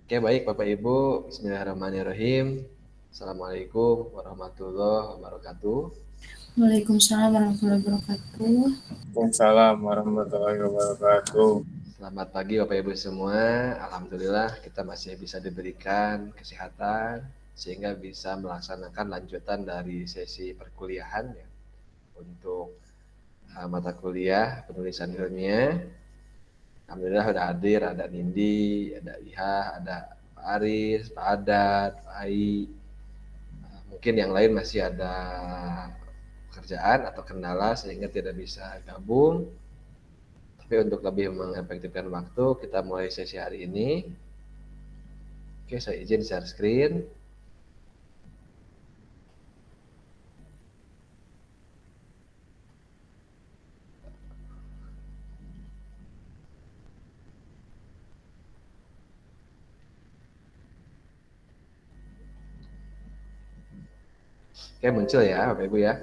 Oke, baik Bapak Ibu. Bismillahirrahmanirrahim. Assalamualaikum warahmatullahi wabarakatuh. Waalaikumsalam warahmatullahi wabarakatuh. Waalaikumsalam warahmatullahi wabarakatuh. Selamat pagi Bapak Ibu semua. Alhamdulillah kita masih bisa diberikan kesehatan sehingga bisa melaksanakan lanjutan dari sesi perkuliahan ya, untuk mata kuliah penulisan ilmiah. Alhamdulillah sudah hadir, ada Nindi, ada Iha, ada Pak Aris, Pak Adat, Pak Ai. Mungkin yang lain masih ada pekerjaan atau kendala sehingga tidak bisa gabung. Tapi untuk lebih mengefektifkan waktu, kita mulai sesi hari ini. Oke, saya izin share screen. Oke, muncul ya Bapak Ibu ya.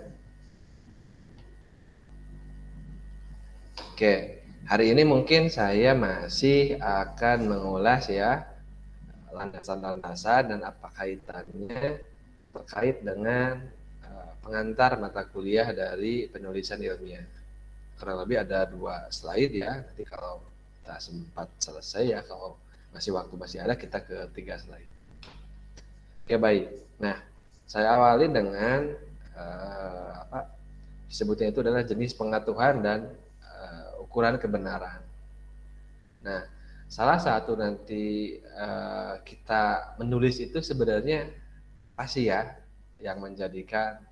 Oke, hari ini mungkin saya masih akan mengulas ya landasan-landasan dan apa kaitannya terkait dengan pengantar mata kuliah dari penulisan ilmiah. Kurang lebih ada 2 slide ya. Nanti kalau kita sempat selesai ya, kalau masih ada, kita ke 3 slide. Oke, baik. Nah, saya awali dengan disebutnya itu adalah jenis pengetahuan dan ukuran kebenaran. Nah, salah satu nanti kita menulis itu sebenarnya pasti ya yang menjadikan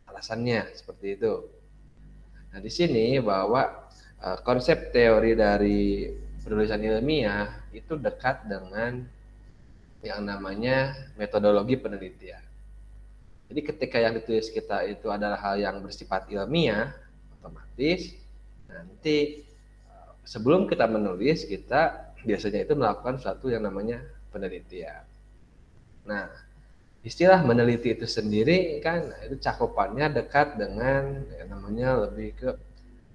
alasannya seperti itu. Nah, di sini bahwa konsep teori dari penulisan ilmiah itu dekat dengan yang namanya metodologi penelitian. Jadi ketika yang ditulis kita itu adalah hal yang bersifat ilmiah, otomatis nanti sebelum kita menulis, kita biasanya itu melakukan sesuatu yang namanya penelitian. Nah, istilah meneliti itu sendiri kan itu cakupannya dekat dengan yang namanya lebih ke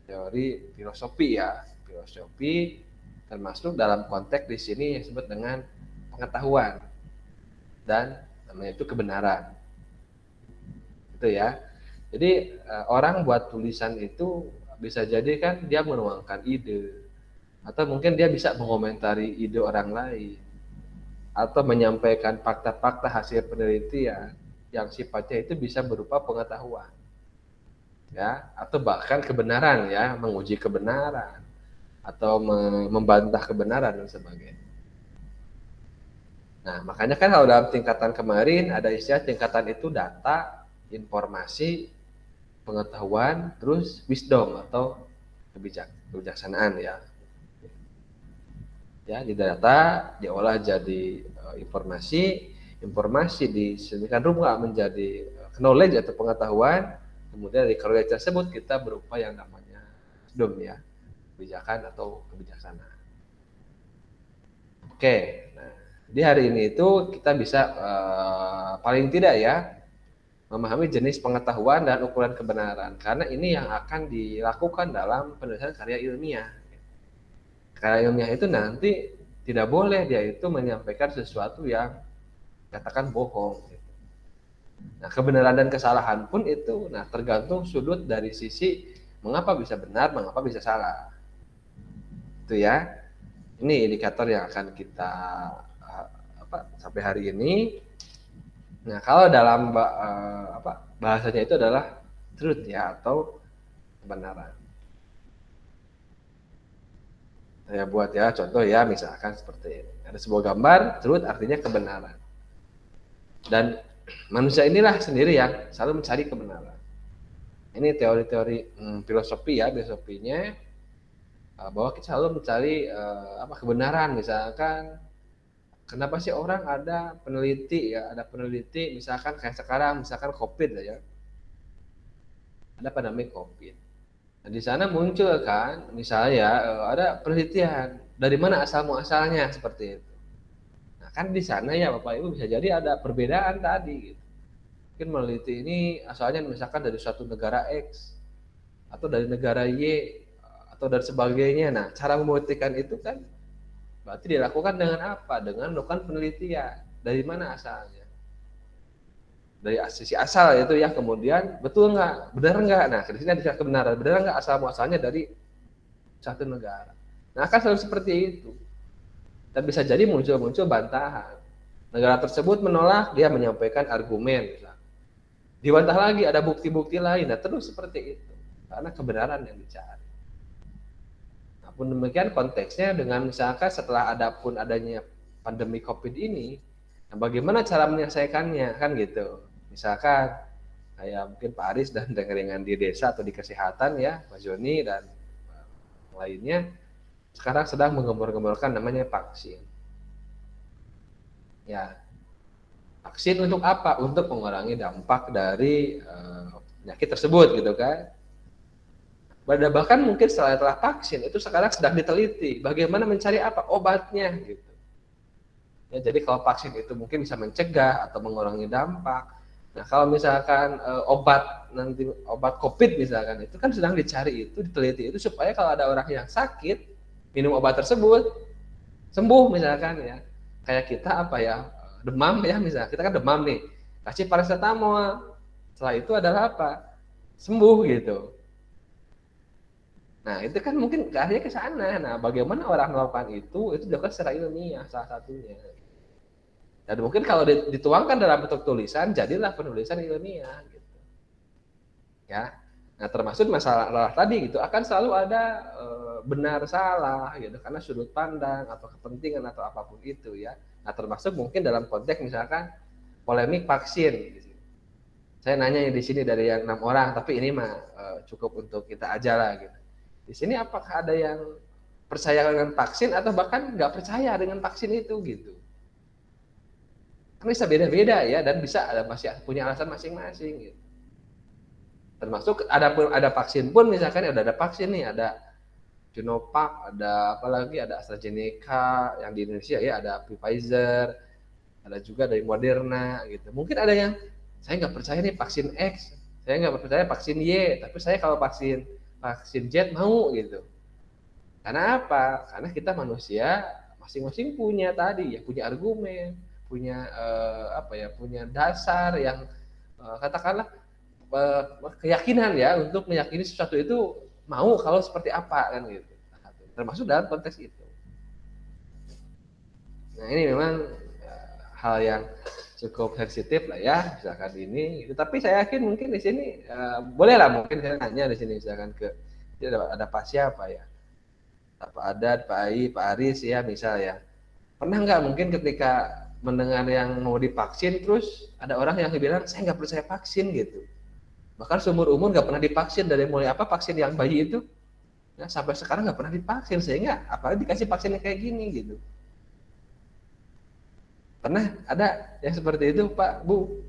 teori filosofi ya. Filosofi termasuk dalam konteks di sini yang disebut dengan pengetahuan dan namanya itu kebenaran. Itu ya. Jadi orang buat tulisan itu bisa jadi kan dia menuangkan ide, atau mungkin dia bisa mengomentari ide orang lain, atau menyampaikan fakta-fakta hasil penelitian yang sifatnya itu bisa berupa pengetahuan ya, atau bahkan kebenaran ya, menguji kebenaran atau membantah kebenaran dan sebagainya. Nah, makanya kan kalau dalam tingkatan kemarin ada istilah tingkatan itu data, informasi, pengetahuan, terus wisdom atau kebijaksanaan ya. Ya, di data diolah jadi informasi disemikian rupa menjadi knowledge atau pengetahuan, kemudian dari knowledge tersebut kita berupa yang namanya wisdom ya, kebijakan atau kebijaksanaan. Oke, nah di hari ini itu kita bisa paling tidak ya memahami jenis pengetahuan dan ukuran kebenaran, karena ini yang akan dilakukan dalam penulisan karya ilmiah. Karya ilmiah itu nanti tidak boleh dia itu menyampaikan sesuatu yang katakan bohong. Nah, kebenaran dan kesalahan pun itu tergantung sudut dari sisi mengapa bisa benar, mengapa bisa salah. Itu ya. Ini indikator yang akan kita sampai hari ini. Nah, kalau dalam bahasanya itu adalah truth ya, atau kebenaran. Saya buat ya contoh ya, misalkan seperti ini. Ada sebuah gambar, truth artinya kebenaran. Dan manusia inilah sendiri yang selalu mencari kebenaran. Ini teori-teori filosofi ya, filosofinya bahwa kita selalu mencari kebenaran. Misalkan kenapa sih orang ada peneliti ya, misalkan kayak sekarang misalkan COVID ya. Ada pandemi COVID. Nah, di sana muncul kan, misalnya ada penelitian, dari mana asal muasalnya seperti itu. Nah, kan di sana ya Bapak Ibu bisa jadi ada perbedaan tadi gitu. Mungkin meneliti ini asalnya misalkan dari suatu negara X atau dari negara Y atau dari sebagainya. Nah, cara membuktikan itu kan Berarti dilakukan dengan apa? Dengan melakukan penelitian. Dari mana asalnya? Dari sisi asal itu ya, kemudian betul nggak, benar nggak? Nah, di sini ada kebenaran, benar nggak asal muasalnya dari satu negara. Nah, akan selalu seperti itu. Dan bisa jadi muncul bantahan. Negara tersebut menolak, dia menyampaikan argumen. Dibantah lagi, ada bukti-bukti lain. Nah, terus seperti itu. Karena kebenaran yang dicari. Nah, pun demikian konteksnya dengan misalkan setelah adanya pandemi COVID ini, nah bagaimana cara menyelesaikannya, kan gitu. Misalkan kayak mungkin Pak Aris dan dengan di desa atau di kesehatan ya, Pak Joni dan lainnya sekarang sedang menggembor-gemborkan namanya vaksin. Ya, vaksin untuk apa? Untuk mengurangi dampak dari penyakit tersebut gitu kan. Bahkan mungkin setelah vaksin itu sekarang sedang diteliti bagaimana mencari apa obatnya gitu. Ya, jadi kalau vaksin itu mungkin bisa mencegah atau mengurangi dampak. Nah, kalau misalkan obat COVID misalkan itu kan sedang dicari itu, diteliti itu supaya kalau ada orang yang sakit minum obat tersebut sembuh misalkan ya. Kayak kita apa ya, demam ya misalnya, kita kan demam nih, kasih paracetamol. Setelah itu adalah apa? Sembuh gitu. Nah, itu kan mungkin akhirnya ke sana. Nah, bagaimana orang melakukan itu dilakukan secara ilmiah salah satunya. Dan mungkin kalau dituangkan dalam bentuk tulisan, jadilah penulisan ilmiah gitu. Ya. Nah, termasuk masalah tadi gitu akan selalu ada benar salah gitu karena sudut pandang atau kepentingan atau apapun itu ya. Nah, termasuk mungkin dalam konteks misalkan polemik vaksin gitu. Saya nanya di sini dari yang 6 orang, tapi ini mah cukup untuk kita aja lah gitu. Di sini apakah ada yang percaya dengan vaksin atau bahkan nggak percaya dengan vaksin itu gitu. Kan bisa beda-beda ya dan bisa masih punya alasan masing-masing gitu. Termasuk ada vaksin pun misalkan udah ada vaksin nih, ada Sinovac, ada apalagi ada AstraZeneca yang di Indonesia ya, ada Pfizer, ada juga dari Moderna gitu. Mungkin ada yang saya nggak percaya nih vaksin X, saya nggak percaya vaksin Y, tapi saya kalau vaksin Z mau gitu. Karena apa? Karena kita manusia masing-masing punya tadi ya, punya argumen, punya punya dasar yang katakanlah keyakinan ya untuk meyakini sesuatu itu mau kalau seperti apa kan gitu. Termasuk dalam konteks itu. Nah, ini memang hal yang cukup sensitif lah ya misalkan ini gitu. Tapi saya yakin mungkin di sini boleh lah mungkin saya nanya di sini misalkan ke ada Pak siapa ya, Pak Adat, Pak Ai, Pak Aris ya misal ya, pernah nggak mungkin ketika mendengar yang mau divaksin terus ada orang yang bilang saya nggak percaya vaksin gitu, bahkan seumur umur nggak pernah divaksin dari mulai vaksin yang bayi itu ya, sampai sekarang nggak pernah divaksin sehingga apalagi dikasih vaksin yang kayak gini gitu. Pernah ada yang seperti itu Pak, Bu?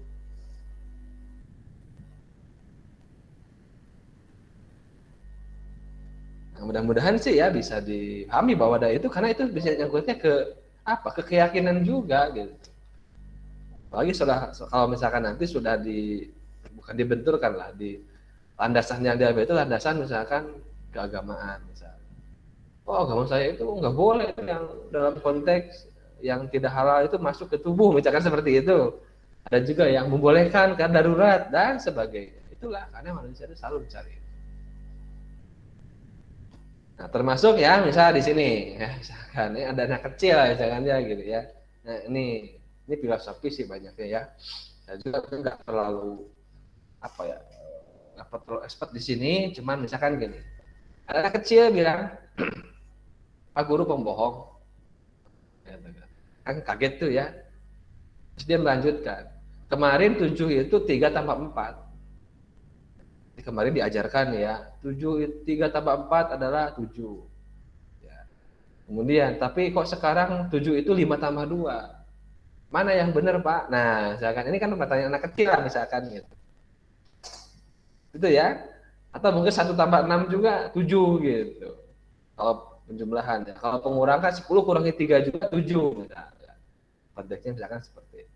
Nah, mudah-mudahan sih ya bisa dipahami bahwa ada itu karena itu bisa nyangkutnya ke keyakinan juga gitu. Apalagi kalau misalkan nanti sudah bukan dibenturkan lah di landasan yang diambil itu landasan misalkan keagamaan misalnya. Oh, agama saya itu nggak boleh yang dalam konteks yang tidak halal itu masuk ke tubuh misalkan seperti itu. Ada juga yang membolehkan kan darurat dan sebagainya. Itulah karena manusia itu selalu mencari. Nah, termasuk ya misalnya di sini ya misalkan ya, ada anak kecil misalkan ya gitu ya. Nah, ini filosofi sih banyaknya ya. Saya juga nggak terlalu nggak terlalu expert di sini, cuman misalkan gini. Ada anak kecil bilang, Pak Guru pembohong. Kan kaget tuh ya. Terus dia melanjutkan. Kemarin 7 itu 3 tambah 4. Kemarin diajarkan ya, 3 tambah 4 adalah 7. Ya. Kemudian, tapi kok sekarang 7 itu 5 tambah 2. Mana yang benar Pak? Nah, misalkan ini kan pertanyaan anak kecil lah misalkan gitu. Itu ya. Atau mungkin 1 tambah 6 juga 7 gitu. Kalau penjumlahan ya. Kalau pengurangan 10 kurangi 3 juga 7 misalkan. Konteksnya misalkan seperti itu.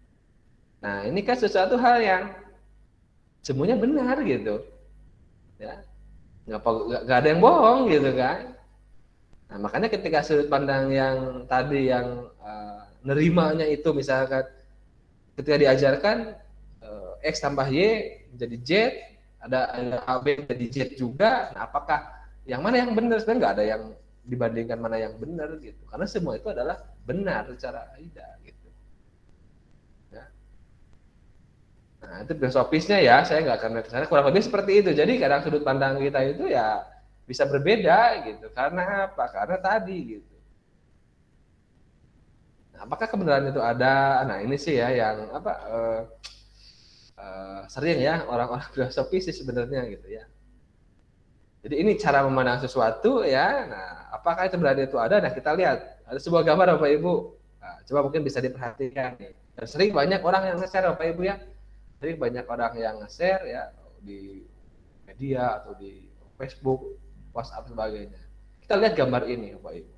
Nah, ini kan sesuatu hal yang semuanya benar gitu. Ya. Nggak ada yang bohong gitu kan. Nah, makanya ketika sudut pandang yang tadi yang nerimanya itu misalkan ketika diajarkan X tambah Y menjadi Z, ada AB menjadi Z juga. Nah, apakah yang mana yang benar? Sebenarnya nggak ada yang dibandingkan mana yang benar gitu. Karena semua itu adalah benar secara kaidah gitu. Ya. Nah, itu filosofisnya ya, saya nggak akan ke sana. Kurang lebih seperti itu. Jadi kadang sudut pandang kita itu ya bisa berbeda gitu. Karena apa? Karena tadi gitu. Nah, apakah kebenaran itu ada? Nah, ini sih ya yang apa sering ya orang-orang filosofis sih sebenarnya gitu ya. Jadi ini cara memandang sesuatu ya. Nah, apakah itu berarti itu ada? Nah, kita lihat ada sebuah gambar Bapak Ibu. Nah, coba mungkin bisa diperhatikan nih. Dan sering banyak orang yang nge-share Bapak Ibu ya. Sering banyak orang yang nge-share ya di media atau di Facebook, WhatsApp sebagainya. Kita lihat gambar ini Bapak Ibu.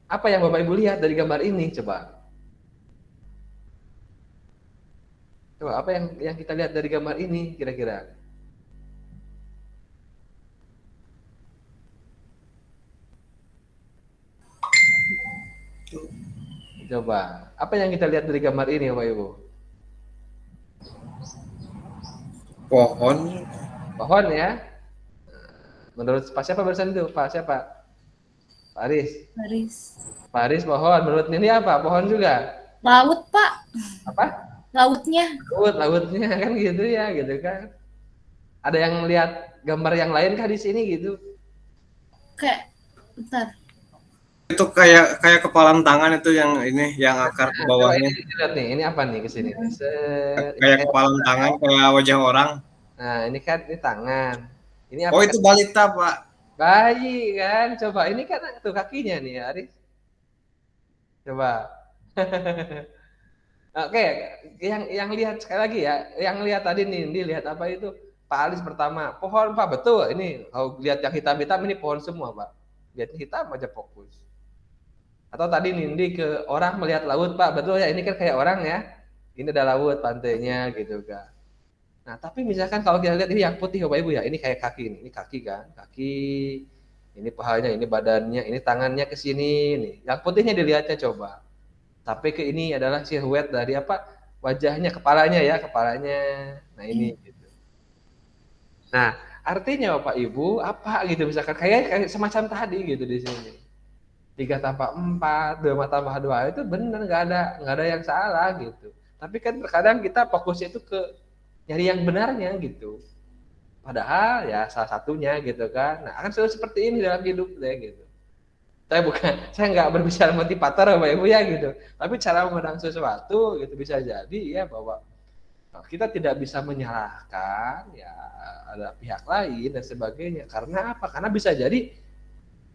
Apa yang Bapak Ibu lihat dari gambar ini coba? Coba apa yang kita lihat dari gambar ini kira-kira? Coba, apa yang kita lihat dari gambar ini, Bapak Ibu? Pohon. Pohon ya. Menurut Pak siapa barusan itu? Pak siapa? Pak Aris. Baris. Pak Aris pohon. Menurut ini apa? Pohon juga. Laut, Pak. Apa? Lautnya. Lautnya kan gitu ya, gitu kan. Ada yang lihat gambar yang lain kah di sini gitu? Kayak, bentar. Itu kayak kepalan tangan itu yang ini yang akar ke Coba bawahnya. ini lihat nih, ini apa nih ke sini? Kayak kepalan tangan kayak wajah orang. Nah, ini kan ini tangan. Ini Oh, apa? itu balita, Pak. Bayi kan. Coba ini kan tuh kakinya nih, Aris. Coba. Oke, yang lihat sekali lagi ya, yang lihat tadi nih, lihat apa itu? Pak Alis pertama, pohon Pak, betul. Ini kalau lihat yang hitam-hitam ini pohon semua Pak. Lihat hitam aja fokus. Atau tadi Nindi ke orang melihat laut Pak, betul ya. Ini kan kayak orang ya. Ini ada laut pantainya gitu kan. Nah tapi misalkan kalau kita lihat ini yang putih Bapak Ibu ya, ini kayak kaki ini kaki kan, kaki. Ini pahanya, ini badannya, ini tangannya ke sini nih. Yang putihnya dilihatnya coba. Sampai ke ini adalah silhouette dari apa? Wajahnya, kepalanya ya, kepalanya. Nah, ini gitu. Nah, artinya Bapak Ibu apa gitu misalkan kayak semacam tadi gitu di sini. 3 tambah 4, 2 tambah 2 itu benar nggak ada yang salah gitu. Tapi kan terkadang kita fokusnya itu ke nyari yang benarnya gitu. Padahal ya salah satunya gitu kan. Nah, akan selalu seperti ini dalam hidup deh gitu. Saya nggak berbicara motivator Bapak Ibu ya gitu. Tapi cara memandang sesuatu gitu bisa jadi ya bahwa kita tidak bisa menyalahkan ya ada pihak lain dan sebagainya. Karena apa? Karena bisa jadi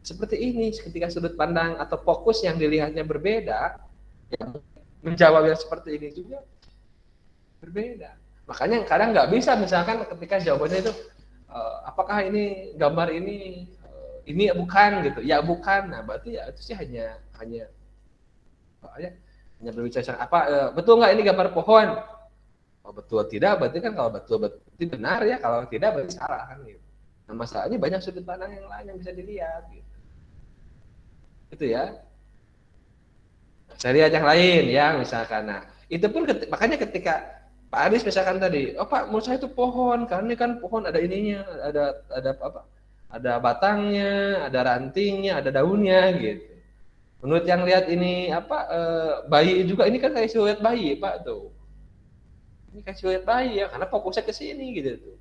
seperti ini ketika sudut pandang atau fokus yang dilihatnya berbeda, yang menjawab yang seperti ini juga berbeda. Makanya kadang nggak bisa misalkan ketika jawabannya itu apakah ini gambar ini bukan gitu ya bukan. Nah berarti ya itu sih hanya berbicara apa betul nggak ini gambar pohon. Oh, betul tidak berarti kan kalau betul berarti benar ya, kalau tidak berarti salah kan gitu. Nah masalahnya banyak sudut pandang yang lain yang bisa dilihat gitu. Itu ya. Saya lihat yang lain ya misalkan. Nah itu pun makanya ketika Pak Aris misalkan tadi, oh Pak menurut saya itu pohon karena ini kan pohon ada ininya, ada apa? Ada batangnya, ada rantingnya, ada daunnya gitu. Menurut yang lihat ini apa bayi juga ini kan kayak siluet bayi Pak tuh. Ini kayak siluet bayi ya karena fokusnya ke sini gitu tuh.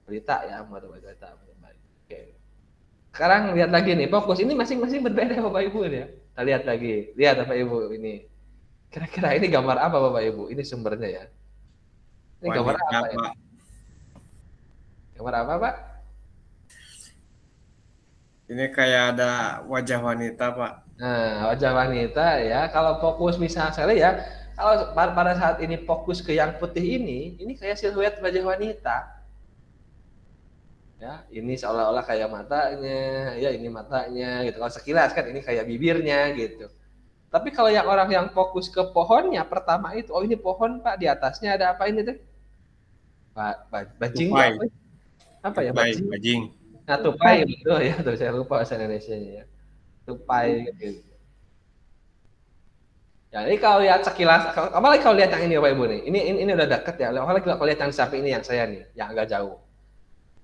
Berita ya berita. Oke. Sekarang lihat lagi nih fokus ini masing-masing berbeda Bapak Ibu ya. Kita lihat lagi, lihat Bapak Ibu ini. Kira-kira ini gambar apa Bapak Ibu? Ini sumbernya ya. Ini gambar Wanita, apa ya? Pak. Gambar apa Pak? Ini kayak ada wajah wanita, Pak. Nah, wajah wanita ya. Kalau fokus misalnya ya, kalau pada saat ini fokus ke yang putih ini kayak siluet wajah wanita. Ya, ini seolah-olah kayak matanya, ya ini matanya gitu. Kalau sekilas kan ini kayak bibirnya gitu. Tapi kalau yang orang yang fokus ke pohonnya pertama itu, oh ini pohon Pak, di atasnya ada apa ini tuh? Bajing apa? Apa ya bajing? Bajing. Nah, tupai betul ya, tuh saya lupa bahasa Indonesianya ya. Tupai gitu. Ya, ini kalau lihat sekilas, apalagi kalau lihat yang ini Bapak Ibu nih, ini udah deket ya. Apalagi kalau lihat yang samping ini yang saya nih, yang agak jauh.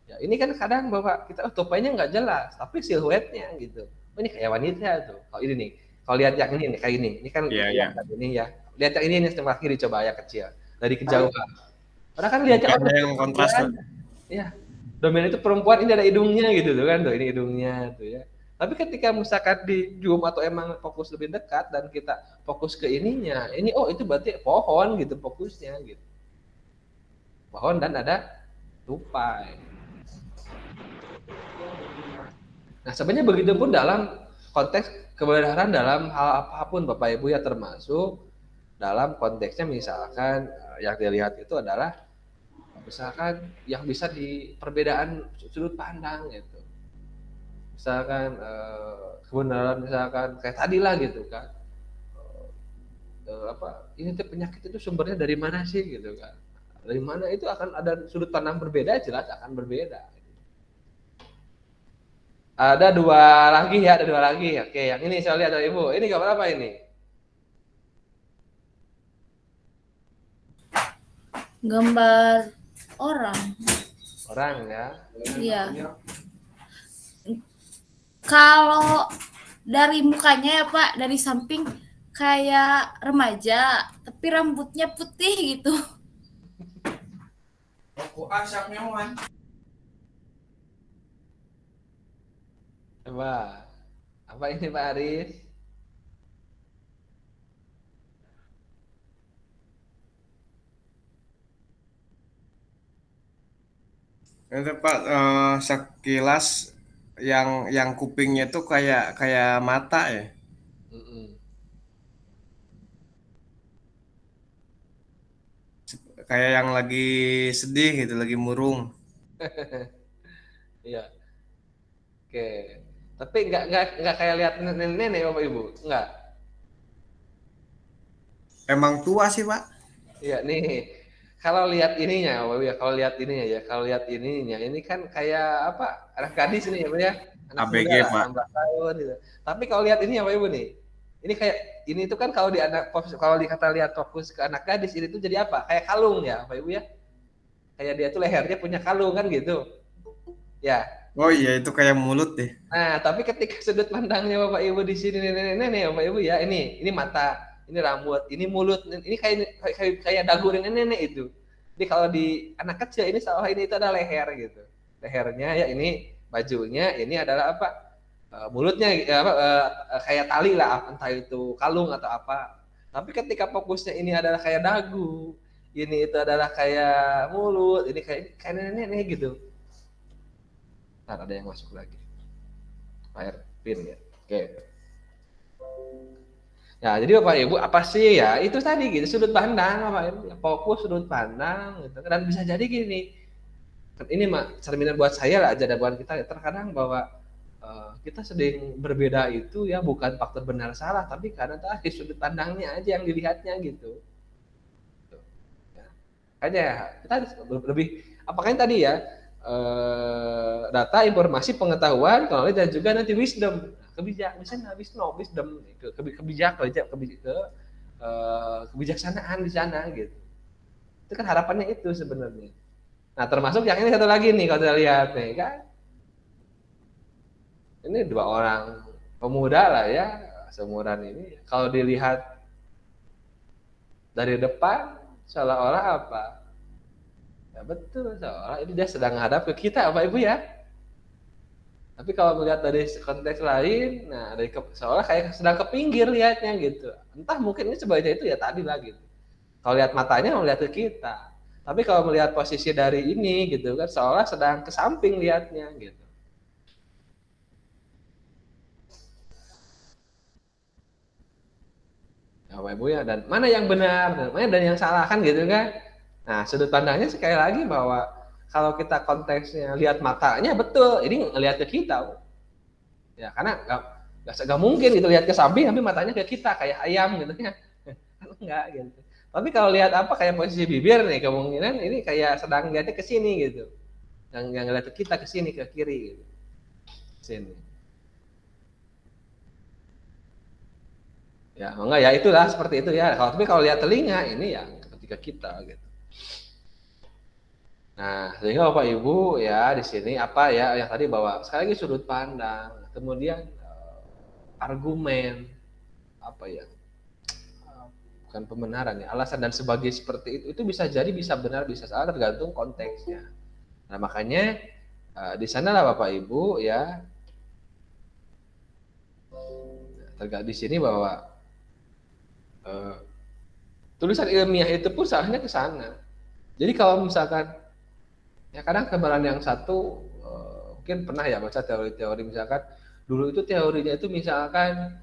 Ya, ini kan kadang Bapak kita tupainya nggak jelas, tapi siluetnya gitu. Oh, ini kayak wanita tuh. Kalau ini nih, kalau lihat yang ini nih kayak ini kan Iya, iya. lihat ini ya. Lihat yang ini sebelah kiri coba ya kecil dari kejauhan. Padahal kan lihatnya oh, Mukanya yang kontras, Pak. ya. Domain itu perempuan ini ada hidungnya gitu tuh kan tuh ini hidungnya tuh ya. Tapi ketika misalkan di zoom atau emang fokus lebih dekat dan kita fokus ke ininya, ini oh itu berarti pohon gitu fokusnya gitu. Pohon dan ada tupai. Nah sebenarnya begitu pun dalam konteks kebenaran dalam hal apapun Bapak Ibu ya termasuk dalam konteksnya misalkan yang dilihat itu adalah misalkan yang bisa di perbedaan sudut pandang gitu. Misalkan kebenaran misalkan kayak tadi lah gitu kan apa ini tuh penyakit itu sumbernya dari mana sih gitu kan dari mana itu akan ada sudut pandang berbeda jelas akan berbeda ada dua lagi oke yang ini saya lihat dari ibu ini gambar apa ini Gambar orang. ya Iya. Kalau dari mukanya ya Pak, dari samping kayak remaja, tapi rambutnya putih gitu. coba apa ini Pak Aris Itu Pak, sekilas yang kupingnya tuh kayak kayak mata ya. Mm-mm. Kayak yang lagi sedih gitu, lagi murung. Iya oke tapi nggak kayak lihat nenek bapak ibu nggak Emang tua sih, Pak. iya nih kalau lihat ininya Bapak Ibu ya kalau lihat ininya ya kalau lihat ininya ini kan kayak apa anak gadis ini ya Bapak ya anak muda ABG, lah Pak. 16 tahun gitu tapi kalau lihat ini ya Bapak Ibu nih ini kayak ini tuh kan kalau di anak kalau dikata lihat fokus ke anak gadis ini tuh jadi apa kayak kalung ya Bapak Ibu ya kayak dia tuh lehernya punya kalung kan gitu ya Oh iya, itu kayak mulut deh. nah tapi ketika sudut pandangnya Bapak Ibu di sini nenek Bapak Ibu ya ini mata ini rambut ini mulut ini kayak dagu nenek itu jadi kalau di anak kecil ini seolah ini itu ada leher gitu lehernya ya ini bajunya ini adalah apa mulutnya apa kayak tali lah entah itu kalung atau apa tapi ketika fokusnya ini adalah kayak dagu ini itu adalah kayak mulut ini kayak nenek gitu nah ada yang masuk lagi air pin ya oke ya jadi Bapak Ibu apa sih ya itu tadi gitu sudut pandang Bapak Ibu fokus sudut pandang gitu dan bisa jadi gini ini mak cerminan buat saya lah aja buat kita terkadang bahwa kita sedang berbeda itu ya bukan faktor benar salah tapi karena tadi sudut pandangnya aja yang dilihatnya gitu ya. Aja kita lebih apakah tadi ya data informasi pengetahuan knowledge dan juga nanti wisdom wisdom kebijaksanaan di sana gitu itu kan harapannya itu sebenarnya nah termasuk yang ini satu lagi nih kalau kita lihat nih kan ini dua orang pemuda lah ya seumuran ini kalau dilihat dari depan seolah-olah apa ya betul seolah ini dia sedang menghadap ke kita Bapak Ibu ya tapi kalau melihat dari konteks lain nah dari seolah kayak sedang ke pinggir lihatnya gitu entah mungkin ini sebaiknya itu ya tadi lah gitu kalau lihat matanya melihat ke kita tapi kalau melihat posisi dari ini gitu kan seolah sedang ke samping lihatnya gitu ya Bapak Ibu ya dan mana yang benar dan mana dan yang salah kan gitu kan nah sudut pandangnya sekali lagi bahwa kalau kita konteksnya lihat matanya betul ini ngelihat ke kita ya karena nggak mungkin gitu lihat ke samping tapi matanya ke kita kayak ayam gitu ya enggak gitu tapi kalau lihat apa kayak posisi bibir nih kemungkinan ini kayak sedang lihatnya ke sini gitu yang ngeliat ke kita ke sini ke kiri gitu. Sini. Ya, enggak ya itulah seperti itu ya. Kalau lihat telinga ini ya ketika kita gitu. Nah, sehingga Bapak Ibu ya di sini apa ya yang tadi bahwa sekali lagi sudut pandang, kemudian argumen apa ya? Bukan pembenaran ya, alasan dan sebagai seperti itu bisa jadi bisa benar bisa salah tergantung konteksnya. Nah, makanya di sanalah Bapak Ibu ya di sini bahwa tulisan ilmiah itu pun salahnya ke sana. Jadi kalau misalkan ya kadang kebenaran yang satu mungkin pernah ya baca teori-teori misalkan dulu itu teorinya itu misalkan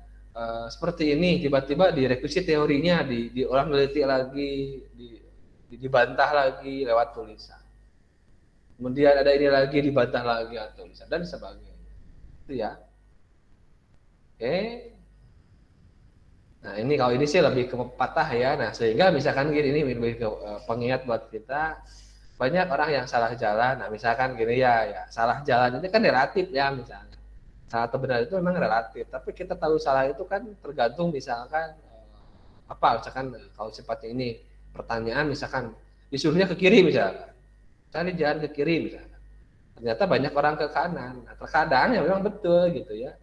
seperti ini tiba-tiba direvisi teorinya di orang meneliti lagi dibantah lagi lewat tulisan. Kemudian ada ini lagi dibantah lagi atau tulisan dan sebagainya. Itu ya. Oke. Nah, ini kalau ini sih lebih ke patah ya. Nah, sehingga misalkan gini ini lebih ke pengingat buat kita banyak orang yang salah jalan. Nah, misalkan gini ya salah jalan itu kan relatif ya misalnya. Salah atau benar itu memang relatif, tapi kita tahu salah itu kan tergantung misalkan misalkan kalau sifatnya ini pertanyaan misalkan disuruhnya ke kiri misalkan. Cari jalan ke kiri misalkan. Ternyata banyak orang ke kanan. Nah, terkadang ya memang betul gitu ya.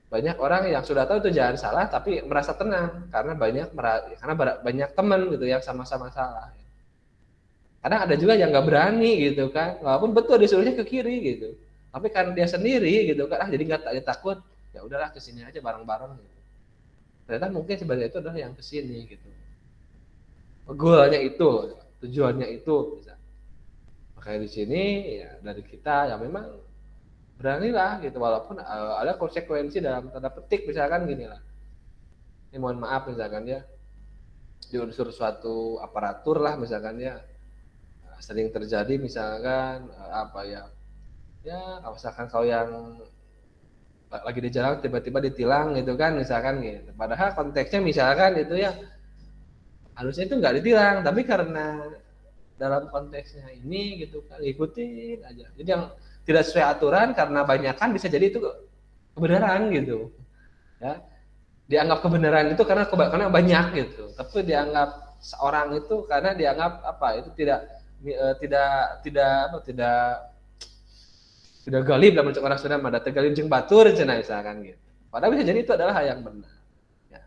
Banyak orang yang sudah tahu itu jalan salah tapi merasa tenang karena banyak teman gitu yang sama-sama salah. Kadang ada juga yang nggak berani gitu kan, walaupun betul disuruhnya ke kiri gitu, tapi karena dia sendiri gitu kan, jadi nggak takut, ya udahlah kesini aja bareng-bareng. Gitu. Ternyata mungkin sebenarnya itu adalah yang kesini gitu, goalnya itu, tujuannya itu. Bisa. Makanya di sini ya dari kita yang memang beranilah gitu, walaupun ada konsekuensi dalam tanda petik misalkan gini lah. Ini mohon maaf misalkan ya, di unsur suatu aparatur lah misalkan ya. Sering terjadi misalkan misalkan kalau yang lagi di jalan tiba-tiba ditilang gitu kan misalkan gitu, padahal konteksnya misalkan itu ya harusnya itu nggak ditilang tapi karena dalam konteksnya ini gitu kan ikutin aja, jadi yang tidak sesuai aturan karena banyakan bisa jadi itu kebenaran gitu ya, dianggap kebenaran itu karena banyak gitu, tapi dianggap seorang itu karena dianggap itu tidak galib dalam mencak orang Sunda ada tegalib jeung batur cenah misalkan gitu. Padahal bisa jadi itu adalah hal yang benar. Ya.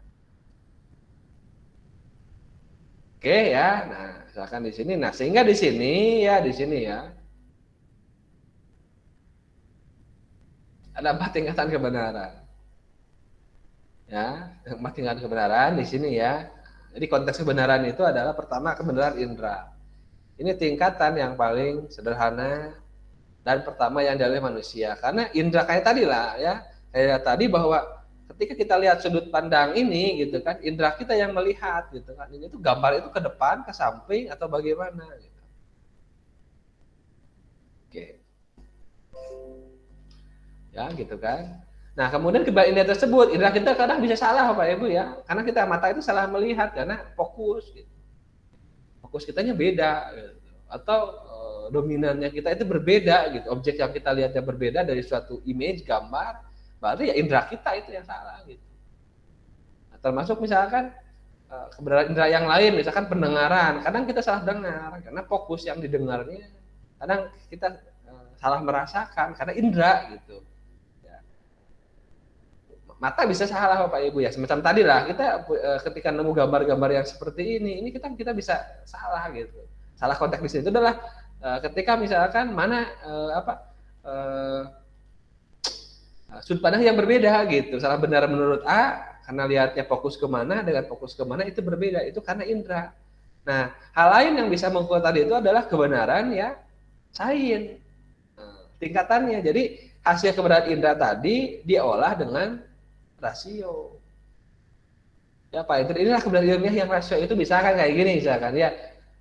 Oke ya. Nah, misalkan di sini. Nah, sehingga di sini ya ada 4 tingkatan kebenaran. Ya, 4 tingkatan kebenaran di sini ya. Jadi konteks kebenaran itu adalah pertama kebenaran indera. Ini tingkatan yang paling sederhana dan pertama yang dialami manusia. Karena indera kayak tadi lah ya, kayak tadi bahwa ketika kita lihat sudut pandang ini gitu kan, indera kita yang melihat gitu kan. Ini tuh gambar itu ke depan, ke samping atau bagaimana gitu. Oke. Ya gitu kan. Nah, kemudian kembali indera tersebut, indera kita kadang bisa salah Bapak Ibu ya. Karena kita mata itu salah melihat karena fokus gitu. Fokus kitanya beda gitu. Atau dominannya kita itu berbeda gitu, objek yang kita lihatnya berbeda dari suatu image gambar, berarti ya indera kita itu yang salah gitu. Nah, termasuk misalkan kebenaran indera yang lain, misalkan pendengaran, kadang kita salah dengar karena fokus yang didengarnya, kadang kita salah merasakan karena indera gitu. Mata bisa salah Bapak Ibu ya, semacam tadi lah kita ketika nemu gambar-gambar yang seperti ini kita bisa salah gitu. Salah konteks di sini itu adalah ketika misalkan mana sudut pandang yang berbeda gitu. Salah benar menurut A karena lihatnya fokus kemana dengan fokus kemana itu berbeda, itu karena indera. Nah, hal lain yang bisa mengukur tadi itu adalah kebenaran ya sains tingkatannya. Jadi hasil kebenaran indera tadi diolah dengan rasio. Ya Pak, inilah kebenaran ilmiah yang rasio itu misalkan kayak gini misalkan ya.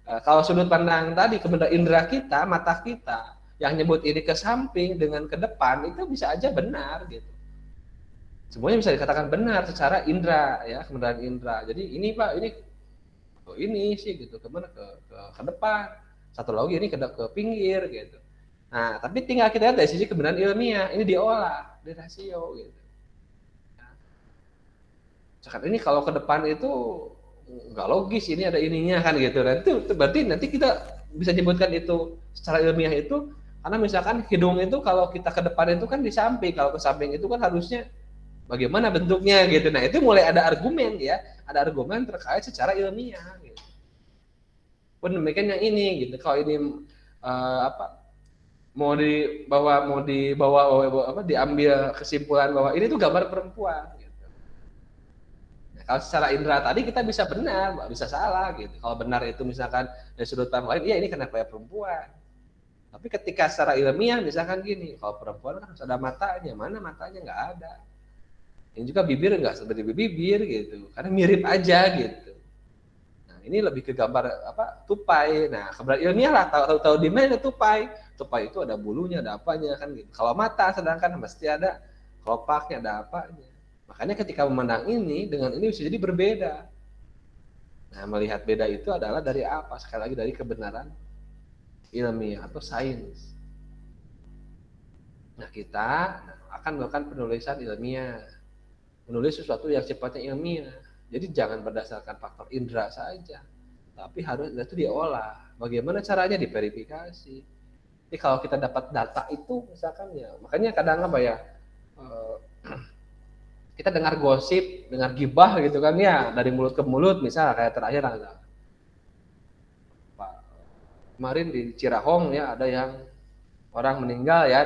Kalau sudut pandang tadi kebenaran indera kita, mata kita yang nyebut ini ke samping dengan ke depan itu bisa aja benar gitu. Semuanya bisa dikatakan benar secara indera ya, kebenaran indera. Jadi ini Pak, ini sih gitu, kemana ke depan. Satu lagi ini ke pinggir gitu. Nah, tapi tinggal kita lihat dari sisi kebenaran ilmiah, ini diolah, di rasio gitu. Sekarang ini kalau ke depan itu nggak logis, ini ada ininya kan gitu. Dan itu berarti nanti kita bisa nyebutkan itu secara ilmiah itu, karena misalkan hidung itu kalau kita ke depan itu kan di samping, kalau ke samping itu kan harusnya bagaimana bentuknya gitu. Nah itu mulai ada argumen ya, ada argumen terkait secara ilmiah. Gitu. Pun demikian yang ini gitu. Kalau ini mau diambil kesimpulan bahwa ini tuh gambar perempuan. Kalau secara indera tadi kita bisa benar, bisa salah gitu. Kalau benar itu misalkan dari sudut pandang lain, iya ini kenapa ya perempuan. Tapi ketika secara ilmiah misalkan gini, kalau perempuan kan harus ada matanya, mana matanya nggak ada. Ini juga bibir nggak seperti bibir gitu, karena mirip aja gitu. Nah ini lebih ke gambar tupai. Nah kebenaran ilmiah lah, tahu di mana tupai. Tupai itu ada bulunya, ada apanya kan gitu. Kalau mata sedangkan mesti ada kelopaknya, ada apanya. Makanya ketika memandang ini dengan ini bisa jadi berbeda. Nah, melihat beda itu adalah dari apa? Sekali lagi dari kebenaran ilmiah atau sains. Nah, kita akan melakukan penulisan ilmiah. Menulis sesuatu yang sifatnya ilmiah. Jadi jangan berdasarkan faktor indera saja, tapi harus itu diolah. Bagaimana caranya? Diverifikasi. Jadi kalau kita dapat data itu misalkan ya, makanya kadang kita dengar gosip, dengar gibah gitu kan ya, dari mulut ke mulut, misal kayak terakhir kemarin di Cirahong ya, ada yang orang meninggal ya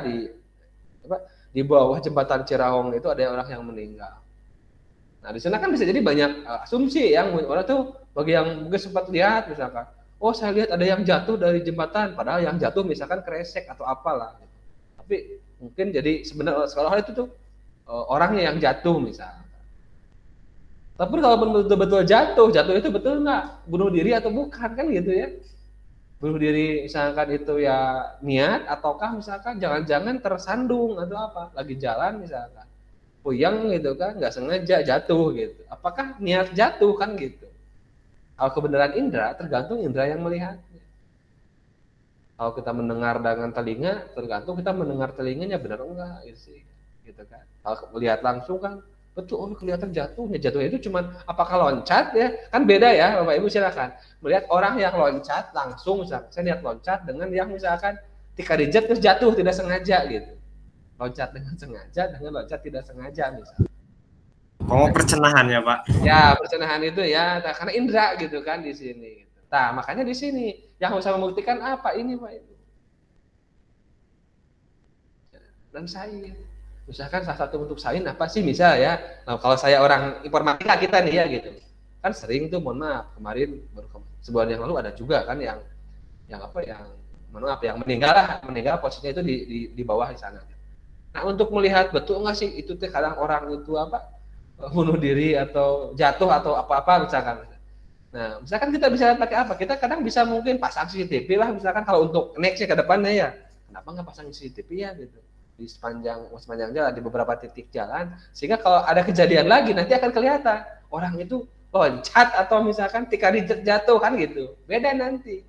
di bawah jembatan Cirahong itu ada orang yang meninggal. Nah di sana kan bisa jadi banyak asumsi yang orang tuh bagi yang mungkin sempat lihat misalkan, oh saya lihat ada yang jatuh dari jembatan, padahal yang jatuh misalkan kresek atau apalah. Tapi mungkin jadi sebenarnya seolah-olah itu tuh orangnya yang jatuh misalnya. Tapi kalau betul-betul jatuh itu betul nggak bunuh diri atau bukan kan gitu ya? Bunuh diri misalkan itu ya niat ataukah misalkan jangan-jangan tersandung atau apa? Lagi jalan misalkan, puyeng gitu kan, nggak sengaja jatuh gitu. Apakah niat jatuh kan gitu? Kalau kebenaran indera tergantung indera yang melihatnya. Kalau kita mendengar dengan telinga, tergantung kita mendengar telinganya benar enggak gitu sih. Gitu kan. Kalau melihat langsung kan betul, oh kelihatan jatuhnya itu cuman apakah loncat ya, kan beda ya Bapak Ibu, silakan melihat orang yang loncat langsung, misalkan saya lihat loncat dengan yang misalkan ketika dijet terus jatuh tidak sengaja gitu, loncat dengan sengaja dengan loncat tidak sengaja misalnya. Percenahan ya Pak? Ya percenahan itu ya karena indera gitu kan di sini. Nah makanya di sini yang bisa membuktikan apa ini Pak Ibu dan saya. Misalkan salah satu bentuk sains apa sih misal ya, nah, kalau saya orang informatika kita nih ya gitu, kan sering tuh mohon maaf kemarin sebulan yang lalu ada juga kan yang mohon maaf yang meninggal posisinya itu di bawah di sana. Nah untuk melihat betul nggak sih itu kadang orang itu bunuh diri atau jatuh atau apa misalkan. Nah misalkan kita bisa pakai apa? Kita kadang bisa mungkin pasang CCTV lah misalkan kalau untuk nextnya ke depannya ya, kenapa nggak pasang CCTV ya gitu di sepanjang jalan di beberapa titik jalan sehingga kalau ada kejadian lagi nanti akan kelihatan orang itu loncat atau misalkan ketika jatuh kan gitu beda nanti.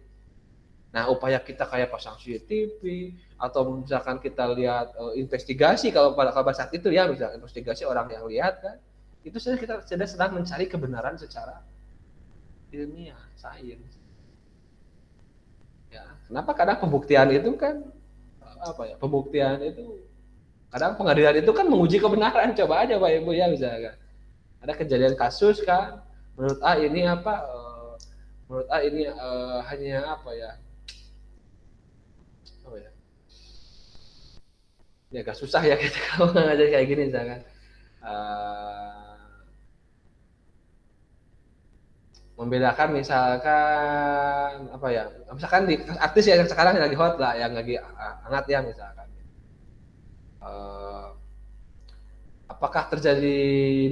Nah upaya kita kayak pasang CCTV atau misalkan kita lihat investigasi kalau pada saat itu ya misalkan investigasi orang yang lihat kan itu kita sedang mencari kebenaran secara ilmiah sains ya. Kenapa kadang pembuktian itu kan pembuktian itu kadang pengadilan itu kan menguji kebenaran, coba aja Pak Ibu ya misalkan ada kejadian kasus kan menurut ini hanya ya agak susah ya kita kalau ngajar kayak gini misalkan membedakan misalkan misalkan di artis yang sekarang lagi hot lah yang lagi hangat ya misalkan apakah terjadi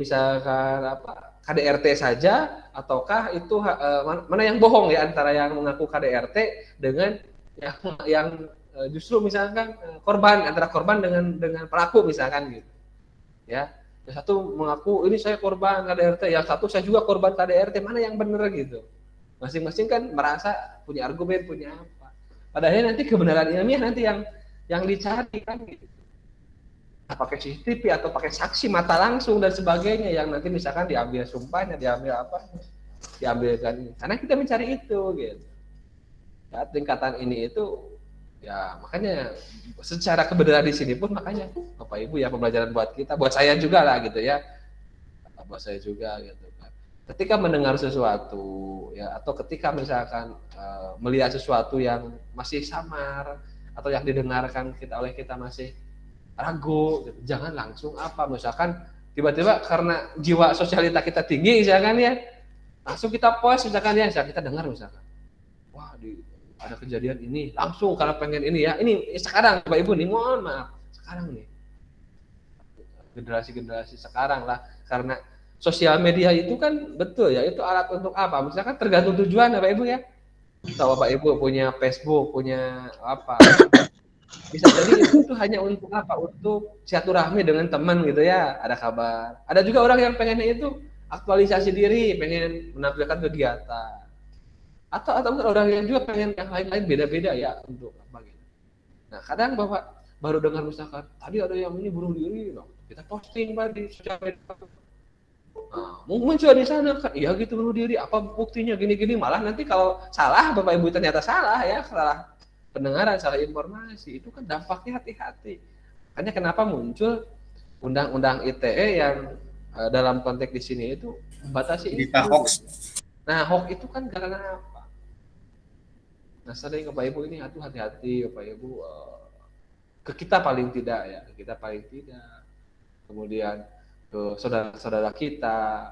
misalkan KDRT saja ataukah itu mana yang bohong ya antara yang mengaku KDRT dengan yang justru misalkan antara korban dengan pelaku misalkan gitu ya. Yang satu mengaku ini saya korban KDRT, yang satu saya juga korban KDRT, mana yang benar gitu. Masing-masing kan merasa punya argumen, punya apa. Padahal nanti kebenaran ilmiah nanti yang yang dicari kan gitu. Pakai CCTV atau pakai saksi mata langsung dan sebagainya yang nanti misalkan diambil sumpahnya, diambil apa, diambilkan. Karena kita mencari itu gitu. Ya, tingkatan ini itu ya makanya secara kebenaran di sini pun makanya Bapak Ibu ya pembelajaran buat kita, buat saya juga lah gitu ya. Buat saya juga gitu kan. Ketika mendengar sesuatu ya atau ketika misalkan melihat sesuatu yang masih samar atau yang didengarkan oleh kita masih ragu gitu. Jangan langsung apa misalkan tiba-tiba karena jiwa sosialita kita tinggi misalkan ya langsung kita post misalkan ya kita dengar misalkan wah ada kejadian ini langsung karena pengen ini ya ini sekarang Bapak Ibu nih mohon maaf sekarang nih generasi sekarang lah karena sosial media itu kan betul ya itu alat untuk apa misalkan tergantung tujuan Bapak Ibu ya kalau Bapak Ibu punya Facebook punya apa bisa jadi itu hanya untuk apa? Untuk silaturahmi dengan teman gitu ya, ada kabar. Ada juga orang yang pengennya itu aktualisasi diri, pengen menampilkan kegiatan. Atau orang yang juga pengen yang lain-lain beda-beda ya untuk apa gitu. Nah, kadang Bapak baru dengar misalkan tadi ada yang ini bunuh diri, no. Kita posting Pak di sosial media. Nah, muncul di sana kan, iya gitu bunuh diri, apa buktinya gini-gini, malah nanti kalau salah Bapak Ibu ternyata salah ya, salah pendengaran, salah informasi, itu kan dampaknya hati-hati. Makanya kenapa muncul undang-undang ITE yang dalam konteks di sini itu membatasi itu. Hoax. Nah, hoax itu kan karena apa? Nah, sering Bapak Ibu ini hati-hati Bapak Ibu ke kita paling tidak ya, ke kita paling tidak. Kemudian ke saudara-saudara kita,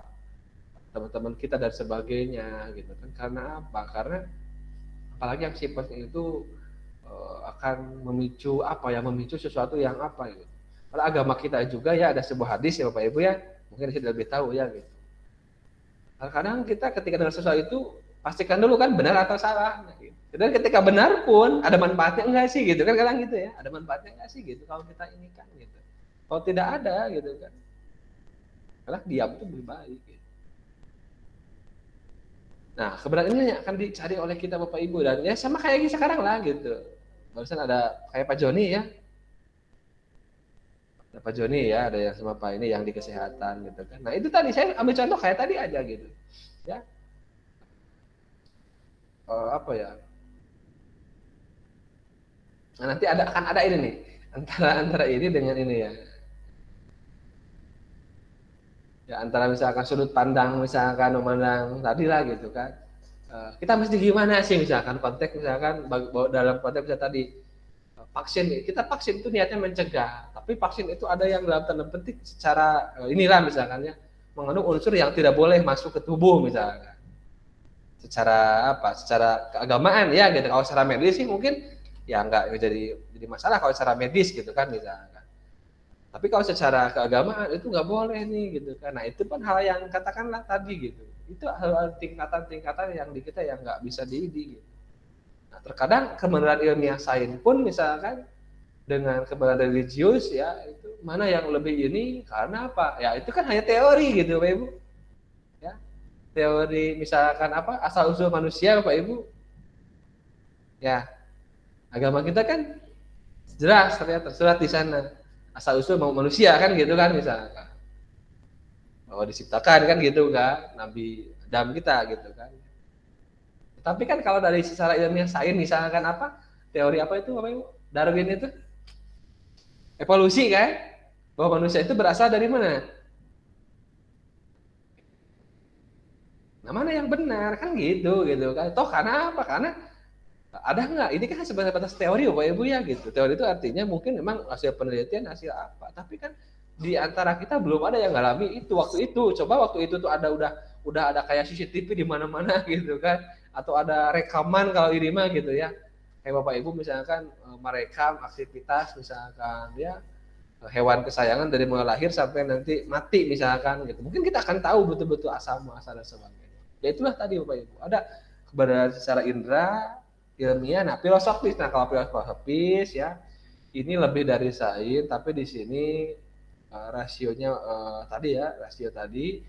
teman-teman kita dan sebagainya gitu kan. Karena apa? Karena apalagi yang sifatnya itu akan memicu apa ya memicu sesuatu yang apa gitu. Kalau agama kita juga ya ada sebuah hadis ya Bapak Ibu ya mungkin saya lebih tahu ya gitu. Kadang kita ketika dengar sesuatu itu pastikan dulu kan benar atau salah. Nah, gitu. Dan ketika benar pun ada manfaatnya enggak sih gitu kan kadang gitu ya ada manfaatnya enggak sih gitu kalau kita ini kan gitu. Kalau tidak ada gitu kan. Karena diam itu lebih baik. Gitu. Nah kebenaran ini akan dicari oleh kita Bapak Ibu dan ya sama kayak sekarang lah gitu. Barusan ada kayak Pak Joni ya. Ada Pak Joni ya, ada yang sama Pak ini yang di kesehatan gitu kan. Nah, itu tadi saya ambil contoh kayak tadi aja gitu. Ya. Apa ya? Nah, nanti akan ada ini nih. Antara ini dengan ini ya. Ya antara misalkan sudut pandang misalkan memandang tadi lah gitu kan. Kita mesti gimana sih misalkan konteks misalkan dalam konteks misalnya tadi vaksin kita vaksin itu niatnya mencegah tapi vaksin itu ada yang dalam tanda petik secara inilah misalkan ya mengandung unsur yang tidak boleh masuk ke tubuh misalkan secara apa secara keagamaan ya gitu kalau secara medis sih mungkin ya enggak jadi masalah kalau secara medis gitu kan misalkan tapi kalau secara keagamaan itu nggak boleh nih gitu kan nah itu pun hal yang katakanlah tadi gitu itu hal tingkatan yang di kita yang nggak bisa gitu. Nah, terkadang kebenaran ilmiah sains pun misalkan dengan kebenaran religius ya itu mana yang lebih ini karena apa ya itu kan hanya teori gitu Bapak Ibu ya teori misalkan apa asal usul manusia Bapak Ibu ya agama kita kan jelas ternyata tersurat di sana asal usul manusia kan gitu kan misalkan bahwa diciptakan kan gitu kan Nabi Adam kita gitu kan tapi kan kalau dari secara ilmiah sains misalkan apa teori apa itu Bapak Ibu Darwin itu evolusi kan bahwa manusia itu berasal dari mana nah mana yang benar kan gitu kan toh karena apa karena ada nggak ini kan sebatas teori Bapak Ibu ya gitu teori itu artinya mungkin memang hasil penelitian hasil apa tapi kan di antara kita belum ada yang ngalami itu waktu itu coba waktu itu tuh ada udah ada kayak CCTV di mana-mana gitu kan atau ada rekaman kalau ini mah gitu ya kayak Bapak Ibu misalkan merekam aktivitas misalkan ya hewan kesayangan dari mulai lahir sampai nanti mati misalkan gitu mungkin kita akan tahu betul-betul asal muasal dan sebagainya ya itulah tadi Bapak Ibu ada kebenaran secara indera ilmiah nah filosofis nah kalau filosofis ya ini lebih dari sains tapi di sini rasionya rasio tadi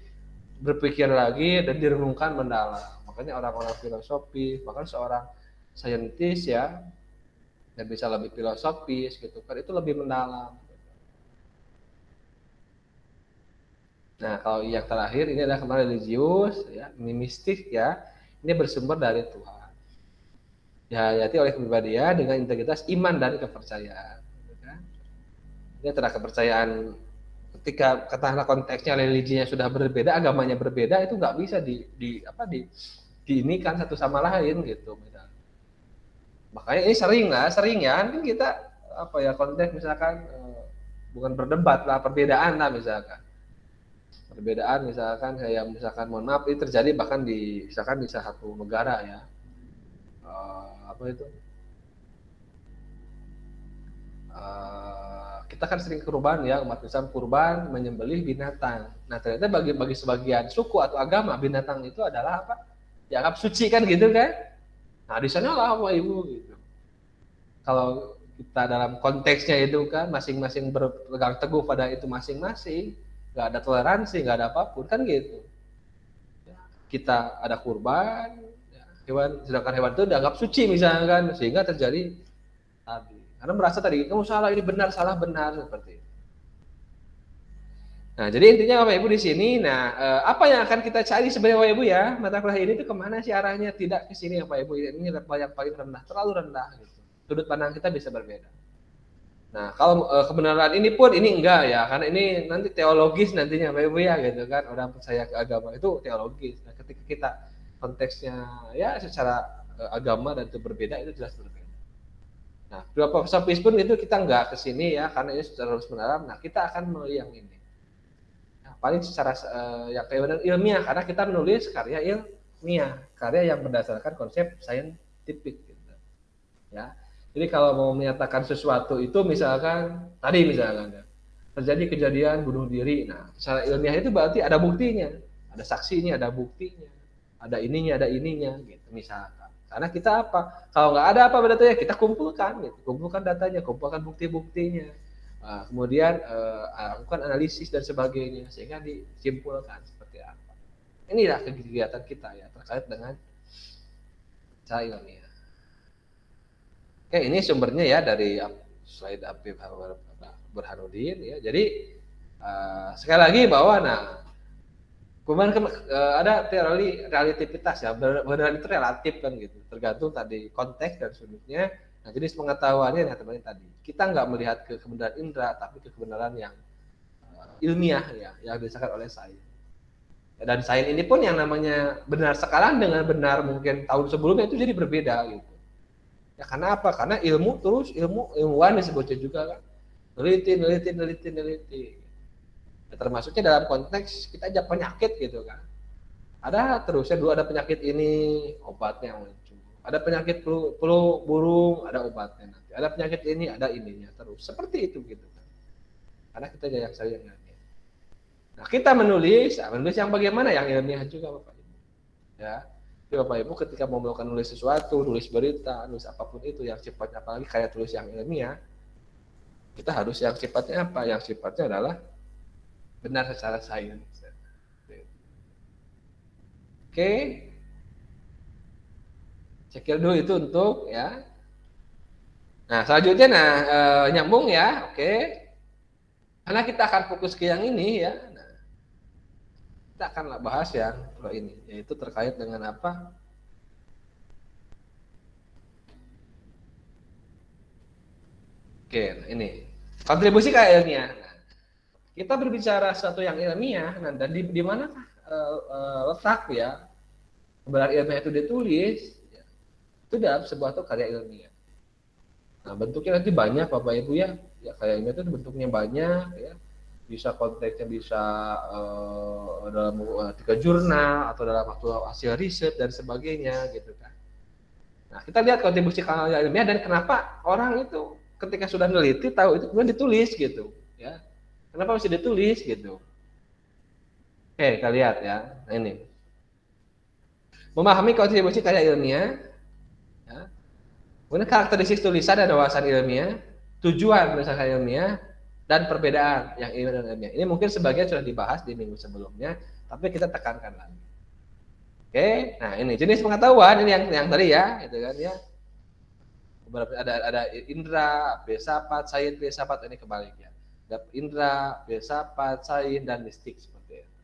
berpikir lagi dan direnungkan mendalam makanya orang-orang filosofis bahkan seorang saintis ya dan bisa lebih filosofis gitu kan, itu lebih mendalam. Nah, kalau yang terakhir ini adalah kemarin religius, ya, ini mistik ya, ini bersumber dari Tuhan. Dihayati oleh kepribadian dengan integritas iman dan kepercayaan. Gitu kan. Ini adalah kepercayaan ketika katakanlah konteksnya religinya sudah berbeda, agamanya berbeda, itu nggak bisa diinikan satu sama lain gitu. Makanya ini sering ya, kan kita konteks misalkan bukan berdebat lah, perbedaan lah misalkan. Perbedaan misalkan kayak mohon maaf ini terjadi bahkan di misalkan di satu negara ya, kita kan sering kurban ya, umat Islam kurban menyembelih binatang. Nah ternyata bagi sebagian suku atau agama binatang itu adalah apa? Dianggap suci kan gitu kan? Nah di sana lah Bapak Ibu gitu. Kalau kita dalam konteksnya itu kan masing-masing berpegang teguh pada itu masing-masing, nggak ada toleransi, nggak ada apapun kan gitu. Kita ada kurban, hewan, sedangkan hewan itu dianggap suci misalnya kan, sehingga terjadi tadi. Karena merasa tadi kamu salah, ini benar, salah benar seperti itu. Nah, jadi intinya Bapak Ibu di sini, nah apa yang akan kita cari sebenarnya Bapak Ibu ya, mata kuliah ini tuh kemana sih arahnya? Tidak ke sini Bapak Ibu, ini level yang paling rendah, terlalu rendah gitu. Sudut pandang kita bisa berbeda. Nah, kalau kebenaran ini pun ini enggak ya, karena ini nanti teologis nantinya Bapak Ibu ya gitu kan, orang percaya ke agama itu teologis. Nah, ketika kita konteksnya ya secara agama dan itu berbeda, itu jelas berbeda. Nah, filosofis pun itu kita enggak ke sini ya, karena ini secara terus mendalam. Nah, kita akan memilih yang ini. Nah, paling secara yang kayak ilmiah, karena kita menulis karya ilmiah, karya yang berdasarkan konsep saintifik gitu. Ya. Jadi kalau mau menyatakan sesuatu itu misalkan tadi misalkan ya, terjadi kejadian bunuh diri, nah secara ilmiah itu berarti ada buktinya, ada saksinya, ada buktinya, ada ininya gitu misalkan. Karena kita apa? Kalau nggak ada apa datanya kita kumpulkan, gitu. Kumpulkan datanya, kumpulkan bukti-buktinya, kemudian lakukan analisis dan sebagainya sehingga disimpulkan seperti apa. Inilah kegiatan kita ya terkait dengan cara ilmiah. Oke, ini sumbernya ya dari slide Habib Burhanuddin ya. Jadi sekali lagi bahwa ada teori relativitas ya, benar itu relatif kan gitu, tergantung tadi konteks dan sudutnya. Nah, jenis pengetahuannya teman-teman tadi. Kita nggak melihat ke kebenaran indera, tapi ke kebenaran yang ilmiah ya, yang didasarkan oleh sains. Dan sains ini pun yang namanya benar sekarang dengan benar mungkin tahun sebelumnya itu jadi berbeda gitu. Ya karena apa? Karena ilmuwan disebutnya juga kan. Neliti. Ya, termasuknya dalam konteks kita aja penyakit gitu kan. Ada terusnya dulu ada penyakit ini obatnya muncul. Ada penyakit flu burung ada obatnya nanti. Ada penyakit ini ada ininya terus. Seperti itu gitu kan. Karena kita yang sayangnya. Nah, kita menulis yang bagaimana yang ilmiah juga Bapak Ibu. Ya. Jadi Bapak Ibu ketika mau melakukan nulis sesuatu, nulis berita, nulis apapun itu yang sifatnya apalagi kayak tulis yang ilmiah, kita harus yang sifatnya apa? Yang sifatnya adalah benar secara sains. Oke. Cekir dulu itu untuk ya. Nah, selanjutnya nyambung ya, oke. Karena kita akan fokus ke yang ini ya. Kita akan bahas yang ini, yaitu terkait dengan apa? Oke, ini kontribusi kayak ilmiah. Nah, kita berbicara sesuatu yang ilmiah, nah, dan di mana letak ya kebenaran ilmiah itu ditulis, ya, itu dalam sebuah karya ilmiah. Nah, bentuknya nanti banyak Bapak Ibu ya, karya ilmiah itu bentuknya banyak ya. Bisa konteksnya bisa dalam artikel jurnal atau dalam waktu hasil riset dan sebagainya gitu kan. Nah kita lihat kontribusi karya ilmiah dan kenapa orang itu ketika sudah meneliti tahu itu kemudian ditulis gitu ya. Kenapa mesti ditulis gitu? Oke kita lihat ya. Nah ini memahami kontribusi karya ilmiah, ya. Kemudian karakteristik tulisan dan wawasan ilmiah, tujuan tulisan karya ilmiah dan perbedaan yang ilmiah dan ilmiah. Ini mungkin sebagian sudah dibahas di minggu sebelumnya, tapi kita tekankan lagi. Oke, nah ini jenis pengetahuan ini yang tadi ya, gitu kan ya. ada Indra, filsafat, sains, filsafat, ini kebalik ya. Ada Indra, filsafat, sains, dan mistik seperti itu.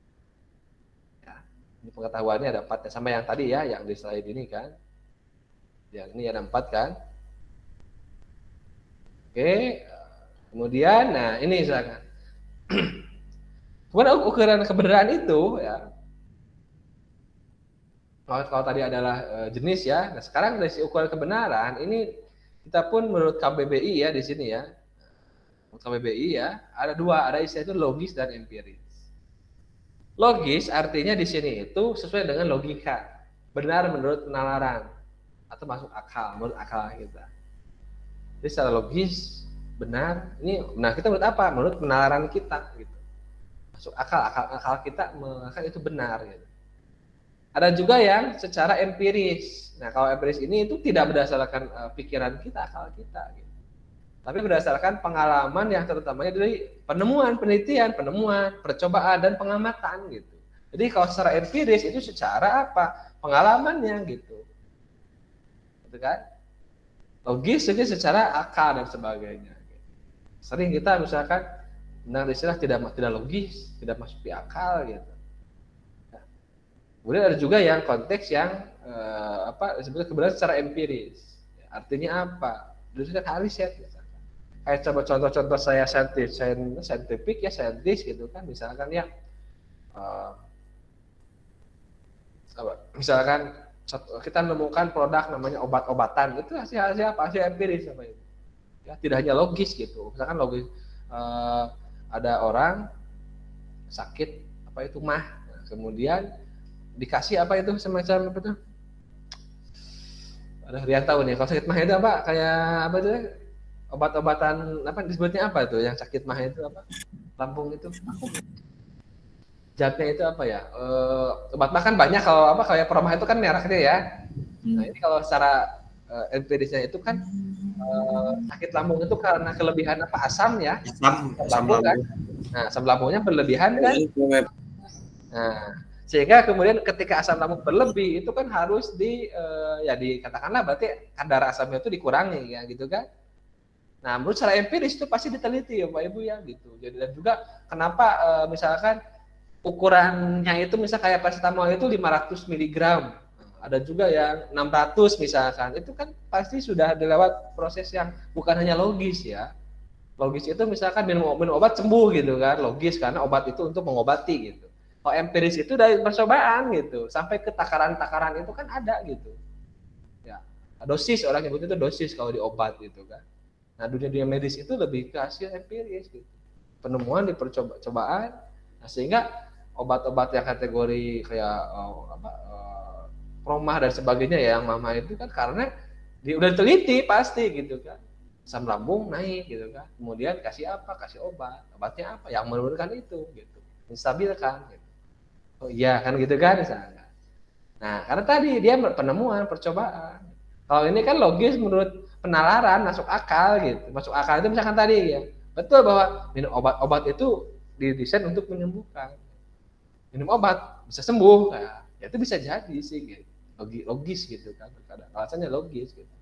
Ya, ini pengetahuannya ada 4 sama yang tadi ya, yang di slide ini kan. Yang ini ada 4 kan. Oke, kemudian, nah ini misalkan. Kemudian ukuran kebenaran itu ya. Kalau tadi adalah jenis ya. Nah, sekarang dari ukuran kebenaran ini kita pun menurut KBBI ya di sini ya. Menurut KBBI ya, ada 2, ada istilah itu logis dan empiris. Logis artinya di sini itu sesuai dengan logika, benar menurut penalaran atau masuk akal menurut akal kita. Jadi secara logis benar, ini nah kita menurut apa? Menurut penalaran kita gitu. Masuk akal kita mengatakan itu benar gitu. Ada juga yang secara empiris. Nah, kalau empiris ini itu tidak berdasarkan pikiran kita, akal kita gitu. Tapi berdasarkan pengalaman yang terutamanya dari penemuan, penelitian, percobaan dan pengamatan gitu. Jadi kalau secara empiris itu secara apa? Pengalamannya gitu. Gitu kan? Logis jadi secara akal dan sebagainya. Sering kita misalkan dengan istilah tidak logis, tidak masuk di akal gitu. Kemudian ada juga yang konteks yang sebetulnya kebenaran secara empiris. Artinya apa? Berdasarkan riset. Kayak coba contoh-contoh saya saintifik ya, saintis gitu kan. Misalkan ya, misalkan kita menemukan produk namanya obat-obatan, itu hasil apa? Hasil empiris apa itu? Ya, tidak hanya logis gitu. Misalkan logis, ada orang sakit apa itu mah, nah, kemudian dikasih apa itu semacam apa tuh? Ada Rian tahu nih, kalau sakit mah itu apa? Kayak apa itu? Obat-obatan apa disebutnya apa tuh? Yang sakit mah itu apa? Lambung itu? Zatnya itu apa ya? Obat makan banyak, kalau apa kayak peromah itu kan merah dia ya. Nah ini kalau secara empirisnya itu kan sakit lambung itu karena kelebihan apa asam ya? Asam lambung kan? Nah asam lambungnya berlebihan kan? Nah sehingga kemudian ketika asam lambung berlebih itu kan harus dikatakanlah berarti kadar asamnya itu dikurangi ya gitu kan? Nah menurut secara empiris itu pasti diteliti ya Pak Ibu ya gitu. Jadi dan juga kenapa misalkan ukurannya itu misal kayak paracetamol itu 500 mg, ada juga yang 600 misalkan, itu kan pasti sudah dilewat proses yang bukan hanya logis ya. Logis itu misalkan minum obat sembuh gitu kan, logis karena obat itu untuk mengobati gitu. Kalau empiris itu dari percobaan gitu, sampai ke takaran-takaran itu kan ada gitu. Ya, dosis orang nyebut itu dosis kalau di obat gitu kan. Nah dunia medis itu lebih ke hasil empiris gitu, penemuan di percobaan, nah, sehingga obat-obat yang kategori kayak promah dan sebagainya ya yang mama itu kan karena udah teliti pasti gitu kan, asam lambung naik gitu kan, kemudian kasih obatnya apa yang menurunkan itu gitu, menstabilkan gitu. Oh iya kan gitu kan misalnya. Nah karena tadi dia penemuan percobaan, kalau ini kan logis menurut penalaran, masuk akal gitu. Masuk akal itu misalkan tadi ya betul bahwa minum obat itu didesain untuk menyembuhkan. Minum obat bisa sembuh, nah, ya itu bisa jadi sih gitu. Logis gitu kan, kadang alasannya logis gitu.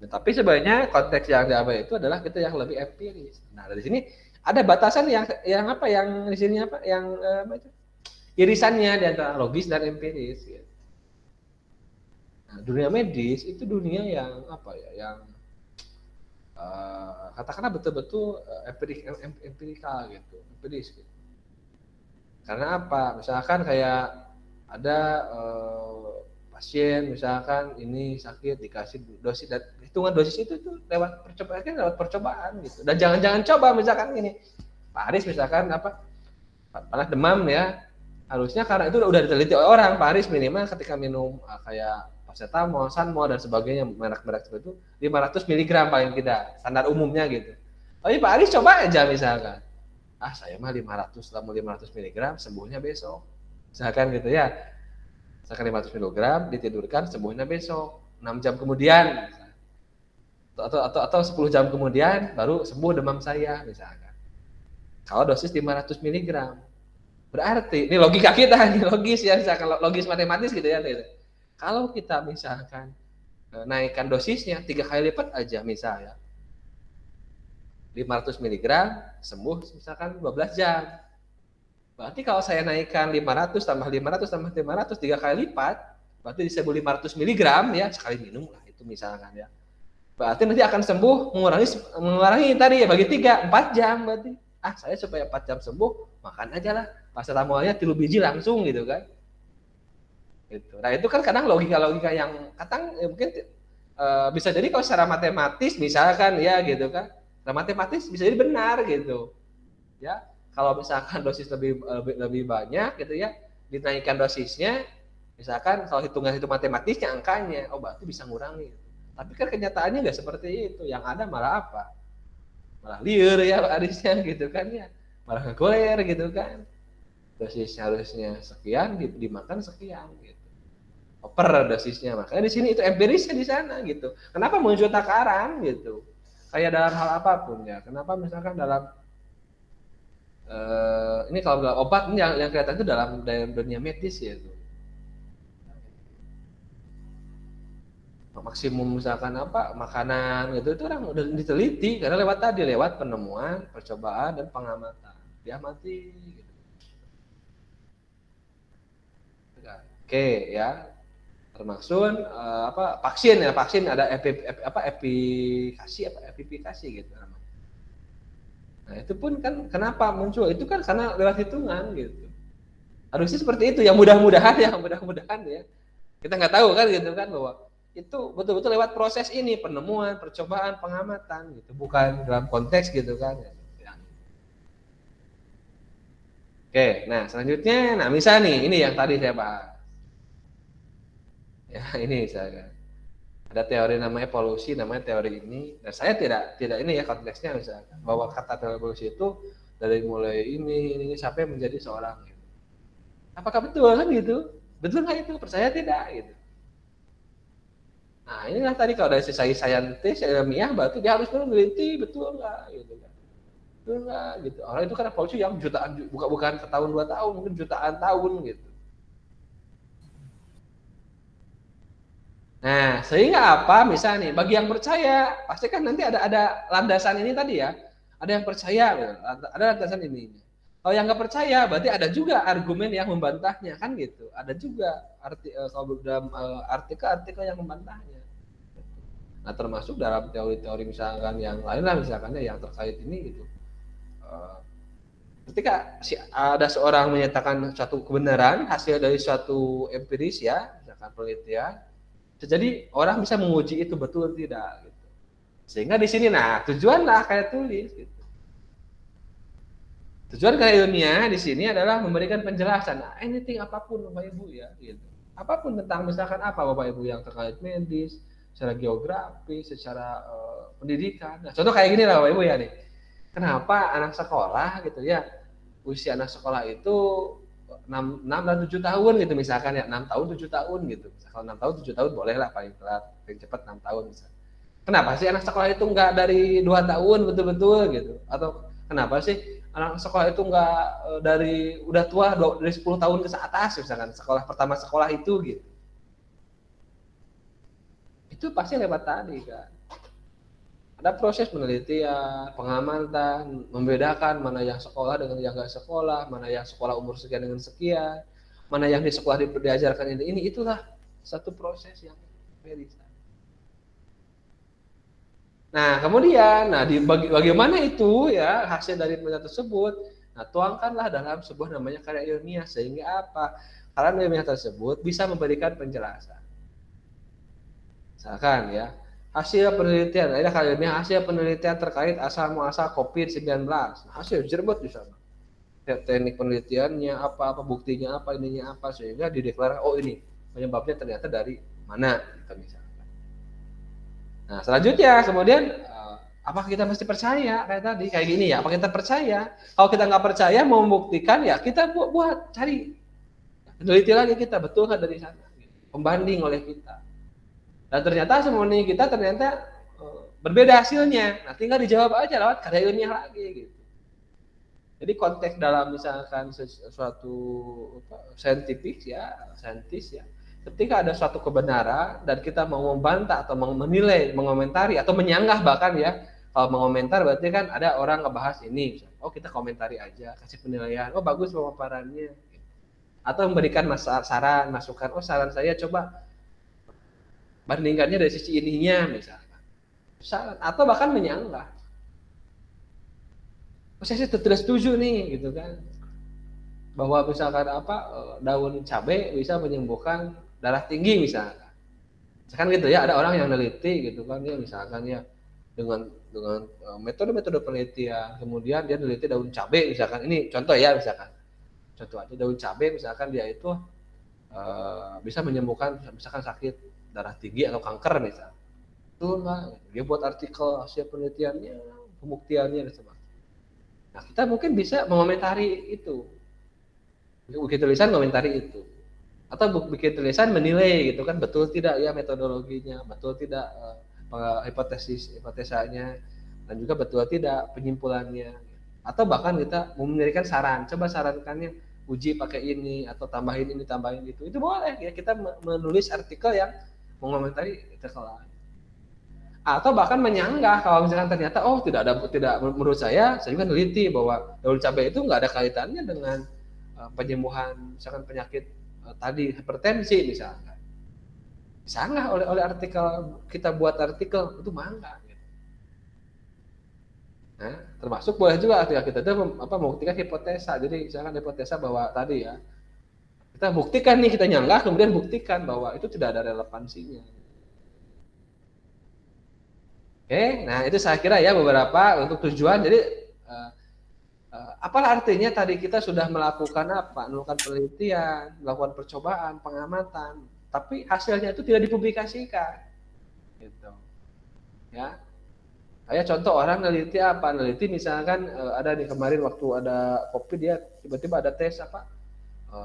Nah, tapi sebenarnya konteks yang diambil itu adalah kita yang lebih empiris. Nah dari sini ada batasan yang apa yang di sini apa yang irisannya di antara logis dan empiris. Gitu. Nah, dunia medis itu dunia yang apa ya, yang katakanlah betul-betul empirikal gitu, empiris gitu. Karena apa? Misalkan kayak ada pasien misalkan ini sakit dikasih dosis dan hitungan dosis itu tuh lewat percobaan gitu. Dan jangan coba misalkan ini Pak Aris misalkan apa panas demam ya, harusnya karena itu udah diteliti oleh orang, Pak Aris minimal ketika minum kayak paracetamol, Sanmol dan sebagainya merek-merek seperti itu 500 mg paling tidak standar umumnya gitu. Tapi Pak Aris coba aja misalkan saya mah 500 mg sembuhnya besok. Misalkan gitu ya. Misalkan 500 mg ditidurkan sembuhnya besok. 6 jam kemudian atau 10 jam kemudian baru sembuh demam saya misalkan. Kalau dosis 500 mg. Berarti ini logika kita, ini logis ya, misalkan logis matematis gitu ya. Gitu. Kalau kita misalkan naikkan dosisnya 3 kali lipat aja misalnya. 500 mg sembuh misalkan 12 jam. Berarti kalau saya naikkan 500 tambah 500 tambah 500 3 kali lipat, berarti di 1500 mg ya sekali minum lah itu misalkan ya. Berarti nanti akan sembuh mengurangi tadi ya bagi 3 4 jam berarti. Saya supaya 4 jam sembuh makan aja lah paracetamolnya 3 biji langsung gitu kan. Gitu. Nah, itu kan kadang logika-logika yang kadang mungkin bisa jadi kalau secara matematis misalkan ya gitu kan. Secara matematis bisa jadi benar gitu. Ya. Kalau misalkan dosis lebih banyak gitu ya, dinaikkan dosisnya, misalkan kalau hitung matematisnya angkanya, berarti bisa ngurangi. Tapi kan kenyataannya nggak seperti itu. Yang ada malah apa? Malah liar ya hadisnya gitu kan ya, malah ngegoler gitu kan. Dosis harusnya sekian dimakan sekian gitu. Per dosisnya, makanya di sini itu empirisnya di sana gitu. Kenapa muncul takaran gitu? Kayak dalam hal apapun ya. Kenapa misalkan dalam ini kalau obat ini yang kelihatan itu dalam dunia medis ya itu maksimum misalkan apa makanan gitu itu orang udah diteliti karena lewat penemuan, percobaan dan pengamatan diamati gitu. Oke ya termasuk vaksin ada efikasi gitu namanya. Nah itu pun kan kenapa muncul itu kan karena lewat hitungan gitu. Harusnya seperti itu ya mudah-mudahan ya kita nggak tahu kan gitu kan bahwa itu betul-betul lewat proses ini penemuan, percobaan, pengamatan gitu bukan dalam konteks gitu kan. Oke, nah selanjutnya misalnya nih ini yang tadi saya bahas ya ini saya ada teori namanya evolusi namanya teori ini dan saya tidak ini ya konteksnya misalkan bahwa kata evolusi itu dari mulai ini sampai menjadi seorang gitu. Apakah betul kan gitu? Betul nggak itu? Percaya tidak gitu? Nah inilah tadi kalau dari sisi saintis ilmiah berarti dia harus meneliti betul nggak gitu kan? Betul nggak gitu? Orang itu kan evolusi yang jutaan bukan setahun 2 tahun mungkin jutaan tahun gitu. Nah, sehingga apa? Misalnya nih, bagi yang percaya, pasti kan nanti ada landasan ini tadi ya. Ada yang percaya, ada landasan ini. Kalau yang nggak percaya, berarti ada juga argumen yang membantahnya, kan gitu. Ada juga kalau dalam artikel yang membantahnya. Nah, termasuk dalam teori-teori misalkan yang lain lah, misalkan yang terkait ini gitu. Ketika ada seorang menyatakan suatu kebenaran hasil dari suatu empiris ya, misalkan penelitian, jadi orang bisa menguji itu betul atau tidak gitu. Sehingga di sini tujuan lah kayak tulis gitu. Tujuan kayak ilmiah di sini adalah memberikan penjelasan anything apapun Bapak Ibu ya gitu. Apapun tentang misalkan apa Bapak Ibu yang terkait medis, secara geografi, secara pendidikan. Nah, contoh kayak gini lah Bapak Ibu ya nih. Kenapa anak sekolah gitu ya, usia anak sekolah itu 6 dan 7 tahun gitu misalkan ya 6 tahun 7 tahun gitu. Kalau 6 tahun 7 tahun boleh lah paling telat paling cepat 6 tahun misalnya. Kenapa sih anak sekolah itu enggak dari 2 tahun betul-betul gitu? Atau kenapa sih anak sekolah itu enggak dari udah tua dari 10 tahun ke atas misalkan pertama sekolah itu gitu. Itu pasti lewat tadi kan. Ada proses penelitian, pengamatan, membedakan mana yang sekolah dengan yang nggak sekolah, mana yang sekolah umur sekian dengan sekian, mana yang di sekolah diajarkan ini itulah satu proses yang medis. Nah kemudian, bagaimana itu ya hasil dari penelitian tersebut? Nah tuangkanlah dalam sebuah namanya karya ilmiah sehingga apa? Karya ilmiah tersebut bisa memberikan penjelasan. Misalkan ya. Hasil penelitian terkait asal muasal COVID-19. Hasil jerbet di sana. Teknik penelitiannya apa buktinya apa ininya apa sehingga dideklarasi ini penyebabnya ternyata dari mana gitu misalkan. Nah, selanjutnya kemudian apakah kita mesti percaya kayak gini ya? Apa kita percaya? Kalau kita nggak percaya mau membuktikan ya kita buat cari peneliti lagi kita betul nggak dari sana. Pembanding oleh kita. Dan ternyata semua ini kita ternyata berbeda hasilnya. Nah, tinggal dijawab aja lewat karya ilmiah lagi gitu. Jadi konteks dalam misalkan sesuatu saintis ya, ketika ada suatu kebenaran dan kita mau membantah atau menilai, mengomentari atau menyanggah bahkan ya. Kalau mengomentar berarti kan ada orang ngebahas ini, oh kita komentari aja, kasih penilaian, oh bagus pemaparannya, atau memberikan saran, masukan, oh saran saya coba bandingkannya dari sisi ininya misalkan, saran atau bahkan menyanggah, oh saya sih tidak setuju nih gitu kan, bahwa misalkan apa daun cabai bisa menyembuhkan darah tinggi misalkan gitu ya, ada orang yang neliti gitu kan ya, misalkan ya dengan metode-metode penelitian, kemudian dia neliti daun cabai misalkan, ini contoh ya, misalkan contoh aja daun cabai misalkan dia itu bisa menyembuhkan misalkan sakit darah tinggi atau kanker misalkan, itu enggak, dia buat artikel hasil penelitiannya, pembuktiannya dan sebagainya. Nah kita mungkin bisa mengomentari itu, bikin tulisan komentari itu, atau bikin tulisan menilai gitu kan, betul tidak ya metodologinya, betul tidak hipotesanya, dan juga betul tidak penyimpulannya, atau bahkan kita memberikan saran, coba sarankannya uji pakai ini atau tambahin ini tambahin itu boleh ya, kita menulis artikel yang mengomentari artikel lain, atau bahkan menyanggah kalau misalkan ternyata oh tidak menurut saya juga neliti bahwa daun cabai itu nggak ada kaitannya dengan penyembuhan misalkan penyakit tadi hipertensi misalkan, sanggah oleh artikel, kita buat artikel itu mangga gitu. Nah, termasuk boleh juga artikel kita itu membuktikan hipotesa. Jadi misalkan hipotesa bahwa tadi ya, kita buktikan nih, kita nyanggah kemudian buktikan bahwa itu tidak ada relevansinya. Oke, nah itu saya kira ya beberapa untuk tujuan. Jadi apalah artinya tadi kita sudah melakukan melakukan penelitian, melakukan percobaan, pengamatan, tapi hasilnya itu tidak dipublikasikan, gitu. Ya, kayak contoh orang neliti misalkan ada di kemarin waktu ada COVID, dia tiba-tiba ada tes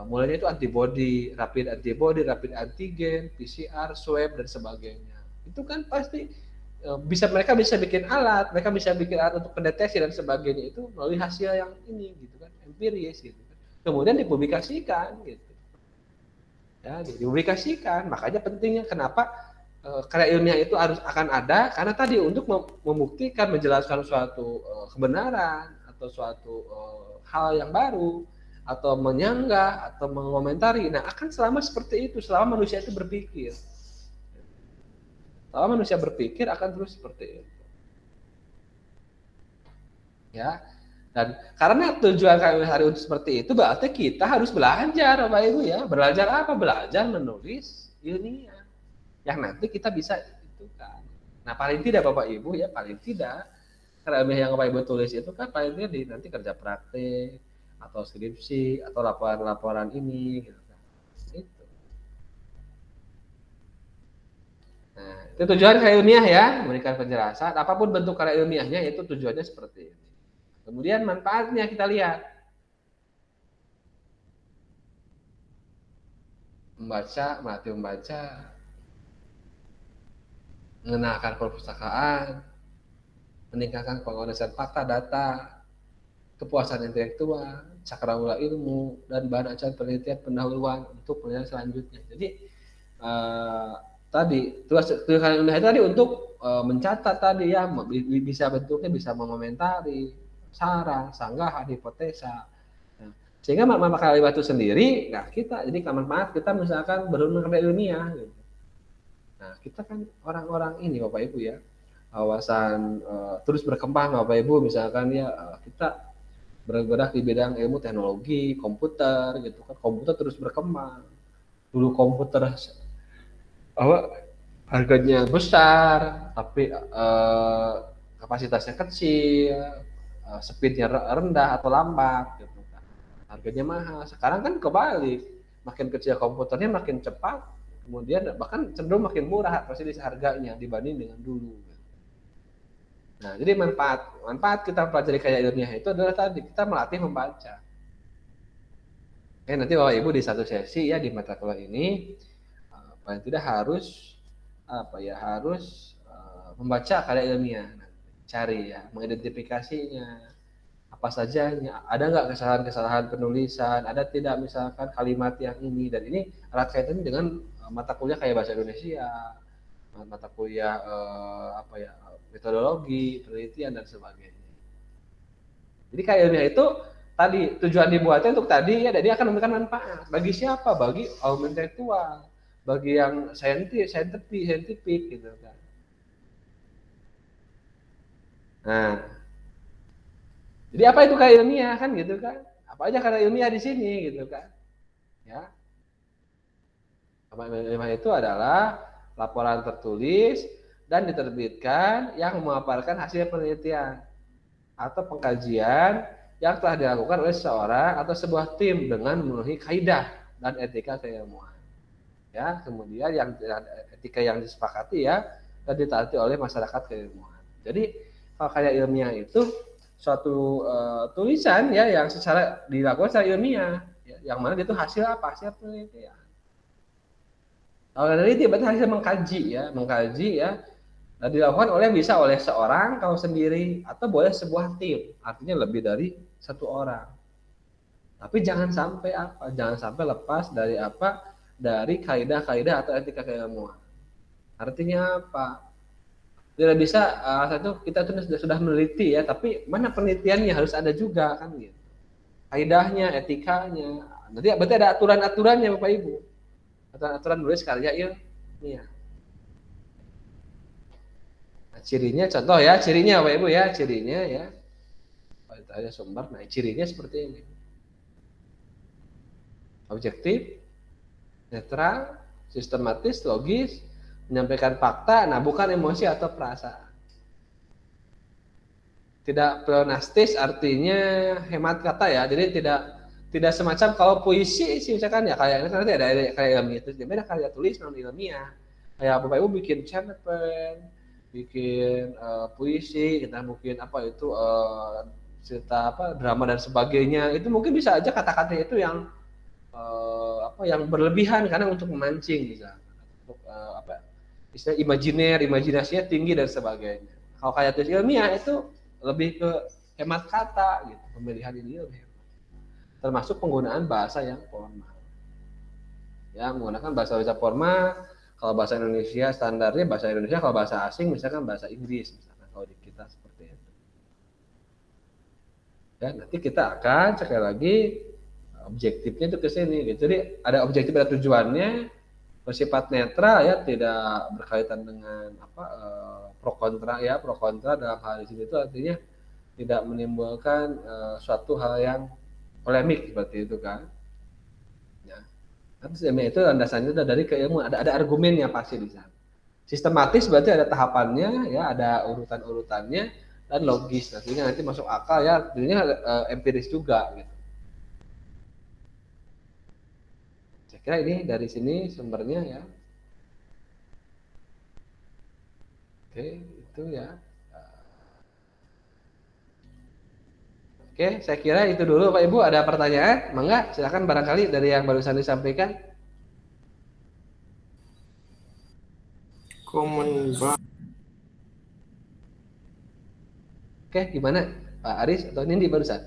mulanya itu antibody, rapid antigen, PCR, swab dan sebagainya. Itu kan pasti mereka bisa bikin alat untuk pendeteksi dan sebagainya itu melalui hasil yang ini gitu kan, empiris gitu kan. Kemudian dipublikasikan gitu. Ya, dipublikasikan. Makanya pentingnya kenapa karya ilmiah itu akan ada, karena tadi untuk membuktikan, menjelaskan suatu kebenaran atau suatu hal yang baru, atau menyanggah atau mengomentari. Nah, akan selama seperti itu, selama manusia itu berpikir. Selama manusia berpikir akan terus seperti itu. Ya. Dan karena tujuan kami hari untuk seperti itu, berarti kita harus belajar, Bapak Ibu ya. Belajar apa? Belajar menulis ilmiah. Yang nanti kita bisa itu kan. Nah, paling tidak Bapak Ibu ya, paling tidak karena ilmiah yang Bapak Ibu tulis itu kan paling tidak nanti kerja praktek atau skripsi atau laporan-laporan ini gitu kan. Itu. Nah, itu tujuan karya ilmiah ya, memberikan penjelasan. Apapun bentuk karya ilmiahnya itu tujuannya seperti ini. Kemudian manfaatnya kita lihat. Melatih membaca, mengenalkan perpustakaan, meningkatkan penguasaan fakta data, kepuasan intelektual, cakrawala ilmu, dan bahan acuan penelitian pendahuluan untuk penelitian selanjutnya. Jadi tulisan ilmiah tadi untuk mencatat tadi ya, bisa bentuknya bisa mengomentari, saran, sanggahan, hipotesa. Nah, sehingga manfaat karya itu sendiri, nah kita jadi manfaat kita misalkan karya ilmiah. Gitu. Nah kita kan orang-orang ini Bapak Ibu ya, wawasan terus berkembang Bapak Ibu, misalkan ya kita bergerak di bidang ilmu teknologi, komputer gitu kan, komputer terus berkembang. Dulu komputer harganya besar, tapi kapasitasnya kecil, speednya rendah atau lambat gitu kan, harganya mahal. Sekarang kan kebalik, makin kecil komputernya makin cepat, kemudian bahkan cenderung makin murah pasti harganya dibanding dengan dulu. Nah, jadi manfaat kita pelajari karya ilmiah itu adalah tadi kita melatih membaca. Nanti Bapak Ibu di satu sesi ya di mata kuliah ini paling tidak harus membaca karya ilmiah. Cari ya, mengidentifikasinya apa saja, ada nggak kesalahan-kesalahan penulisan, ada tidak misalkan kalimat yang ini, dan ini erat kaitannya dengan mata kuliah kayak bahasa Indonesia, mata kuliah metodologi, penelitian dan sebagainya. Jadi kayak ilmiah itu tadi tujuan dibuatnya untuk tadi ya, dia akan memberikan manfaat. Bagi siapa? Bagi kaum intelektual, bagi yang scientific gitu kan. Nah, jadi apa itu kayak ilmiah kan gitu kan? Apa aja karya ilmiah di sini gitu kan? Ya. Apa ilmiah itu adalah laporan tertulis dan diterbitkan yang memaparkan hasil penelitian atau pengkajian yang telah dilakukan oleh seseorang atau sebuah tim dengan memenuhi kaidah dan etika keilmuan. Ya, kemudian yang etika yang disepakati ya dan ditaati oleh masyarakat keilmuan. Jadi kalau kayak ilmiah itu suatu tulisan ya yang secara dilakukan secara ilmiah, ya, yang mana itu hasil apa? Hasil penelitian. Kalau peneliti berarti hasil mengkaji ya. Dan dilakukan bisa oleh seorang kalau sendiri atau boleh sebuah tim, artinya lebih dari satu orang. Tapi jangan sampai jangan sampai lepas dari kaidah-kaidah atau etika keilmuan. Artinya apa? Tidak bisa satu kita sudah meneliti ya, tapi mana penelitiannya harus ada juga kan gitu. Kaidahnya, etikanya. Nanti berarti ada aturan-aturannya Bapak Ibu. Aturan nulis karya ilmiah. Cirinya contoh ya, cirinya Bapak Ibu ya, cirinya ya. Kalau itu ada sumber, nah cirinya seperti ini. Objektif, netral, sistematis, logis, menyampaikan fakta, nah bukan emosi atau perasaan. Tidak pleonastis artinya hemat kata ya, jadi tidak semacam kalau puisi sih misalkan ya kayak nanti ada kayak ilmiah itu, beda karya tulis non ilmiah. Kayak Bapak Ibu bikin cerpen, bikin puisi, kita mungkin cerita drama dan sebagainya, itu mungkin bisa aja kata-kata itu yang yang berlebihan karena untuk memancing misalnya, untuk istilah imajinasinya tinggi dan sebagainya. Kalau kayak tulis ilmiah itu lebih ke hemat kata gitu, pemilihan ini lebih hemat. Termasuk penggunaan bahasa yang formal. Ya, menggunakan bahasa formal. Kalau bahasa Indonesia standarnya bahasa Indonesia, kalau bahasa asing misalkan bahasa Inggris misalkan kalau di kita seperti itu. Ya, nanti kita akan sekali lagi objektifnya itu ke sini gitu. Jadi ada objektif, ada tujuannya, bersifat netral ya, tidak berkaitan dengan pro kontra dalam hal ini itu artinya tidak menimbulkan suatu hal yang polemik seperti itu kan. Ya. Tapi sebenarnya itu landasannya dari keilmuan, ada argumennya pasti di sana. Sistematis berarti ada tahapannya ya, ada urutan-urutannya dan logis. Nanti masuk akal ya, tentunya empiris juga gitu. Saya kira ini dari sini sumbernya ya. Oke, itu ya. Oke, saya kira itu dulu Pak Ibu. Ada pertanyaan? Mangga, silakan barangkali dari yang barusan disampaikan. Oke, gimana Pak Aris atau Nindi barusan?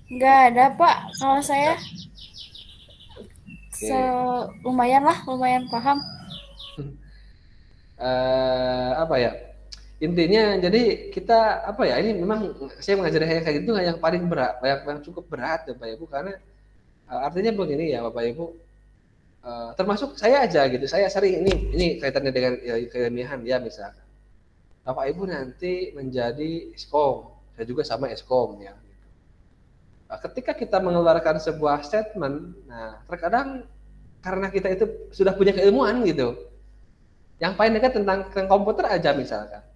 Nggak ada Pak, kalau saya lumayan paham. Intinya jadi kita ini memang saya mengajari kayak gitu yang paling berat, yang cukup berat ya Pak Ibu, karena artinya begini ya Bapak Ibu, termasuk saya aja gitu, saya sering ini kaitannya dengan keilmiahan ya, misalkan Bapak Ibu nanti menjadi eskom, saya juga sama eskom ya. Ketika kita mengeluarkan sebuah statement, nah terkadang karena kita itu sudah punya keilmuan gitu, yang paling dekat tentang komputer aja misalkan.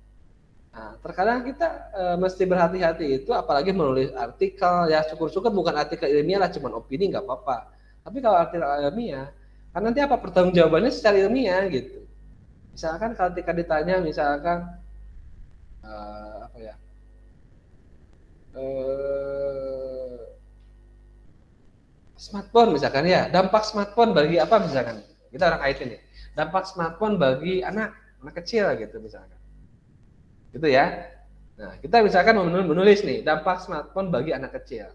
Nah, terkadang kita mesti berhati-hati itu, apalagi menulis artikel ya, syukur-syukur bukan artikel ilmiah lah, cuma opini nggak apa-apa. Tapi kalau artikel ilmiah, kan nanti pertanggungjawabannya secara ilmiah gitu. Misalkan ketika ditanya misalkan smartphone misalkan ya, dampak smartphone bagi apa misalkan, kita orang IT nih, dampak smartphone bagi anak kecil gitu misalkan. Gitu ya. Nah, kita misalkan menulis nih, dampak smartphone bagi anak kecil.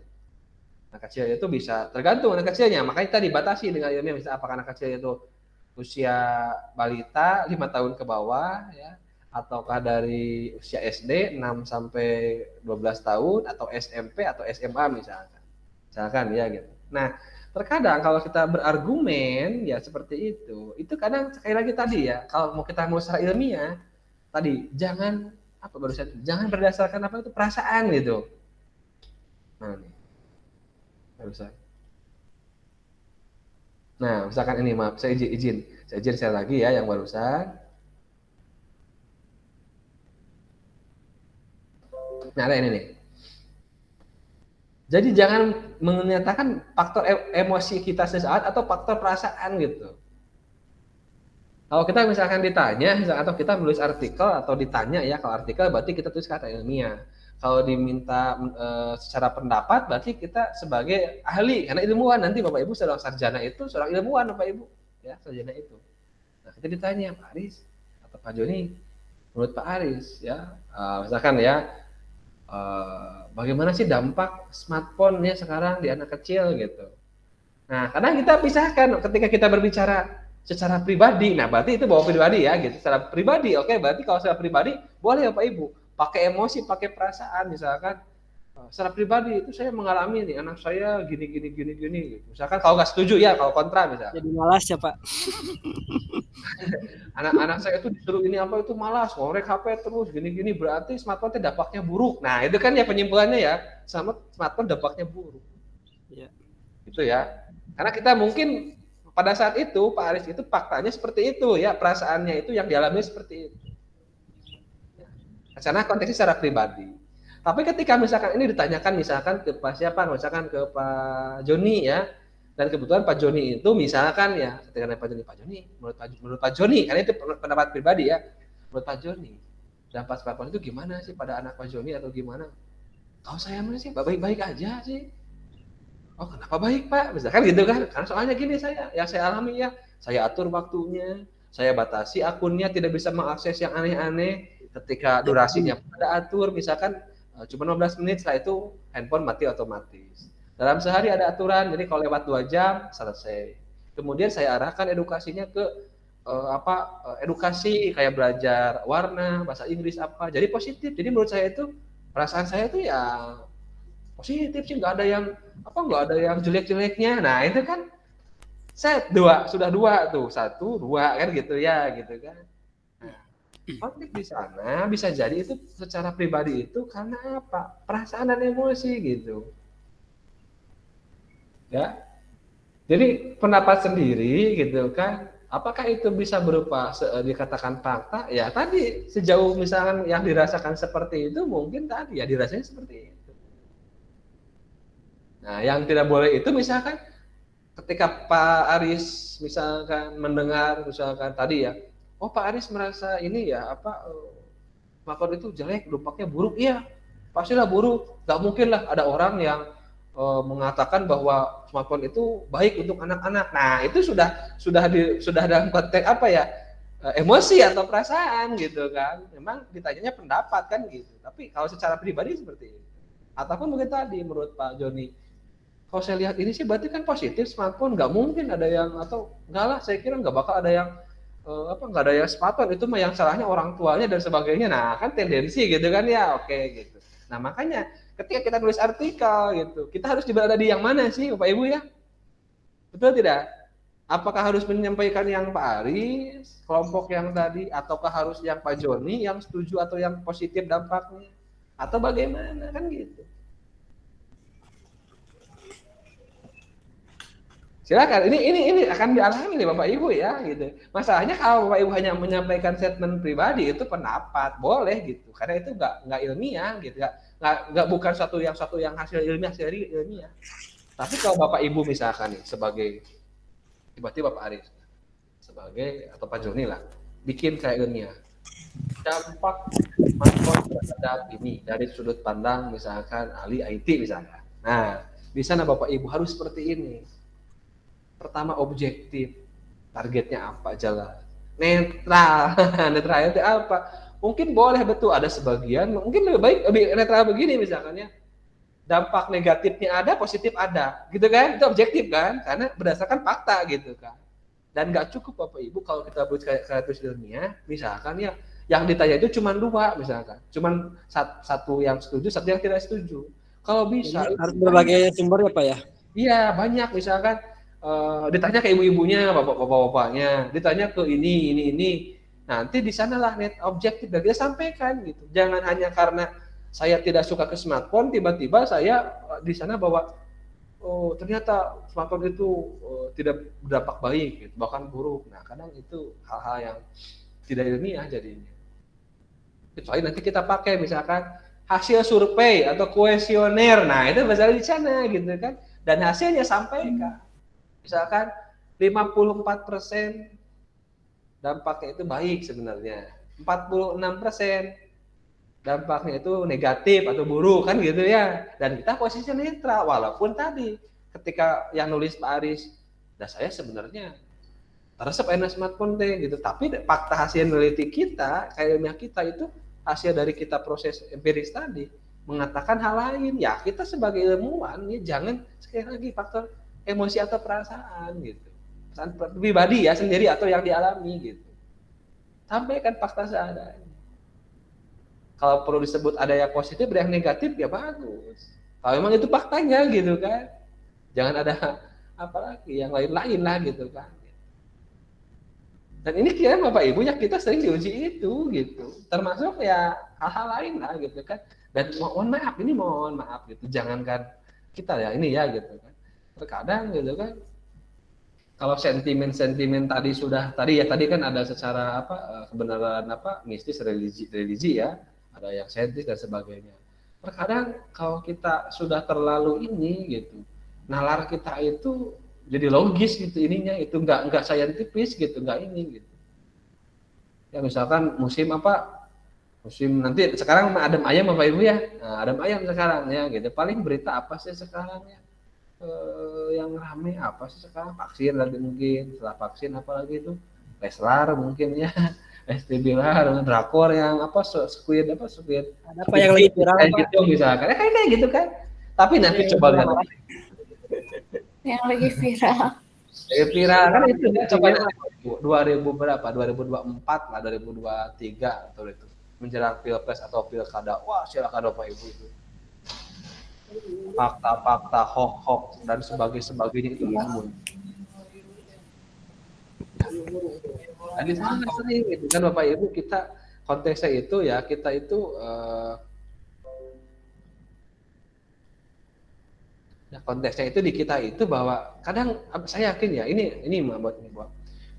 Anak kecil itu bisa tergantung anak kecilnya, makanya tadi dibatasi dengan ilmiah, misalnya apakah anak kecil itu usia balita 5 tahun ke bawah ya, ataukah dari usia SD 6 sampai 12 tahun atau SMP atau SMA misalkan. Misalkan ya gitu. Nah, terkadang kalau kita berargumen ya seperti itu kadang sekali lagi tadi ya, kalau kita mau secara ilmiah tadi jangan apa barusan jangan berdasarkan apa itu perasaan gitu. Nah, nih. Barusan. Nah, misalkan ini maaf, saya izin saya lagi ya yang barusan. Nah, ada ini nih. Jadi jangan menyatakan faktor emosi kita sesaat atau faktor perasaan gitu. Kalau kita misalkan ditanya, atau kita menulis artikel atau ditanya ya, kalau artikel berarti kita tulis kata ilmiah. Kalau diminta secara pendapat berarti kita sebagai ahli, karena ilmuwan nanti Bapak Ibu seorang sarjana itu seorang ilmuwan Bapak Ibu, ya sarjana itu. Nah kita ditanya Pak Aris atau Pak Joni, menurut Pak Aris ya, misalkan ya, bagaimana sih dampak smartphone ya sekarang di anak kecil gitu. Nah kadang kita pisahkan ketika kita berbicara secara pribadi, nah berarti itu bawa pribadi ya gitu, secara pribadi, oke berarti kalau secara pribadi boleh Bapak Ibu pakai emosi, pakai perasaan, misalkan secara pribadi itu saya mengalami nih anak saya gini gitu. Misalkan kalau nggak setuju ya, kalau kontra misalkan. Jadi malas ya Pak. Anak-anak saya itu disuruh ini apa itu malas, ngorek HP terus gini berarti smartphone itu dampaknya buruk. Nah itu kan ya penyimpulannya ya, sama smartphone dampaknya buruk. Ya. Itu ya, karena kita mungkin pada saat itu Pak Aris itu faktanya seperti itu ya, perasaannya itu yang dialami seperti itu. Karena konteksnya secara pribadi. Tapi ketika misalkan ini ditanyakan misalkan ke Pak siapa, misalkan ke Pak Joni ya, dan kebetulan Pak Joni itu misalkan ya, ketika Pak Joni, menurut Pak Joni, karena itu pendapat pribadi ya, menurut Pak Joni, dampak smartphone itu gimana sih pada anak Pak Joni atau gimana? Kalau saya mah sih baik-baik aja sih. Oh kenapa baik Pak? Misalkan gitu kan, karena soalnya gini yang saya alami ya, saya atur waktunya, saya batasi akunnya, tidak bisa mengakses yang aneh-aneh. Ketika durasinya ada atur, misalkan cuma 15 menit, setelah itu handphone mati otomatis. Dalam sehari ada aturan, jadi kalau lewat 2 jam selesai. Kemudian saya arahkan edukasinya ke edukasi kayak belajar warna, bahasa Inggris apa. Jadi positif. Jadi menurut saya itu perasaan saya itu ya positif sih, nggak ada yang jelek-jeleknya. Nah itu kan saya sudah dua tuh, 1, 2 kan gitu ya, gitu kan. Konflik di sana bisa jadi itu secara pribadi itu karena apa? Perasaan dan emosi gitu. Ya. Jadi pendapat sendiri gitu kan. Apakah itu bisa berupa dikatakan fakta? Ya tadi sejauh misalkan yang dirasakan seperti itu mungkin tadi ya dirasanya seperti itu. Nah, yang tidak boleh itu misalkan ketika Pak Aris misalkan mendengar misalkan tadi ya, oh Pak Aris merasa ini ya smartphone itu jelek, dampaknya buruk. Iya, pastilah buruk. Gak mungkin lah ada orang yang mengatakan bahwa smartphone itu baik untuk anak-anak. Nah itu sudah dalam konteks apa ya, emosi atau perasaan gitu kan. Memang ditanyanya pendapat kan gitu. Tapi kalau secara pribadi seperti itu. Ataupun mungkin tadi menurut Pak Joni, kalau saya lihat ini sih berarti kan positif smartphone. Gak mungkin ada yang atau enggak lah, saya kira nggak bakal ada yang nggak ada yang smartphone, itu mah yang salahnya orang tuanya dan sebagainya. Nah kan tendensi gitu kan ya, oke gitu. Nah makanya ketika kita nulis artikel gitu, kita harus berada di yang mana sih Bapak Ibu ya? Betul tidak? Apakah harus menyampaikan yang Pak Aris, kelompok yang tadi, ataukah harus yang Pak Joni yang setuju atau yang positif dampaknya, atau bagaimana kan gitu? Silakan, ini akan dialami nih Bapak Ibu ya gitu. Masalahnya kalau Bapak Ibu hanya menyampaikan statement pribadi itu pendapat, boleh gitu. Karena itu nggak ilmiah gitu, nggak bukan satu yang hasil ilmiah. Tapi kalau Bapak Ibu misalkan nih sebagai tiba-tiba Pak Aris sebagai atau Pak Joni lah bikin kayak ilmiah. Dampak smartphone terhadap ini dari sudut pandang misalkan ahli IT misalkan. Nah, di sana Bapak Ibu harus seperti ini. Pertama objektif, targetnya apa, jelas. Netral, netral itu apa? Mungkin boleh betul ada sebagian, mungkin lebih baik lebih netral begini misalkan ya. dampak negatifnya ada, positif ada, gitu kan? Itu objektif kan? Karena berdasarkan fakta gitu kan. Dan nggak cukup Bapak Ibu kalau kita buat karakteristik ilmiah, misalkan ya yang ditanya itu cuma 2 misalkan, cuma satu yang setuju, satu yang tidak setuju. Kalau bisa harus berbagai sumber ya Pak ya. iya banyak misalkan ditanya ke ibu-ibunya, bapak-bapaknya, ditanya ke ini. Nanti di sanalah net objektif dan kita sampaikan gitu. Jangan hanya karena saya tidak suka ke smartphone, tiba-tiba saya di sana bawa oh ternyata smartphone itu tidak berdampak baik, gitu, bahkan buruk. Nah kadang itu hal-hal yang tidak ilmiah jadinya. Kecuali nanti kita pakai misalkan hasil survei atau kuesioner, nah itu misalnya di sana gitu kan. Dan hasilnya sampaikan, misalkan 54% dampaknya itu baik sebenarnya, 46% dampaknya itu negatif atau buruk kan gitu ya. Dan kita posisi netral walaupun tadi ketika yang nulis Pak Aris, dan saya sebenarnya resep enak smartphone deh gitu. Tapi fakta hasil peneliti kita, kayak kita itu hasil dari kita proses empiris tadi mengatakan hal lain. Ya kita sebagai ilmuwan ya jangan sekali lagi faktor emosi atau perasaan gitu. Pribadi ya sendiri atau yang dialami gitu. Sampaikan fakta seadanya. Kalau perlu disebut ada yang positif, ada yang negatif ya bagus. Kalau memang itu faktanya gitu kan. Jangan ada apa lagi yang lain-lain lah gitu kan. Dan ini kira Bapak Ibu ya kita sering diuji itu gitu. Termasuk ya hal-hal lain lah gitu kan. Dan mohon maaf gitu. Jangankan kita ya ini ya gitu kan. Terkadang gitu kan kalau sentimen tadi kan ada secara kebenaran mistis religi ya, ada yang saintis dan sebagainya. Terkadang kalau kita sudah terlalu ini gitu, nalar kita itu jadi logis gitu ininya, itu enggak saintifis gitu, enggak ini gitu. Ya misalkan musim nanti sekarang adem ayam Bapak Ibu ya, nah, adem ayam sekarang ya gitu. Paling berita apa sih sekarang ya? Yang rame apa sih sekarang, vaksin lagi mungkin, setelah vaksin apalagi itu Leslar mungkin ya, ST Bilar, drakor yang squid ada apa yang lagi viral kayak gitu misalkan kayak gitu kan. Tapi nanti coba lihat Yang lagi viral. kan itu ya, coba lihat 2000 berapa 2024 lah 2023 atau itu menjelang pilpres atau pilkada, wah silakan Bapak Ibu itu fakta-fakta hoax dan sebagainya itu namun di sana sering gitu kan Bapak Ibu, kita konteksnya itu ya kita itu konteksnya itu di kita itu bahwa kadang saya yakin ya ini buat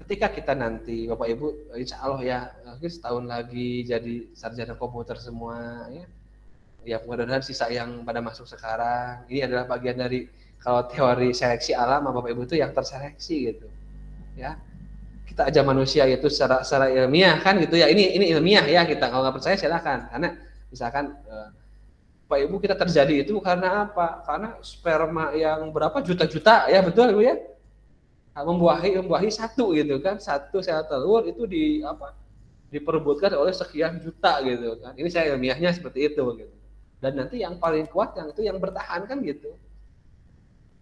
ketika kita nanti Bapak Ibu insya Allah ya mungkin setahun lagi jadi sarjana komputer semua ya mudah-mudahan sisa yang pada masuk sekarang ini adalah bagian dari kalau teori seleksi alam Bapak Ibu itu yang terseleksi gitu ya. Kita aja manusia itu secara ilmiah kan gitu ya, ini ilmiah ya, kita kalau nggak percaya silakan, karena misalkan Bapak Ibu kita terjadi itu karena apa? Karena sperma yang berapa juta-juta ya, betul Ibu ya, membuahi satu gitu kan, satu sel telur itu diperebutkan oleh sekian juta gitu kan. Ini saya ilmiahnya seperti itu gitu. Dan nanti yang paling kuat yang bertahan kan gitu.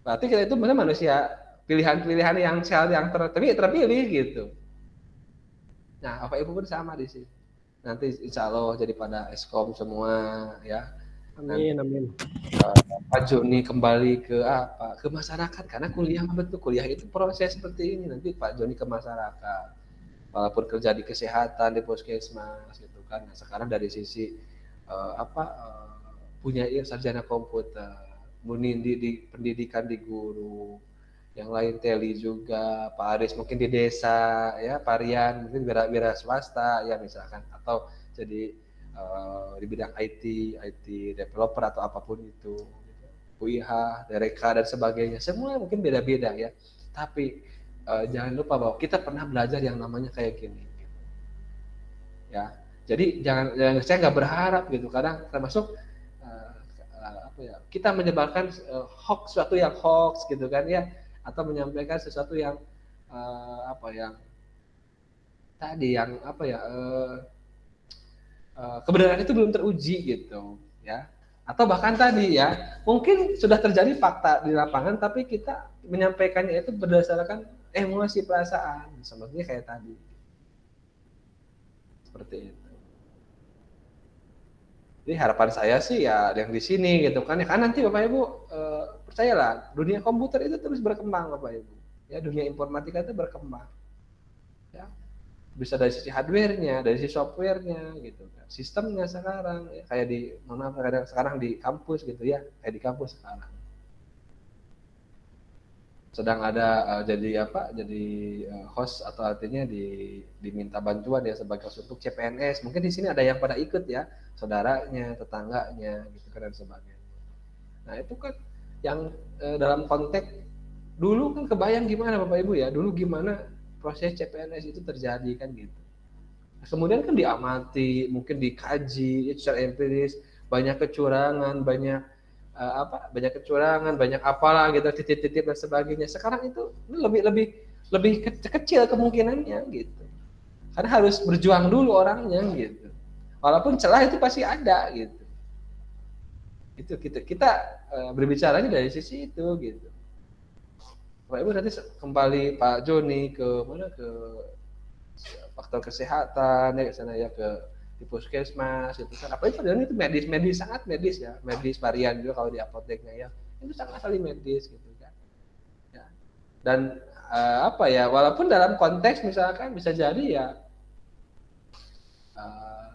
Berarti kita itu benar manusia pilihan-pilihan yang sel yang terpilih gitu. Nah, Bapak Ibu pun sama di sini. Nanti insya Allah jadi pada eskom semua ya. Amin. Pak Joni kembali ke masyarakat, karena kuliah itu proses seperti ini. Nanti Pak Joni ke masyarakat. Walaupun kerja di kesehatan di puskesmas gitu kan. Nah, sekarang dari sisi punya sarjana komputer, Munindi di pendidikan di guru, yang lain Teli juga, Pak Aris mungkin di desa ya, Pak Rian mungkin wira swasta ya misalkan, atau jadi di bidang IT developer atau apapun itu, Bu Iha, Dereka dan sebagainya, semua mungkin beda-beda ya. Tapi jangan lupa bahwa kita pernah belajar yang namanya kayak gini ya. Jadi saya nggak berharap gitu, kadang termasuk kita menyebarkan sesuatu yang hoax gitu kan ya, atau menyampaikan sesuatu yang kebenaran itu belum teruji gitu ya. Atau bahkan tadi ya, mungkin sudah terjadi fakta di lapangan, tapi kita menyampaikannya itu berdasarkan emosi perasaan, sepertinya kayak tadi. Seperti itu. Jadi harapan saya sih ya yang di sini gitu kan, ya kan nanti Bapak Ibu percayalah, dunia komputer itu terus berkembang Bapak Ibu. Ya dunia informatika itu berkembang. Ya. Bisa dari sisi hardware-nya, dari sisi software-nya gitu kan. Sistemnya sekarang ya, kayak di sekarang di kampus gitu ya, kayak di kampus sekarang. Sedang ada jadi host atau artinya diminta bantuan ya sebagai host untuk CPNS. Mungkin di sini ada yang pada ikut ya, saudaranya, tetangganya gitu kan dan sebagainya. Nah, itu kan yang dalam konteks dulu kan kebayang gimana Bapak Ibu ya, dulu gimana proses CPNS itu terjadi kan gitu. Kemudian kan diamati, mungkin dikaji secara empiris, banyak kecurangan, banyak banyak apalah gitu, titik-titik dan sebagainya. Sekarang itu lebih kecil kemungkinannya gitu. Karena harus berjuang dulu orangnya gitu. Walaupun celah itu pasti ada gitu. Itu kita berbicaranya dari sisi itu gitu. Pak Ibu nanti kembali Pak Joni ke mana, ke faktor kesehatan ya, ke sana ya, ke di puskesmas itu kan, apalagi itu medis sangat medis ya, medis varian juga kalau di apoteknya ya, itu sangat sekali medis gitu kan ya. Dan walaupun dalam konteks misalkan bisa jadi ya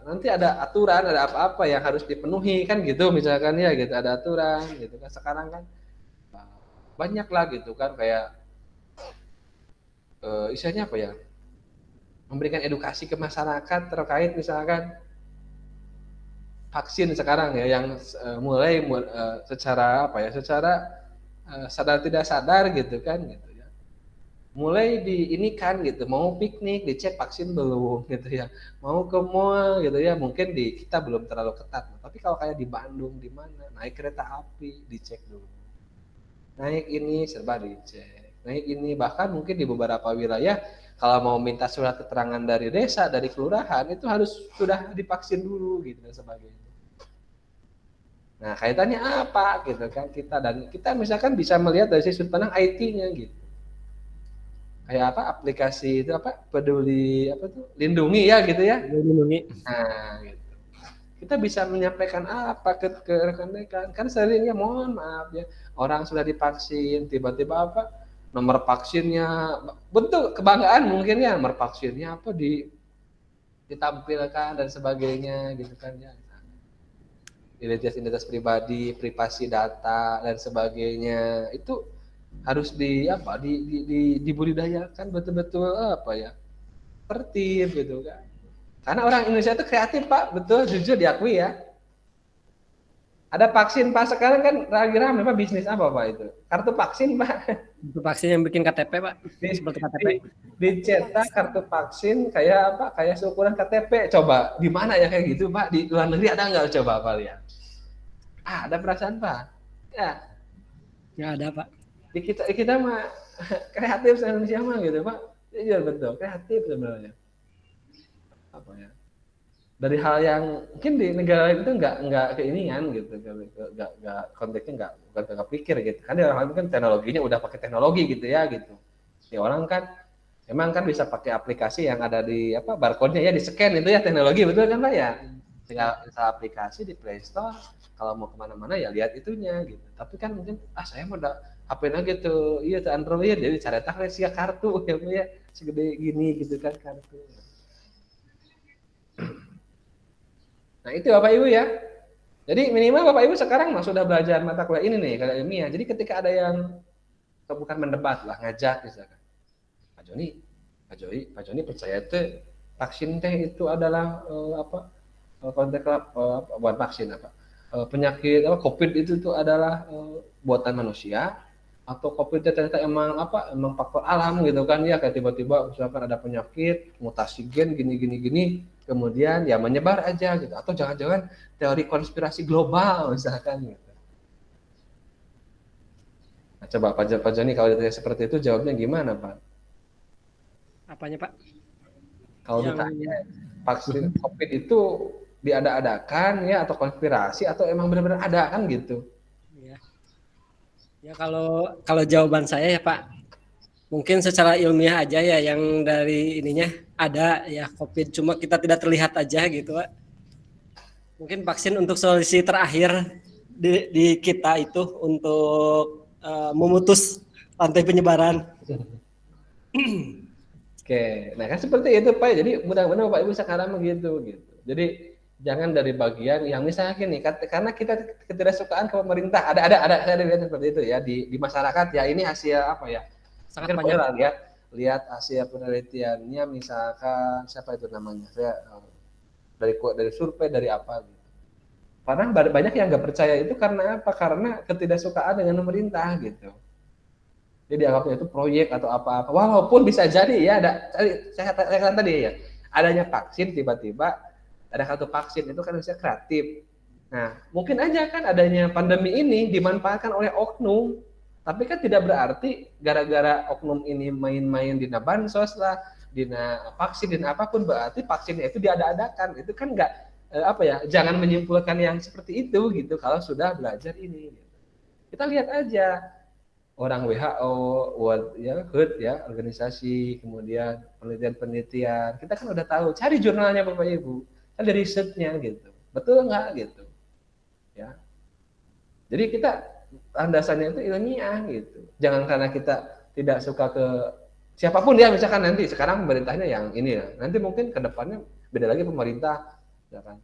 nanti ada aturan, ada apa-apa yang harus dipenuhi kan gitu misalkan ya gitu, ada aturan gitu kan. Sekarang kan banyak lah gitu kan, kayak istilahnya apa ya, memberikan edukasi ke masyarakat terkait misalkan vaksin sekarang ya, yang mulai secara sadar tidak sadar gitu kan gitu ya, mulai diinikan gitu, mau piknik dicek vaksin belum gitu ya, mau ke mall gitu ya, mungkin di kita belum terlalu ketat, tapi kalau kayak di Bandung di mana naik kereta api dicek dulu, naik ini serba dicek, naik ini, bahkan mungkin di beberapa wilayah kalau mau minta surat keterangan dari desa, dari kelurahan, itu harus sudah divaksin dulu gitu dan sebagainya. Nah, kaitannya apa gitu kan, kita misalkan bisa melihat dari sudut pandang IT-nya gitu. Kayak aplikasi itu peduli lindungi ya gitu ya. Lindungi. Nah, gitu. Kita bisa menyampaikan apa ke rekan-rekan, kan seringnya mohon maaf ya, orang sudah divaksin tiba-tiba nomor vaksinnya, bentuk kebanggaan mungkin ya, nomor vaksinnya ditampilkan dan sebagainya gitu kan ya, identitas pribadi, privasi data dan sebagainya, itu harus dibudidayakan betul-betul tertib gitu kan. Karena orang Indonesia itu kreatif Pak, betul, jujur diakui ya. Ada vaksin Pak, sekarang kan lagi rame Pak, bisnis apa Pak itu? Kartu vaksin Pak. Kartu vaksin yang bikin KTP Pak, seperti KTP. Dicetak kartu vaksin kayak seukuran KTP. Coba di mana ya kayak gitu Pak? Di luar negeri ada nggak, coba Pak lihat? Ada perasaan Pak? Ya. Nggak ada Pak. Di kita mah kreatif Indonesia mah gitu Pak. Iya betul, kreatif sebenarnya. Apa ya? Dari hal yang mungkin di negara lain itu nggak keinian gitu, nggak konteksnya nggak pikir gitu. Kan di orang lain kan teknologinya udah pakai teknologi gitu ya gitu. Di orang kan emang kan bisa pakai aplikasi yang ada di barcode-nya ya, di scan itu ya, teknologi betul kan Pak ya. Tinggal install aplikasi di Play Store, kalau mau kemana-mana ya lihat itunya gitu. Tapi kan mungkin saya mau HP-nya gitu, iya tuh Android, jadi caretak sih kartu ya segede gini gitu kan kartu. Nah itu Bapak Ibu ya. Jadi minimal Bapak Ibu sekarang sudah belajar mata kuliah ini nih, kalau ilmiah. Jadi ketika ada yang bukan mendebat lah, ngajak misalkan, Pak Joni percaya itu vaksin teh itu adalah konteks buat vaksin penyakit COVID itu tuh adalah buatan manusia, atau COVID ternyata emang faktor alam gitu kan ya, kayak tiba-tiba misalkan ada penyakit mutasi gen gini kemudian ya menyebar aja gitu, atau jangan-jangan teori konspirasi global misalkan gitu. Nah, coba Pak Joni kalau ditanya seperti itu jawabnya gimana Pak? Apanya Pak? Kalau ditanya vaksin COVID itu diada-adakan ya atau konspirasi atau emang benar-benar ada kan gitu. Ya. Ya kalau jawaban saya ya Pak, mungkin secara ilmiah aja ya yang dari ininya ada ya COVID, cuma kita tidak terlihat aja gitu Pak. Mungkin vaksin untuk solusi terakhir di kita itu untuk memutus rantai penyebaran. Oke, nah kan seperti itu Pak. Jadi mudah-mudahan Bapak Ibu sekarang begitu gitu. Jadi jangan dari bagian yang misalnya gini, karena kita ketidaksukaan ke pemerintah ada saya lihat seperti itu ya di masyarakat ya ini hasil apa ya? Sangat Mungkin banyak. lihat hasil penelitiannya misalkan siapa itu namanya? Saya dari survei dari apa gitu. Karena banyak yang nggak percaya itu karena apa? Karena ketidaksukaan dengan pemerintah gitu. Jadi dianggapnya itu proyek atau apa-apa. Walaupun bisa jadi ya saya katakan tadi ya, adanya vaksin tiba-tiba ada satu vaksin itu kan bisa kreatif. Nah, mungkin aja kan adanya pandemi ini dimanfaatkan oleh oknum. Tapi kan tidak berarti gara-gara oknum ini main-main dina bansos lah, dina vaksin, dina apapun berarti vaksinnya itu diada-adakan. Itu kan nggak apa ya? Jangan menyimpulkan yang seperti itu gitu kalau sudah belajar ini. Kita lihat aja orang WHO, World ya, HUD ya, organisasi, kemudian penelitian-penelitian. Kita kan udah tahu, cari jurnalnya Bapak Ibu, cari risetnya gitu. Betul nggak gitu? Ya. Jadi kita landasannya itu ilmiah gitu. Jangan karena kita tidak suka ke siapapun ya, misalkan nanti sekarang pemerintahnya yang ini ya. Nanti mungkin ke depannya beda lagi pemerintah, ya kan.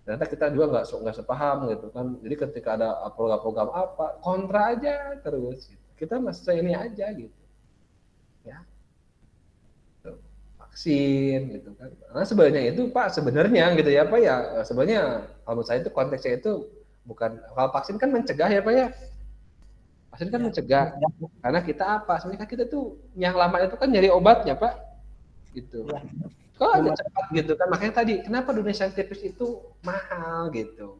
Ternyata kita juga nggak sepaham gitu kan. Jadi ketika ada program-program apa, kontra aja terus. Gitu. Kita masih ini aja gitu, ya. Tuh. Vaksin gitu kan. Karena sebenarnya itu Pak sebenarnya gitu ya Pak ya. Sebenarnya kalau menurut saya itu konteksnya itu bukan kalau vaksin kan mencegah ya Pak ya. Vaksin kan mencegah. Karena kita apa? Sebenarnya kita tuh yang lama itu kan nyari obatnya Pak. Gitu. Kok agak cepat gitu kan, makanya tadi kenapa dunia saintifis itu mahal gitu,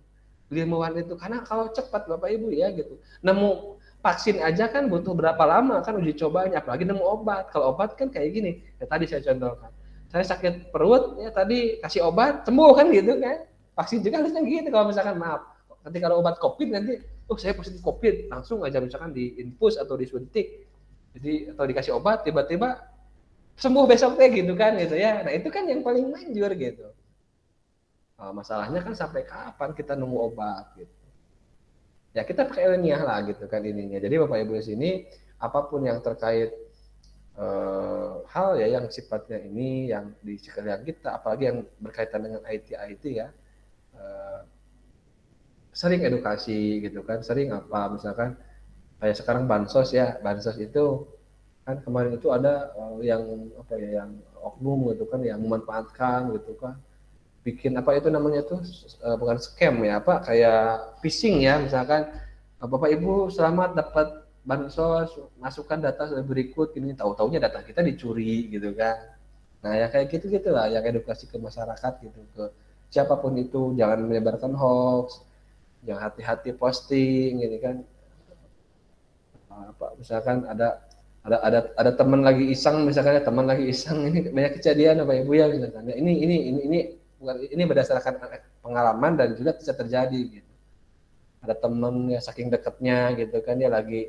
ilmuwan itu karena kalau cepat Bapak Ibu ya gitu, nemu vaksin aja kan butuh berapa lama kan uji cobanya, apalagi nemu obat. Kalau obat kan kayak gini, ya tadi saya contohkan, saya sakit perut ya tadi kasih obat sembuh kan gitu kan, vaksin juga harusnya gitu. Kalau misalkan maaf, nanti kalau obat COVID nanti, saya positif COVID langsung aja misalkan diinfus atau disuntik, jadi atau dikasih obat tiba-tiba sembuh besoknya gitu kan gitu ya. Nah itu kan yang paling manjur gitu. Masalahnya kan sampai kapan kita nunggu obat gitu. Ya kita pakai ilmiah lah gitu kan ininya. Jadi Bapak Ibu di sini apapun yang terkait hal ya yang sifatnya ini yang di sekeliling kita, apalagi yang berkaitan dengan IT ya, sering edukasi gitu kan, sering apa misalkan kayak sekarang bansos ya, bansos itu kan kemarin itu ada yang apa ya yang oknum gitu kan yang memanfaatkan gitu kan bikin apa itu namanya tuh bukan scam ya apa kayak phishing ya misalkan Bapak Ibu selamat dapat bansos masukkan data berikut ini tahu-taunya data kita dicuri gitu kan. Nah ya kayak gitu gitulah yang edukasi ke masyarakat gitu ke siapapun itu jangan menyebarkan hoax, jangan hati-hati posting ini kan apa misalkan ada teman lagi iseng misalkan teman lagi iseng ini banyak kejadian Bapak Ibu ya misalkan ini berdasarkan pengalaman dan juga bisa terjadi gitu. Ada teman ya saking dekatnya gitu kan dia lagi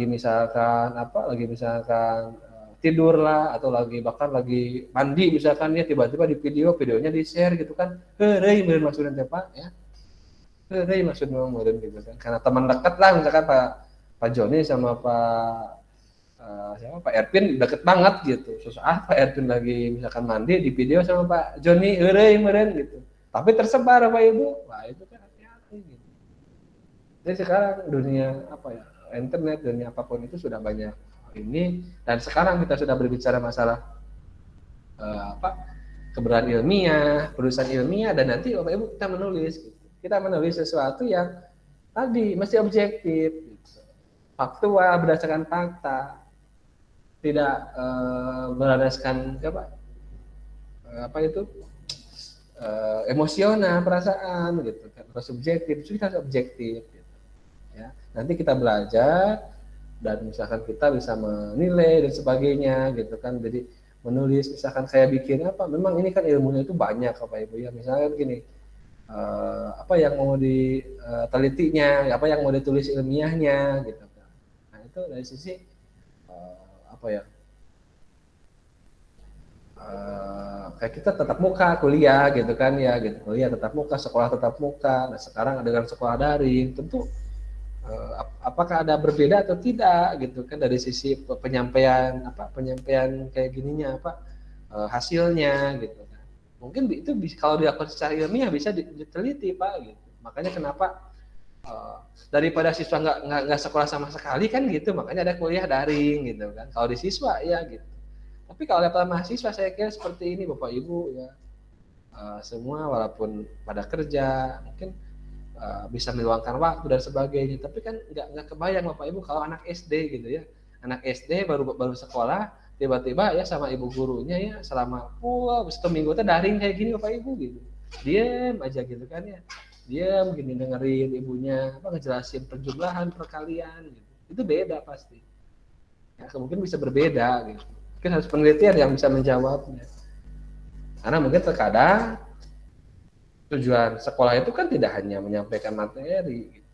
misalkan tidur lah atau bahkan lagi mandi misalkan dia tiba-tiba di videonya di share gitu kan heureuy meureun maksudna teh Pak ya heureuy maksudna meureun gitu kan karena teman dekat lah misalkan Pak Joni sama Pak Ervin deket banget gitu. Pak Ervin lagi misalkan mandi di video sama Pak Joni heureuy meureun gitu. Tapi tersebar Bapak Ibu. Wah, itu kan hati-hati gitu. Jadi sekarang dunia internet, dunia apapun itu sudah banyak ini dan sekarang kita sudah berbicara masalah kebenaran ilmiah, penulisan ilmiah dan nanti Bapak Ibu kita menulis gitu. Kita menulis sesuatu yang tadi masih objektif gitu. Faktual berdasarkan fakta. Tidak berlandaskan emosional perasaan gitu kan atau subjektif itu kita objektif gitu. Ya nanti kita belajar dan misalkan kita bisa menilai dan sebagainya gitu kan jadi menulis misalkan saya bikin memang ini kan ilmunya itu banyak Bapak Ibu ya misalkan gini apa yang mau ditelitinya, apa yang mau ditulis ilmiahnya gitu. Nah itu dari sisi apa ya, kayak kita tetap muka kuliah gitu kan ya, gitu, kuliah tetap muka, sekolah tetap muka. Nah sekarang dengan sekolah daring tentu apakah ada berbeda atau tidak gitu kan dari sisi penyampaian kayak gininya hasilnya gitu kan. Mungkin itu kalau dilakukan secara ilmiah bisa diteliti Pak gitu. Makanya kenapa daripada siswa nggak sekolah sama sekali kan gitu, makanya ada kuliah daring gitu kan. Kalau di siswa ya gitu. Tapi kalau level mahasiswa saya kira seperti ini Bapak Ibu ya, semua walaupun pada kerja mungkin bisa meluangkan waktu dan sebagainya, tapi kan nggak kebayang Bapak Ibu kalau anak SD gitu ya, anak SD baru sekolah tiba-tiba ya sama ibu gurunya ya selama satu minggu itu daring kayak gini Bapak Ibu gitu, diam aja gitu kan ya, diam gini dengerin ibunya ngejelasin perjumlahan perkalian gitu, itu beda pasti ya, mungkin bisa berbeda gitu, mungkin harus penelitian yang bisa menjawabnya, karena mungkin terkadang tujuan sekolah itu kan tidak hanya menyampaikan materi, gitu.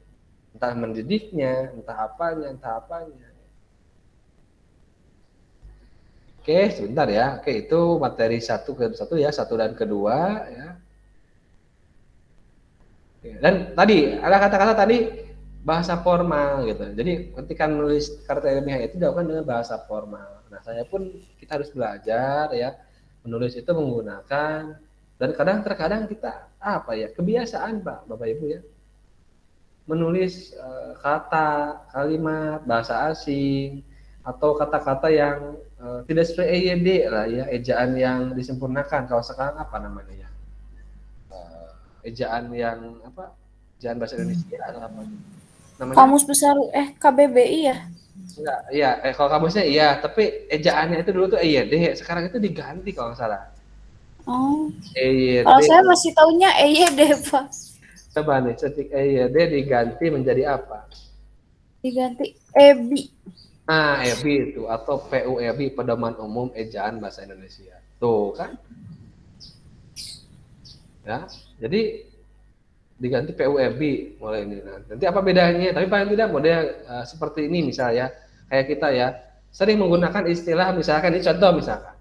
Entah mendidiknya, entah apanya. Oke, sebentar ya. Oke, itu materi satu ya, satu dan kedua ya. Dan tadi ada kata-kata tadi bahasa formal gitu. Jadi ketika menulis karya ilmiah itu dilakukan dengan bahasa formal. Nah, saya pun kita harus belajar ya menulis itu menggunakan, dan terkadang kita kebiasaan Pak, Bapak Ibu ya, menulis kata, kalimat, bahasa asing atau kata-kata yang tidak sesuai EYD lah ya, ejaan yang disempurnakan. Kalau sekarang apa namanya ya, ejaan yang ejaan bahasa Indonesia atau apa namanya? Kamus Besar KBBI ya? Enggak, iya, kalau kamusnya iya, tapi ejaannya itu dulu tuh EYD, sekarang itu diganti kalau nggak salah. Oh. EYD. Kalau saya masih taunya EYD, Pak. Coba nih, ketik EYD diganti menjadi apa? Diganti EBI. Nah, EBI itu atau PUEBI, Pedoman Umum Ejaan Bahasa Indonesia. Tuh kan? Ya, jadi diganti PUEBI mulai ini. Nah, nanti apa bedanya? Tapi paling tidak model seperti ini misalnya, kayak kita ya, sering menggunakan istilah misalkan ini contoh misalkan.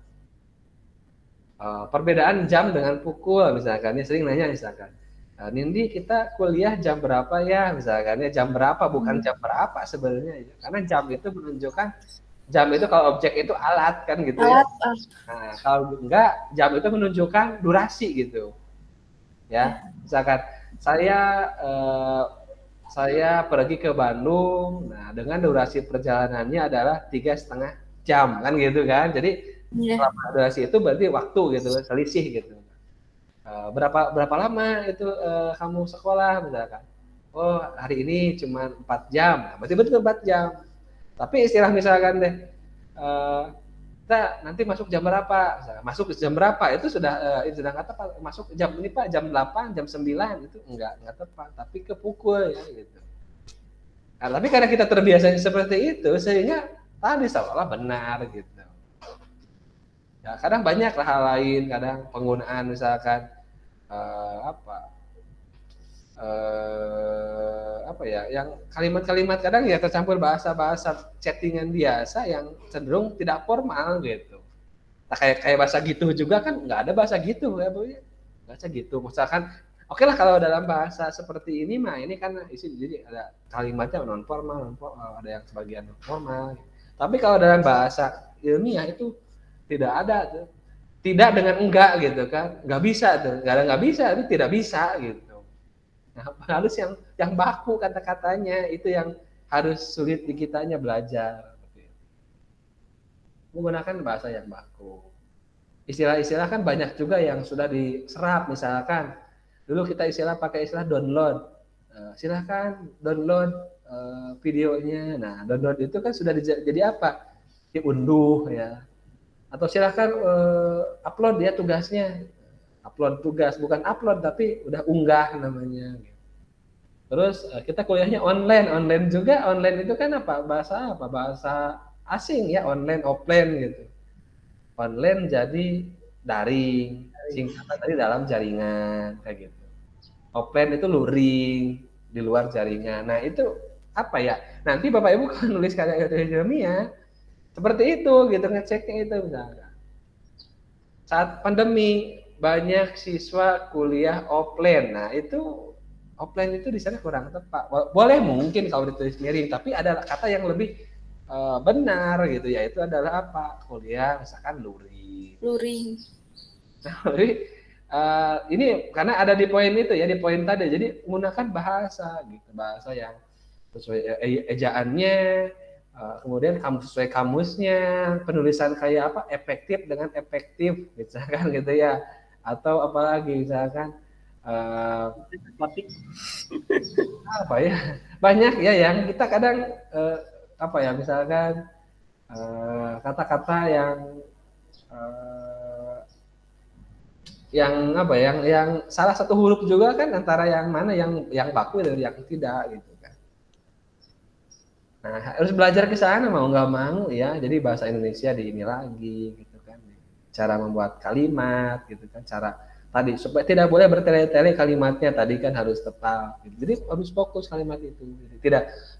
Perbedaan jam dengan pukul misalkan, ya sering nanya misalkan, Nindi kita kuliah jam berapa ya misalkan, ya jam berapa bukan jam berapa sebenarnya ya. Karena jam itu menunjukkan, jam itu kalau objek itu alat kan gitu ya. Nah, kalau enggak, jam itu menunjukkan durasi gitu ya. Misalkan saya pergi ke Bandung, nah dengan durasi perjalanannya adalah 3,5 jam kan gitu kan. Jadi selama durasi itu berarti waktu gitu, selisih gitu. Berapa lama itu kamu sekolah misalkan? Oh hari ini cuma 4 jam, nah, berarti betul 4 jam. Tapi istilah misalkan deh, kita nanti masuk jam berapa? Misalkan, masuk jam berapa? Itu sudah kata Pak, masuk jam ini Pak, jam 8, jam 9 itu enggak tepat, tapi ke pukul ya gitu. Nah, tapi karena kita terbiasa seperti itu, sehingga tadi seolah benar gitu. Ya, kadang banyak hal lain, kadang penggunaan misalkan yang kalimat-kalimat kadang ya tercampur bahasa-bahasa chattingan biasa yang cenderung tidak formal gitu. Nah, kayak bahasa gitu juga kan nggak ada bahasa gitu ya Bu ya. Bahasa gitu misalkan oke lah kalau dalam bahasa seperti ini mah ini kan jadi ada kalimatnya non formal, ada yang sebagian non formal. Tapi kalau dalam bahasa ilmiah itu tidak ada tuh. Tidak dengan enggak gitu kan. Enggak bisa tuh. Enggak bisa, itu tidak bisa gitu. Nah, harus yang baku kata-katanya, itu yang harus sulit di kitanya belajar. Menggunakan bahasa yang baku. Istilah-istilah kan banyak juga yang sudah diserap, misalkan dulu kita pakai istilah download. Silahkan download videonya. Nah, download itu kan sudah jadi apa? Diunduh ya. Atau silahkan upload ya tugasnya, upload tugas, bukan upload tapi udah unggah namanya. Terus kita kuliahnya online juga, online itu kan bahasa asing ya, online offline gitu. Online jadi daring, singkatan tadi dalam jaringan kayak gitu. offline itu luring di luar jaringan. Nah itu apa ya? Nanti Bapak Ibu kalau nulis karya ilmiah seperti itu gitu, ngeceknya itu misalkan. Saat pandemi banyak siswa kuliah offline. Nah itu offline itu di sana kurang tepat. Boleh mungkin kalau ditulis miring, tapi ada kata yang lebih benar gitu, yaitu adalah apa? Kuliah misalkan luring. Luring. Nah, jadi ini karena ada di poin itu ya, di poin tadi. Jadi menggunakan bahasa gitu, bahasa yang sesuai ejaannya, kemudian sesuai kamusnya, penulisan kayak apa? Efektif dengan efektif, misalkan gitu ya. Atau apalagi misalkan apa ya? Banyak ya yang kita kadang apa ya, misalkan kata-kata yang apa yang salah satu huruf juga kan antara yang mana yang baku dan yang tidak gitu kan. Nah, harus belajar ke sana mau nggak mau ya. Jadi bahasa Indonesia di ini lagi gitu kan. Cara membuat kalimat gitu kan, cara tadi supaya tidak boleh bertele-tele kalimatnya tadi kan harus tepat gitu. Jadi harus fokus kalimat itu. Jadi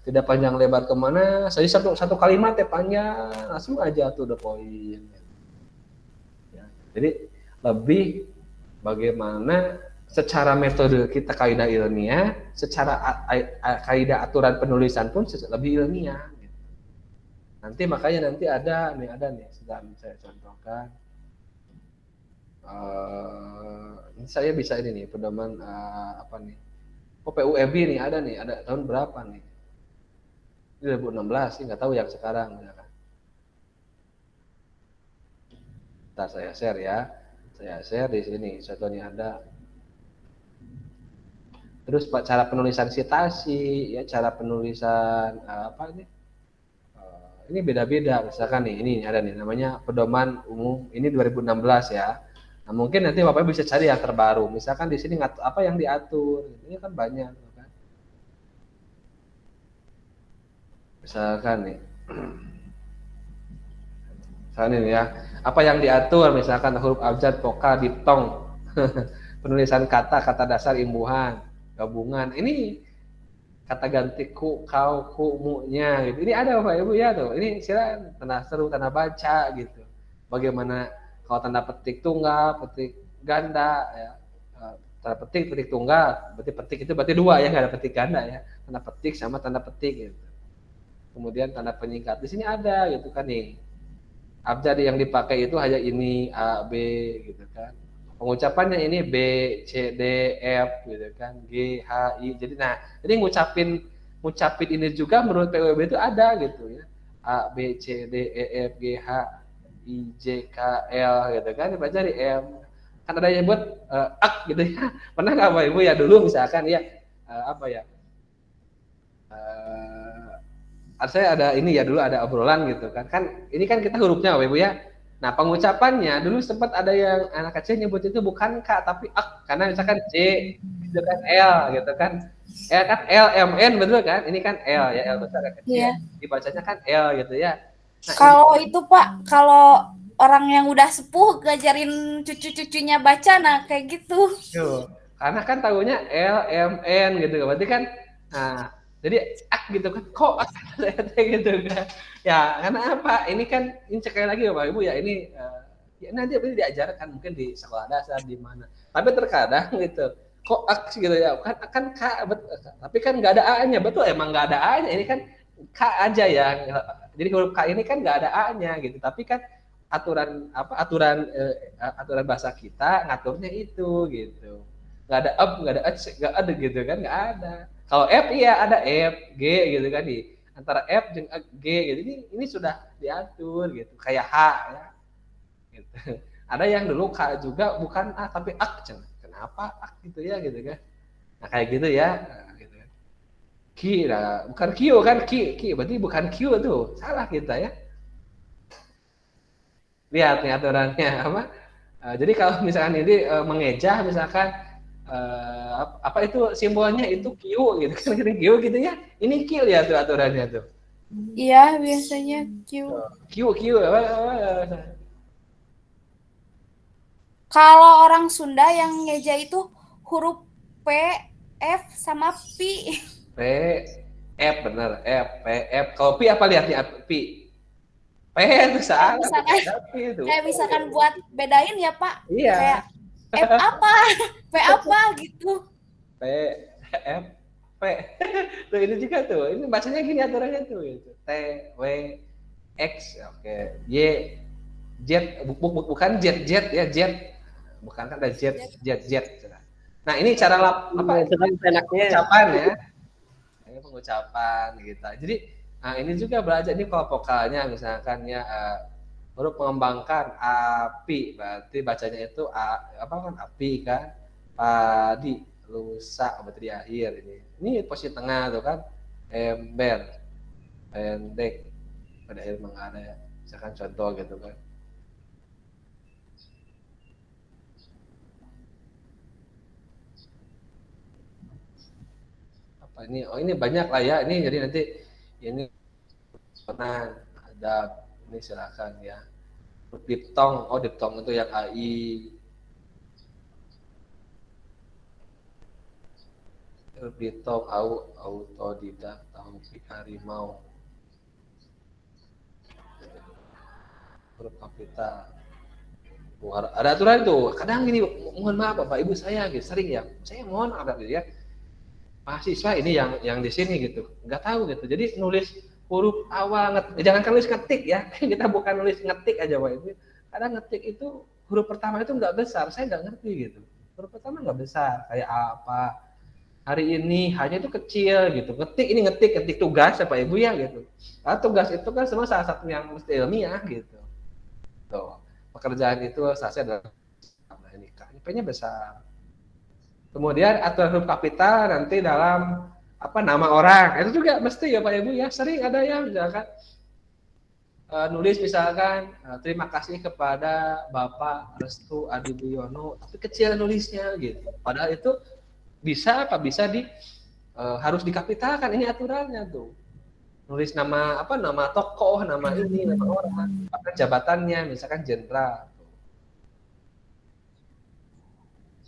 tidak panjang lebar kemana, saya satu kalimat ya panjang langsung aja tuh the point. Ya, jadi lebih bagaimana secara metode kita kaidah ilmiah, secara kaidah aturan penulisan pun lebih ilmiah. Gitu. Nanti makanya nanti ada nih sedang saya contohkan. Saya bisa ini nih pedoman apa nih? PUEB nih ada tahun berapa nih? 2016 sih, nggak tahu yang sekarang. Ya kan? Ntar saya share ya. Saya share di sini, contohnya ada. Terus cara penulisan sitasi, ya cara penulisan apa ini? Ini beda-beda. Misalkan nih, ini ada nih namanya pedoman umum. Ini 2016 ya. Nah, mungkin nanti Bapak bisa cari yang terbaru. Misalkan di sini apa yang diatur. Ini kan banyak kan. Misalkan nih. Misalkan ini ya. Apa yang diatur misalkan huruf abjad, vokal, diftong. Penulisan kata dasar, imbuhan, gabungan. Ini kata ganti ku, kau, ku, mu-nya gitu. Ini ada Bapak Ibu ya tuh. Ini silakan tanda seru, tanda baca gitu. Bagaimana kalau tanda petik tunggal, petik ganda ya. Tanda petik tunggal, berarti petik itu berarti dua ya, nggak ada petik ganda ya. Tanda petik sama tanda petik gitu. Kemudian tanda penyingkat. Di sini ada gitu kan nih. Abjad yang dipakai itu hanya ini A, B gitu kan. Pengucapannya ini B, C, D, F gitu kan, G, H, I. Jadi ngucapin ini juga menurut PUEB itu ada gitu ya. A, B, C, D, E, F, G, H, I, J, K, L gitu kan. Dibaca di M. Kan ada yang buat ak gitu ya. Pernah nggak Bapak Ibu ya dulu misalkan ya apa ya? Saya ada ini ya dulu ada obrolan gitu kan. Kan ini kan kita hurufnya Bapak Ibu ya. Nah, pengucapannya dulu sempat ada yang anak kecil nyebut itu bukan K tapi ak, karena misalkan C gitu kan L gitu kan. L kan L M N betul kan? Ini kan L ya, L besar kan kecil. Yeah. Dibacanya kan L gitu ya. Nah, kalau itu Pak, kalau orang yang udah sepuh ngajarin cucu-cucunya baca nah kayak gitu. Tuh. Karena kan tahunya L M N gitu. Berarti kan nah jadi ak gitu kan, kok ak gitu kan. Ya, karena apa? Ini kan ini sekali lagi Bapak Ibu ya, ini ya nanti diajarkan mungkin di sekolah dasar di mana. Tapi terkadang gitu, kok ak gitu ya, kan K, tapi kan nggak ada A-nya, betul emang nggak ada A-nya. Ini kan K aja ya. Jadi huruf K ini kan nggak ada A-nya gitu. Tapi kan aturan bahasa kita ngaturnya itu gitu. Nggak ada up, nggak ada h, nggak ada gitu kan, nggak ada. Kalau F iya ada F, G gitu kan di antara F dan G gitu. Ini sudah diatur gitu. Kayak H ya. Gitu. Ada yang dulu K juga bukan A tapi ak. Kenapa ak gitu ya gitu kan. Nah kayak gitu ya. Nah, gitu. Q lah, bukan Q kan Q berarti bukan Q tuh. Salah kita ya. Lihat nih aturannya apa? Jadi kalau misalkan ini mengeja misalkan apa itu simbolnya itu Q gitu kan, Q gitu ya. Ini Q ya tuh aturannya tuh. Iya, biasanya Q. Apa? Kalau orang Sunda yang ngeja itu huruf P F sama P. P, F bener, F, P, F. Kalau P apa lihatnya? P. P itu Kayak salah, tuh misalkan ada P itu. kayak misalkan buat bedain ya Pak, kayak Iya, F apa, P apa gitu. P, F, P. Tuh ini juga tuh. Ini bacanya gini aturannya tuh gitu. T, W, X, oke. Y, Z, bukan Z, Z ya, Z. Bukan kan ada Z, Z, Z. Nah, ini cara apa? Itu kan enaknya. Ucapan ya. Ini pengucapan gitu. Jadi nah ini juga belajar ini kalau vokalnya misalkan ya huruf mengembangkan api berarti bacanya itu apa kan api kan padi lusa berarti di akhir ini posisi tengah tuh kan ember pendek pada akhir mengada ya misalkan contoh gitu kan apa ini oh ini banyak lah ya ini jadi nanti ini pernah ada ini silakan ya diptong oh diptong itu yang AI diptong autodidak tahu harimau huruf kapital ada aturan tuh kadang gini mohon maaf Bapak Ibu saya gitu sering ya saya mohon ada gitu ya mahasiswa ini yang di sini gitu nggak tahu gitu jadi nulis huruf awal jangan kan nulis ngetik ya kita bukan nulis ngetik aja Pak Ibu kadang ngetik itu huruf pertama itu nggak besar saya nggak ngerti gitu huruf pertama nggak besar kayak apa hari ini hanya itu kecil gitu ngetik tugas ya Pak Ibu ya gitu tugas itu kan semua salah satu yang mesti ilmiah gitu tuh pekerjaan itu sasaran adalah ini P-nya besar kemudian aturan huruf kapital nanti dalam apa nama orang itu juga mesti ya Pak Ibu ya sering ada yang misalkan nulis misalkan terima kasih kepada Bapak Restu Adibiono tapi kecil nulisnya gitu padahal itu bisa harus dikapitalkan ini aturannya tuh nulis nama apa nama tokoh nama ini nama orang apa jabatannya misalkan jenderal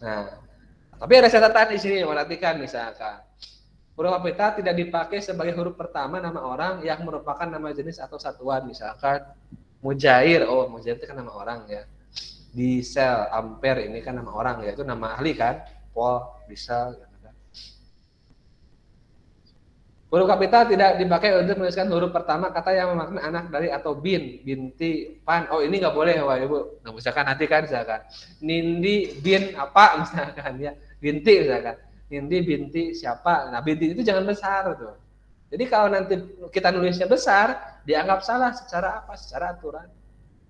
nah tapi ada catatan di sini perhatikan misalkan huruf kapital tidak dipakai sebagai huruf pertama nama orang yang merupakan nama jenis atau satuan misalkan Mujair Mujair itu kan nama orang ya Diesel Ampere ini kan nama orang ya itu nama ahli kan Pol Diesel gitu kan. Huruf kapital tidak dipakai untuk menuliskan huruf pertama kata yang memaknai anak dari atau binti pan ini nggak boleh Bapak Ibu nah, misalkan nanti kan misalkan Nindi bin apa misalkan ya binti misalkan Nindi binti siapa nah binti itu jangan besar tuh jadi kalau nanti kita nulisnya besar dianggap salah secara apa secara aturan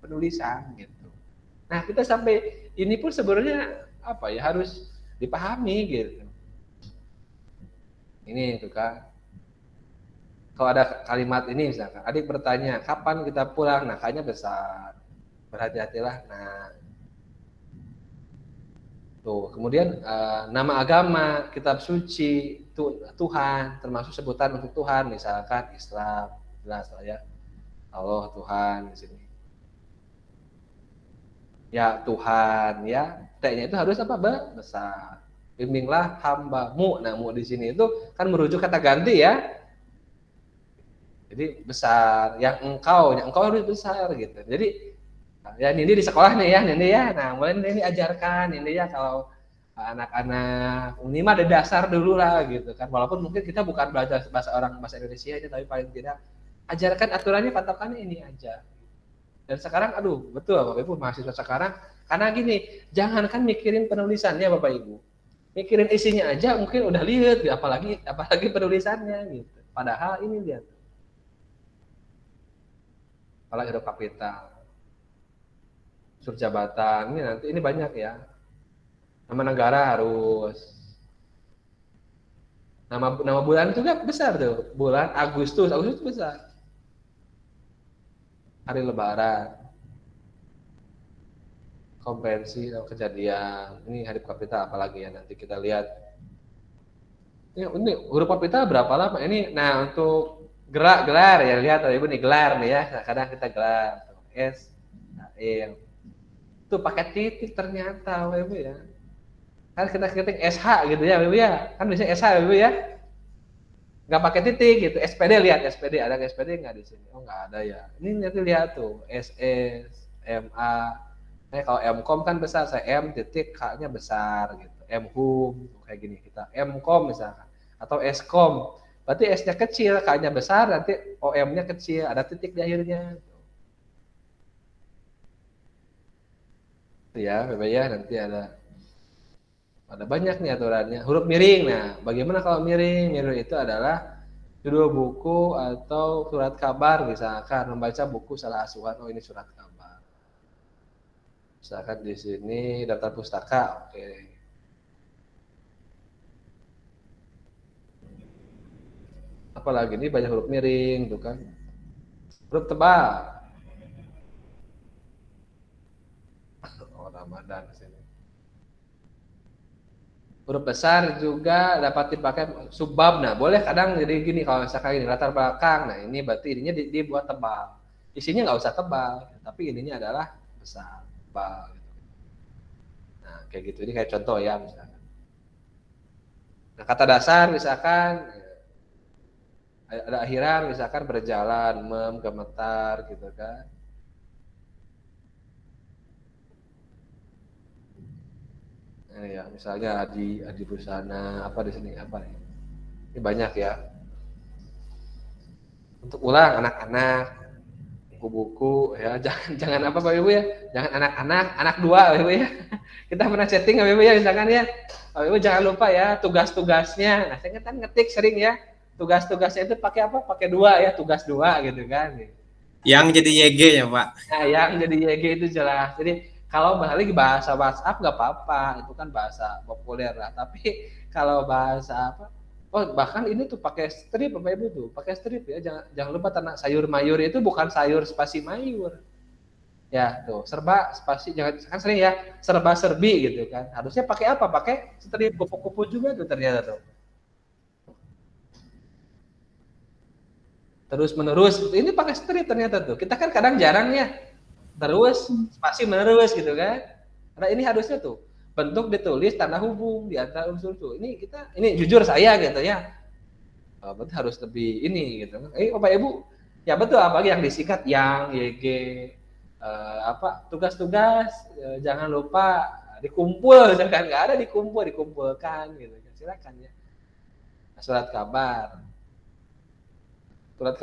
penulisan gitu nah kita sampai ini pun sebenarnya apa ya harus dipahami gitu ini tuh kan kalau ada kalimat ini misalkan adik bertanya kapan kita pulang nah kayaknya besar berhati-hatilah nah tuh kemudian nama agama kitab suci Tuhan termasuk sebutan untuk Tuhan misalkan Islam jelas lah ya Allah Tuhan di sini ya Tuhan ya T-nya itu harus apa besar bimbinglah hambamu nah mu di sini itu kan merujuk kata ganti ya jadi besar yang engkau harus besar gitu jadi ya Nindi di sekolah nih ya Nindi ya nah mulai Nindi ajarkan Nindi ya kalau anak-anak ini mah ada dasar dulu lah gitu kan walaupun mungkin kita bukan belajar bahasa Indonesia aja tapi paling tidak ajarkan aturannya patokannya ini aja dan sekarang aduh betul Bapak Ibu mahasiswa sekarang karena gini jangankan mikirin penulisannya Bapak Ibu mikirin isinya aja mungkin udah lihat apalagi penulisannya gitu padahal ini dia kalau huruf kapital unsur jabatan ini nanti ini banyak ya nama negara harus nama bulan juga besar tuh bulan Agustus besar hari lebaran konvensi atau kejadian ini hari kapital apalagi ya nanti kita lihat ini huruf kapital berapa lama ini nah untuk gelar ya lihat Ibu nih gelar nih ya nah, kadang kita gelar S itu pakai titik ternyata Ibu ya Kan kita ketik SH gitu ya, Ibu ya. Kan bisa SH Ibu ya. Nggak pakai titik gitu. SPD lihat SPD, ada SPD nggak di sini? Oh nggak ada ya. Ini nanti lihat tuh SS, MA. Nah, kalau Mkom kan besar, saya M titik K-nya besar gitu. Mhum kayak gini kita. Mkom misalkan atau Skom. Berarti S-nya kecil, K-nya besar, nanti OM-nya kecil, ada titik di akhirnya. Ya, Bapak ya, nanti ada banyak nih aturannya. Huruf miring. Nah, bagaimana kalau miring? Miring itu adalah judul buku atau surat kabar, misalkan membaca buku salah asuhan. Oh, ini surat kabar. Misalkan di sini daftar pustaka. Oke. Apalagi ini banyak huruf miring, tuh kan. Huruf tebal. Oh, Ramadan sini. Huruf besar juga dapat dipakai subbab. Nah, boleh kadang jadi gini kalau misalkan ini latar belakang. Nah, ini berarti ininya dibuat tebal. Isinya nggak usah tebal, tapi ininya adalah besar, tebal. Nah, kayak gitu. Ini kayak contoh ya misalkan. Nah, kata dasar misalkan ada akhiran misalkan berjalan, gemetar gitu kan. Nah, ya, misalnya Adi Busana, apa di sini apa nih? Ini banyak ya. Untuk ulang anak-anak, buku-buku ya, jangan apa Bapak Ibu ya, jangan anak-anak, anak dua Bapak Ibu ya. Kita pernah chatting Bapak Ibu ya misalkan ya. Bapak Ibu jangan lupa ya tugas-tugasnya. Nah, saya kan ngetik sering ya. Tugas-tugasnya itu pakai apa? Pakai dua ya, tugas dua gitu kan. Yang jadi YG ya Pak. Nah, yang jadi YG itu jelas. Jadi kalau balik bahasa WhatsApp nggak apa-apa, itu kan bahasa populer lah. Tapi kalau bahasa apa? Oh, bahkan ini tuh pakai strip Bapak Ibu tuh, pakai strip ya. Jangan lupa tanah sayur mayur itu bukan sayur spasi mayur. Ya, tuh, serba spasi jangan kan sering ya, serba serbi gitu kan. Harusnya pakai apa? Pakai strip kupu-kupu juga tuh ternyata tuh. Terus menerus ini pakai strip ternyata tuh. Kita kan kadang jarang ya. Terus spasi menerus gitu kan. Karena ini harusnya tuh bentuk ditulis tanda hubung di antara unsur tuh. Ini jujur saya gitu ya. Berarti harus lebih ini gitu kan. Bapak Ibu, ya betul apalagi yang disingkat yang YG tugas-tugas jangan lupa dikumpul misalkan nggak ada dikumpulkan gitu. Silakan ya. Nah, surat kabar.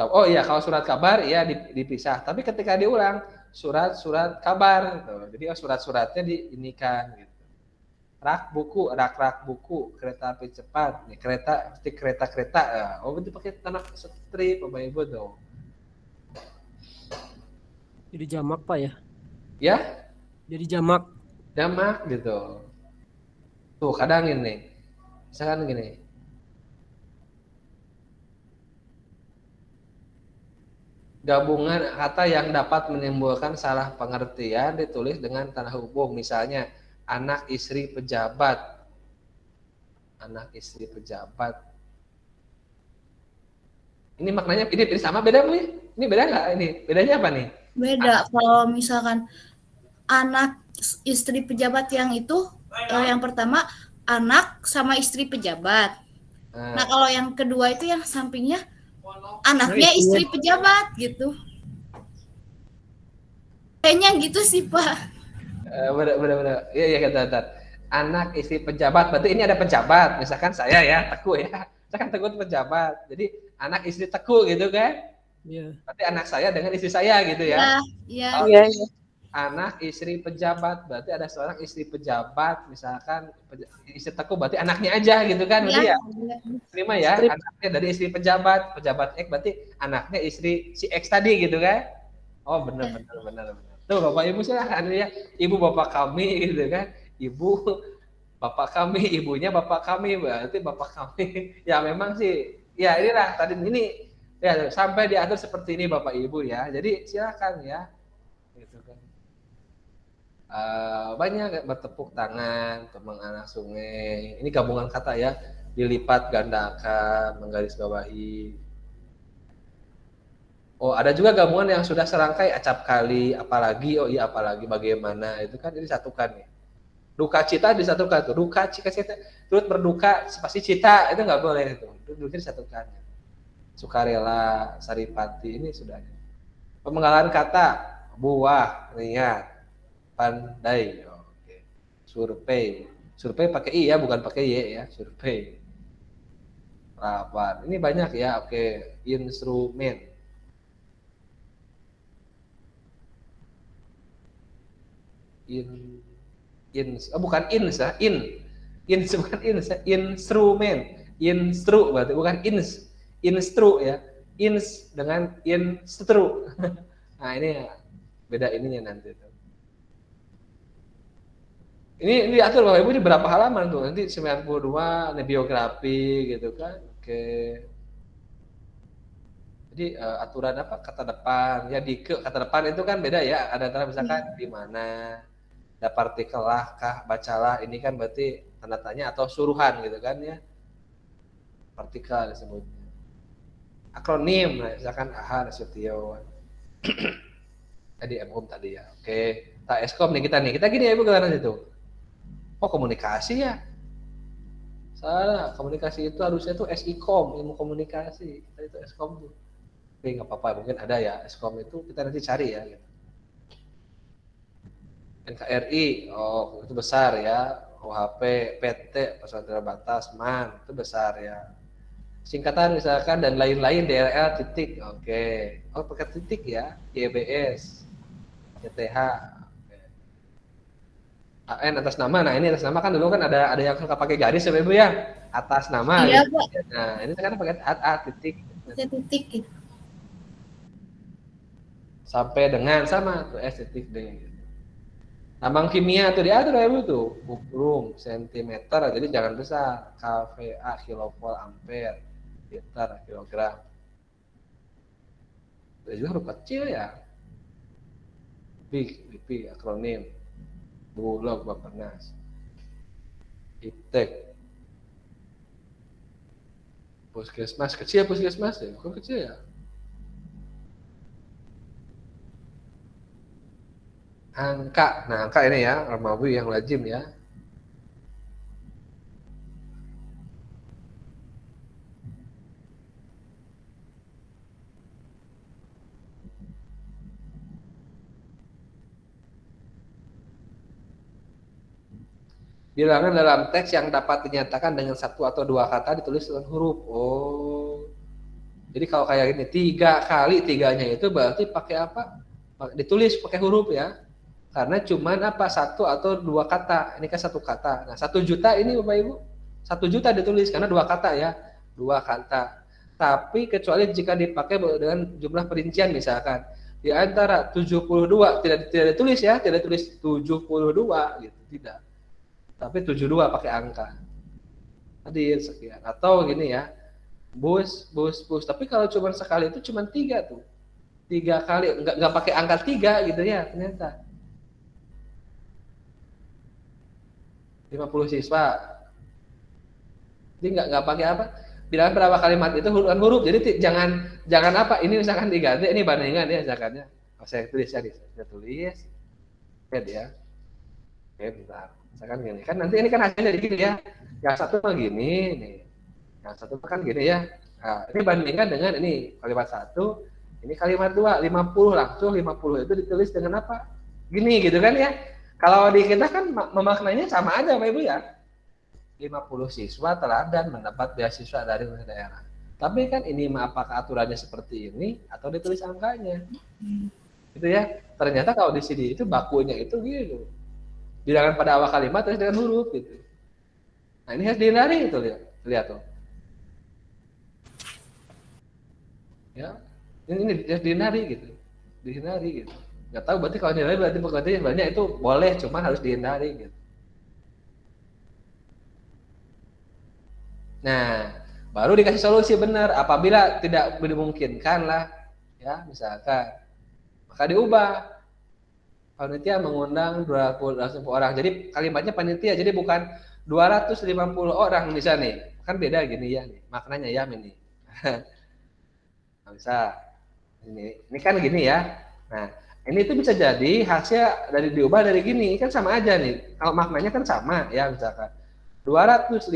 Oh iya, kalau surat kabar ya dipisah. Tapi ketika diulang surat kabar gitu. Jadi surat-suratnya diinikan gitu. Rak buku, kereta api cepat, nih kereta. Oh itu pakai tanda strip Bapak Ibu dong. Jadi jamak Pak ya? Ya? Jadi jamak gitu. Tuh kadang ini, misalkan gini. Gabungan kata yang dapat menimbulkan salah pengertian ditulis dengan tanda hubung. Misalnya anak istri pejabat. Ini maknanya ini sama beda Bu? Ini beda nggak? Ini bedanya apa nih? Beda. Kalau misalkan anak istri pejabat yang itu yang pertama anak sama istri pejabat. Nah, kalau yang kedua itu yang sampingnya anaknya istri pejabat gitu. Kayaknya gitu sih Pak. Benar. Iya kata. Anak istri pejabat, berarti ini ada pejabat. Misalkan saya ya, Teguh ya. Misalkan Teguh itu pejabat. Jadi anak istri Teguh gitu kan. Iya. Berarti anak saya dengan istri saya gitu ya. Iya. Anak istri pejabat, berarti ada seorang istri pejabat, misalkan istri Teguh berarti anaknya aja gitu kan. Berarti ya. Terima ya, anaknya dari istri pejabat X berarti anaknya istri si X tadi gitu kan. Oh benar. Tuh Bapak Ibu silahkan ya, ibu bapak kami gitu kan, ibu bapak kami, ibunya bapak kami, berarti bapak kami. Ya memang sih, ya inilah tadi ini ya sampai diatur seperti ini Bapak Ibu ya. Jadi silakan ya, gitu kan. Banyak bertepuk tangan, teman anak sungai. Ini gabungan kata ya, dilipat gandakan, menggarisbawahi. Oh, ada juga gabungan yang sudah serangkai acap kali, apalagi, bagaimana, itu kan ini satukan ya. Duka cita disatukan tuh. Duka cita, turut berduka pasti cita itu nggak boleh itu. Duduknya disatukan. Sukarela, saripati ini sudah. Pemenggalan kata buah, niat, pandai. Oke. Survei. Survei pakai i ya, bukan pakai y ya. Survei. Rapat. Ini banyak ya. Oke. Instrumen. Bukan ins ya, bukan ins ya, instrumen, instru berarti bukan instru ya, ins dengan instru. Nah ini beda ininya nanti tuh. Ini diatur Bapak Ibu di berapa halaman tuh, nanti 92 ini biografi gitu kan. Oke. Jadi aturan apa kata depan ya, di kata depan itu kan beda ya, ada antara misalkan di mana, ada partikel lah kah, bacalah, ini kan berarti tanda tanya atau suruhan gitu kan ya, partikel disebutnya. Akronim, nah, misalkan AHA Nasution tadi MUM tadi ya, oke. Tak eskom nih kita gini ya Ibu kelar itu. Oh komunikasi ya, salah, komunikasi itu harusnya tuh SIKOM, ilmu komunikasi, kita itu eskom tuh. Oke nggak apa-apa, mungkin ada ya eskom itu, kita nanti cari ya gitu. NKRI, oh itu besar ya. OHP, PT, pesawat terbatas, MAN, itu besar ya. Singkatan misalkan dan lain-lain, DLL, titik, oke. Oh pakai titik ya, YBS, YTH, oke. AN atas nama, nah ini atas nama kan dulu kan ada yang suka pakai garis ya Ibu ya, atas nama. Iya, gitu. Pak. Nah ini sekarang pakai A titik. Titik gitu. Sampai dengan sama tuh S titik D. Lambang kimia tuh diatur ya Ibu tuh, bukrum, sentimeter, jadi jangan besar, kVA, kilovolt, ampere, liter, kilogram. Itu juga huruf kecil ya. BIP, akronim, Bulog, Bappenas, IPTEK, Puskesmas, kecil puskesmas ya, kok kecil ya? Angka, nah angka ini ya, Romawi yang lazim ya. Bilangan dalam teks yang dapat dinyatakan dengan satu atau dua kata ditulis dengan huruf. Oh, jadi kalau kayak gini 3 kali, tiganya itu berarti pakai apa? Ditulis pakai huruf ya. Karena cuman apa, satu atau dua kata, ini kan satu kata. Nah 1 juta ini Bapak Ibu, 1 juta ditulis karena dua kata ya, dua kata. Tapi kecuali jika dipakai dengan jumlah perincian misalkan di antara 72 tidak ditulis ya, tidak tulis 72 gitu, tidak. Tapi 72 pakai angka. Hadir sekian. Atau gini ya, bus. Tapi kalau cuma sekali itu cuma 3 tuh, 3 kali, nggak pakai angka 3 gitu ya ternyata. 50 siswa. Jadi nggak pakai apa? Bilang berapa kalimat itu huruf. Jadi jangan apa? Ini misalkan diganti, ini bandingan ya misalkan ya. Oh, saya tulis ya, saya tulis. Ya. Oke, bentar. Misalkan gini. Kan nanti ini kan hasilnya jadi gini ya. Yang satu mah gini nih. Yang satu kan gini ya. Nah, ini bandingkan dengan ini kalimat 1, ini kalimat 2, 50 langsung 50 itu ditulis dengan apa? Gini gitu kan ya. Kalau di kita kan memaknainya sama aja Bapak Ibu ya. 50 siswa teladan mendapat beasiswa dari daerah. Tapi kan ini apakah aturannya seperti ini atau ditulis angkanya? Gitu ya. Ternyata kalau di sini itu bakunya itu gitu. Bilangan pada awal kalimat terus dengan huruf gitu. Nah, ini harus dihindari itu lihat tuh. Ya. Ini harus dihindari gitu. Dihindari gitu. Nggak tahu berarti kalau dihindari berarti sebenarnya itu boleh, cuma harus dihindari gitu. Nah, baru dikasih solusi benar apabila tidak dimungkinkan lah ya, misalkan maka diubah. Panitia mengundang 220 orang. Jadi kalimatnya panitia, jadi bukan 250 orang misalnya nih. Kan beda gini ya nih, maknanya ya ini. Nah, bisa. Ini kan gini ya. Nah, Ini tuh bisa jadi hasil dari diubah dari gini, kan sama aja nih. Kalau maknanya kan sama ya, misalkan 250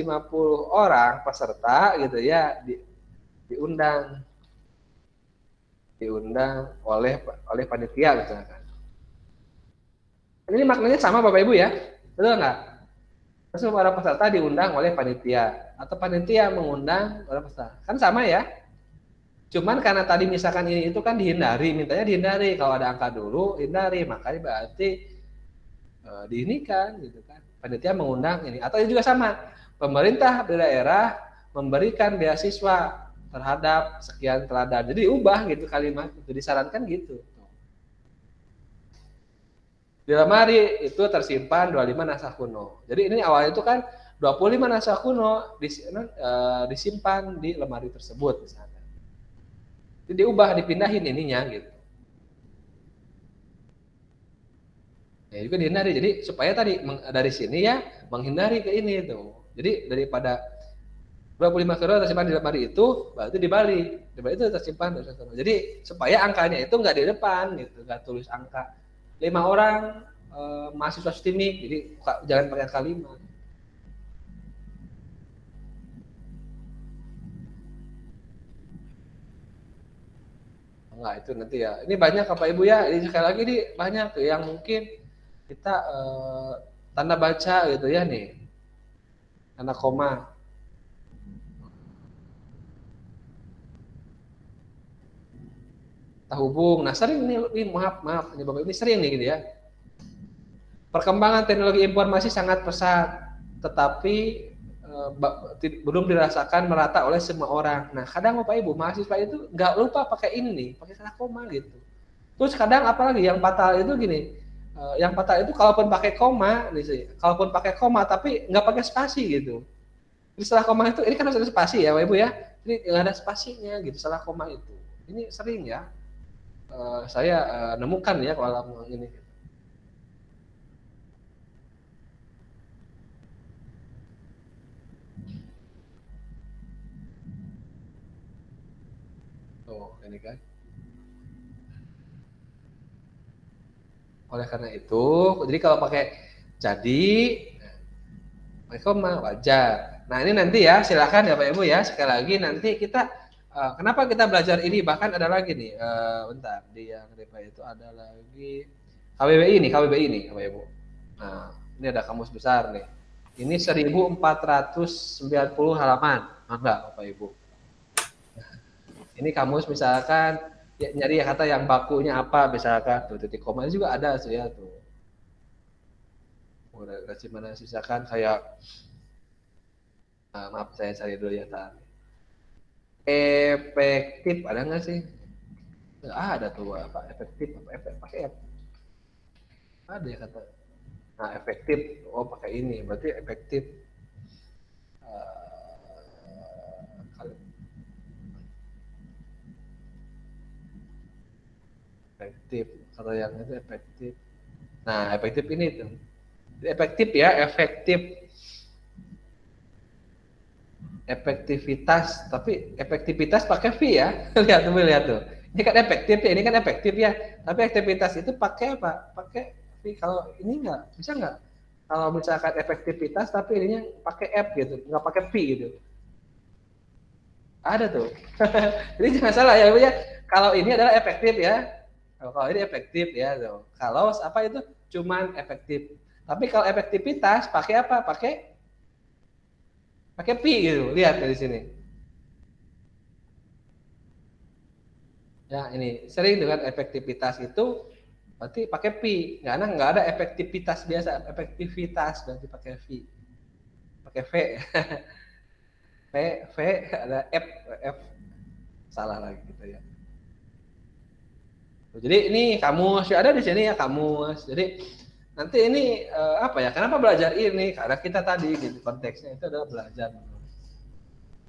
orang peserta gitu ya diundang oleh panitia misalkan. Ini maknanya sama Bapak Ibu ya, betul nggak? Terus para peserta diundang oleh panitia atau panitia mengundang para peserta, kan sama ya? Cuman karena tadi misalkan ini itu kan dihindari, mintanya dihindari. Kalau ada angka dulu, hindari. Makanya berarti diinikan gitu kan. Panitia mengundang ini. Atau juga sama, pemerintah daerah memberikan beasiswa terhadap sekian teladan. Jadi ubah gitu kalimat itu, disarankan gitu. Di lemari itu tersimpan 25 naskah kuno. Jadi ini awalnya itu kan 25 naskah kuno disimpan di lemari tersebut misalnya. Jadi diubah, dipindahin ininya gitu. Ya juga dihindari. Jadi supaya tadi dari sini ya menghindari ke ini tuh. Jadi daripada 25 kilo tersimpan di lemari itu, berarti di Bali itu tersimpan. Jadi supaya angkanya itu nggak di depan gitu, nggak tulis angka 5 orang mahasiswa STIMIK. Jadi jangan pakai angka 5. Enggak, itu nanti ya. Ini banyak Bapak Ibu ya. Ini sekali lagi ini banyak tuh yang mungkin kita tanda baca gitu ya nih. Tanda koma. Tak hubung. Nah, sering nih maaf ini Bapak Ibu ini sering nih gitu ya. Perkembangan teknologi informasi sangat pesat, tetapi belum dirasakan merata oleh semua orang. Nah, kadang Bapak Ibu mahasiswa itu nggak lupa pakai ini, pakai kata koma gitu. Terus kadang apalagi yang fatal itu gini, yang fatal itu kalaupun pakai koma, kalaupun pakai koma tapi nggak pakai spasi gitu. Jadi setelah koma itu, ini kan harus ada spasi ya Bapak Ibu ya. Jadi nggak ada spasinya gitu setelah koma itu. Ini sering ya, saya nemukan ya kalau ini. Ini kan. Oleh karena itu, jadi kalau pakai jadi pakai koma wajar. Nah ini nanti ya silakan ya Pak Ibu ya, sekali lagi nanti kita kenapa kita belajar ini, bahkan ada lagi nih bentar di yang itu ada lagi KBBI nih Bapak Ibu. Nah ini ada kamus besar nih. Ini 1490 halaman, enggak Bapak Ibu. Ini kamus misalkan ya, nyari kata yang bakunya apa misalkan tuh titik koma juga ada sih ya tuh. Udah mana misalkan kayak maaf saya cari dulu ya tadi. Efektif ada nggak sih? Ada tuh apa efektif apa efek pakai F. Ada ya kata. Nah efektif pakai ini berarti efektif. Efektif atau yang itu efektif. Nah efektif ini tuh efektif ya, efektivitas, tapi efektivitas pakai V ya. lihat tuh ini kan efektif ya, ini kan efektif ya, tapi efektivitas itu pakai apa, pakai V. Kalau ini bisa nggak kalau misalkan efektivitas tapi ininya pakai F gitu, nggak pakai V gitu, ada tuh. Jadi jangan salah ya Bu ya, kalau ini adalah efektif ya. Kalau ini efektif ya, tuh. Kalau apa itu cuman efektif. Tapi kalau efektivitas pakai apa? Pakai P gitu. Lihat dari sini. Ya ini sering dengan efektivitas itu berarti pakai P. Nggak ada efektivitas biasa. Efektivitas berarti pakai V. Pakai V. V ada F. Salah lagi gitu ya. Jadi ini kamus ada di sini ya kamus. Jadi nanti ini apa ya? Kenapa belajar ini? Karena kita tadi gitu konteksnya itu adalah belajar.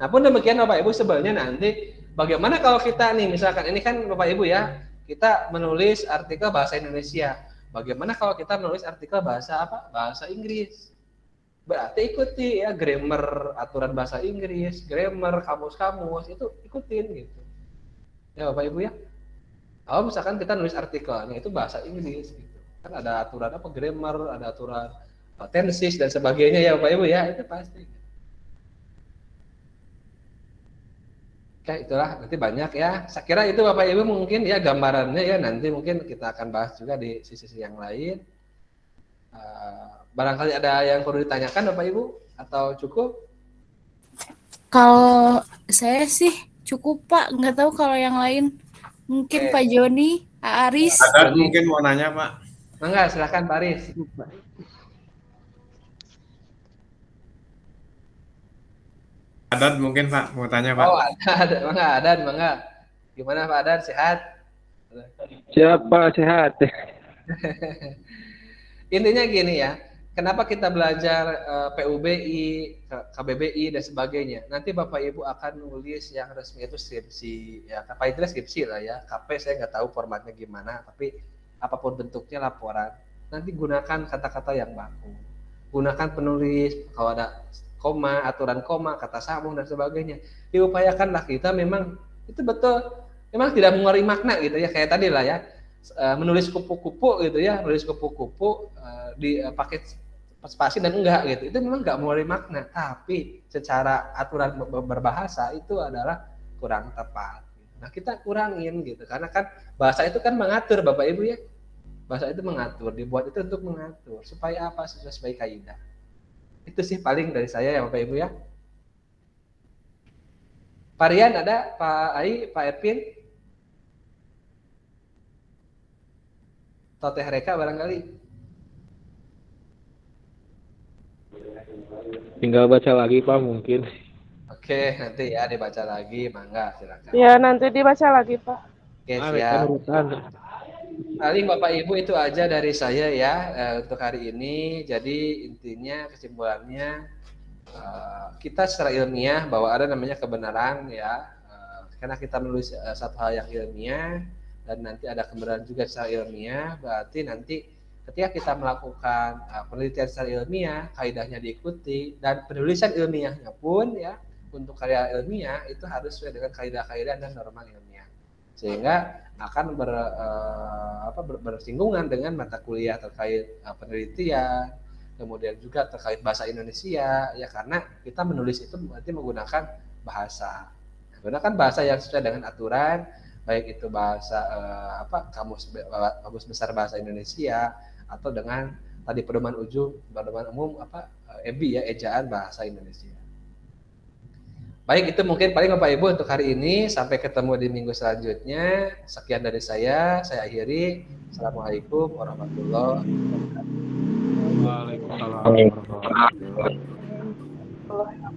Nah pun demikian Bapak Ibu sebenarnya nanti bagaimana kalau kita nih misalkan ini kan Bapak Ibu ya kita menulis artikel bahasa Indonesia. Bagaimana kalau kita menulis artikel bahasa apa? Bahasa Inggris. Berarti ikuti ya grammar, aturan bahasa Inggris, grammar, kamus-kamus itu ikutin gitu. Ya Bapak Ibu ya. Oh, misalkan kita nulis artikelnya itu bahasa Inggris gitu. Kan ada aturan apa grammar, ada aturan tenses dan sebagainya ya Bapak Ibu ya, itu pasti. Oke, itulah nanti banyak ya. Saya kira itu Bapak Ibu mungkin ya gambarannya ya, nanti mungkin kita akan bahas juga di sisi-sisi yang lain. Barangkali ada yang perlu ditanyakan Bapak Ibu atau cukup? Kalau saya sih cukup Pak, nggak tahu kalau yang lain. Mungkin Pak Joni, Pak Aris. Ada mungkin mau nanya Pak. Mangga, silakan Pak Aris. Adat mungkin Pak mau tanya Pak. Oh, ada, mangga. Gimana Pak Adan, sehat? Siap Pak, sehat. Intinya gini ya, kenapa kita belajar PUBI, KBBI dan sebagainya? Nanti Bapak Ibu akan nulis yang resmi itu skripsi, ya apa itu skripsi lah ya. KP saya nggak tahu formatnya gimana, tapi apapun bentuknya laporan. Nanti gunakan kata-kata yang baku, gunakan penulis kalau ada koma, aturan koma, kata sambung dan sebagainya. Diupayakanlah kita memang itu betul, memang tidak mengurangi makna gitu ya, kayak tadi lah ya. Menulis kupu-kupu gitu ya, menulis kupu-kupu dipakai spasi dan enggak gitu, itu memang enggak mengurangi makna, tapi secara aturan berbahasa itu adalah kurang tepat. Nah kita kurangin gitu, karena kan bahasa itu kan mengatur Bapak Ibu ya, bahasa itu mengatur, dibuat itu untuk mengatur supaya apa, sesuai kaidah. Itu sih paling dari saya ya Bapak Ibu ya. Pak Rian ada, Pak Ai, Pak Ervin, atau Teh Reka barangkali. Tinggal baca lagi Pak mungkin. Oke, nanti ya dibaca lagi, mangga silakan. Ya, nanti dibaca lagi, Pak. Oke, siap. Paling Bapak Ibu itu aja dari saya ya untuk hari ini. Jadi intinya kesimpulannya kita secara ilmiah bahwa ada namanya kebenaran ya, karena kita menulis satu hal yang ilmiah dan nanti ada kebenaran juga secara ilmiah, berarti nanti ketika kita melakukan penelitian secara ilmiah, kaidahnya diikuti dan penulisan ilmiahnya pun ya untuk karya ilmiah itu harus sesuai dengan kaidah-kaidah dan norma ilmiah, sehingga akan bersinggungan dengan mata kuliah terkait penelitian, kemudian juga terkait bahasa Indonesia ya, karena kita menulis itu berarti menggunakan bahasa yang sesuai dengan aturan, baik itu bahasa kamus besar bahasa Indonesia atau dengan tadi pedoman umum EBI ya, ejaan bahasa Indonesia. Baik, itu mungkin paling Bapak Ibu untuk hari ini. Sampai ketemu di minggu selanjutnya. Sekian dari saya akhiri. Assalamualaikum warahmatullahi wabarakatuh. Waalaikumsalam warahmatullahi wabarakatuh.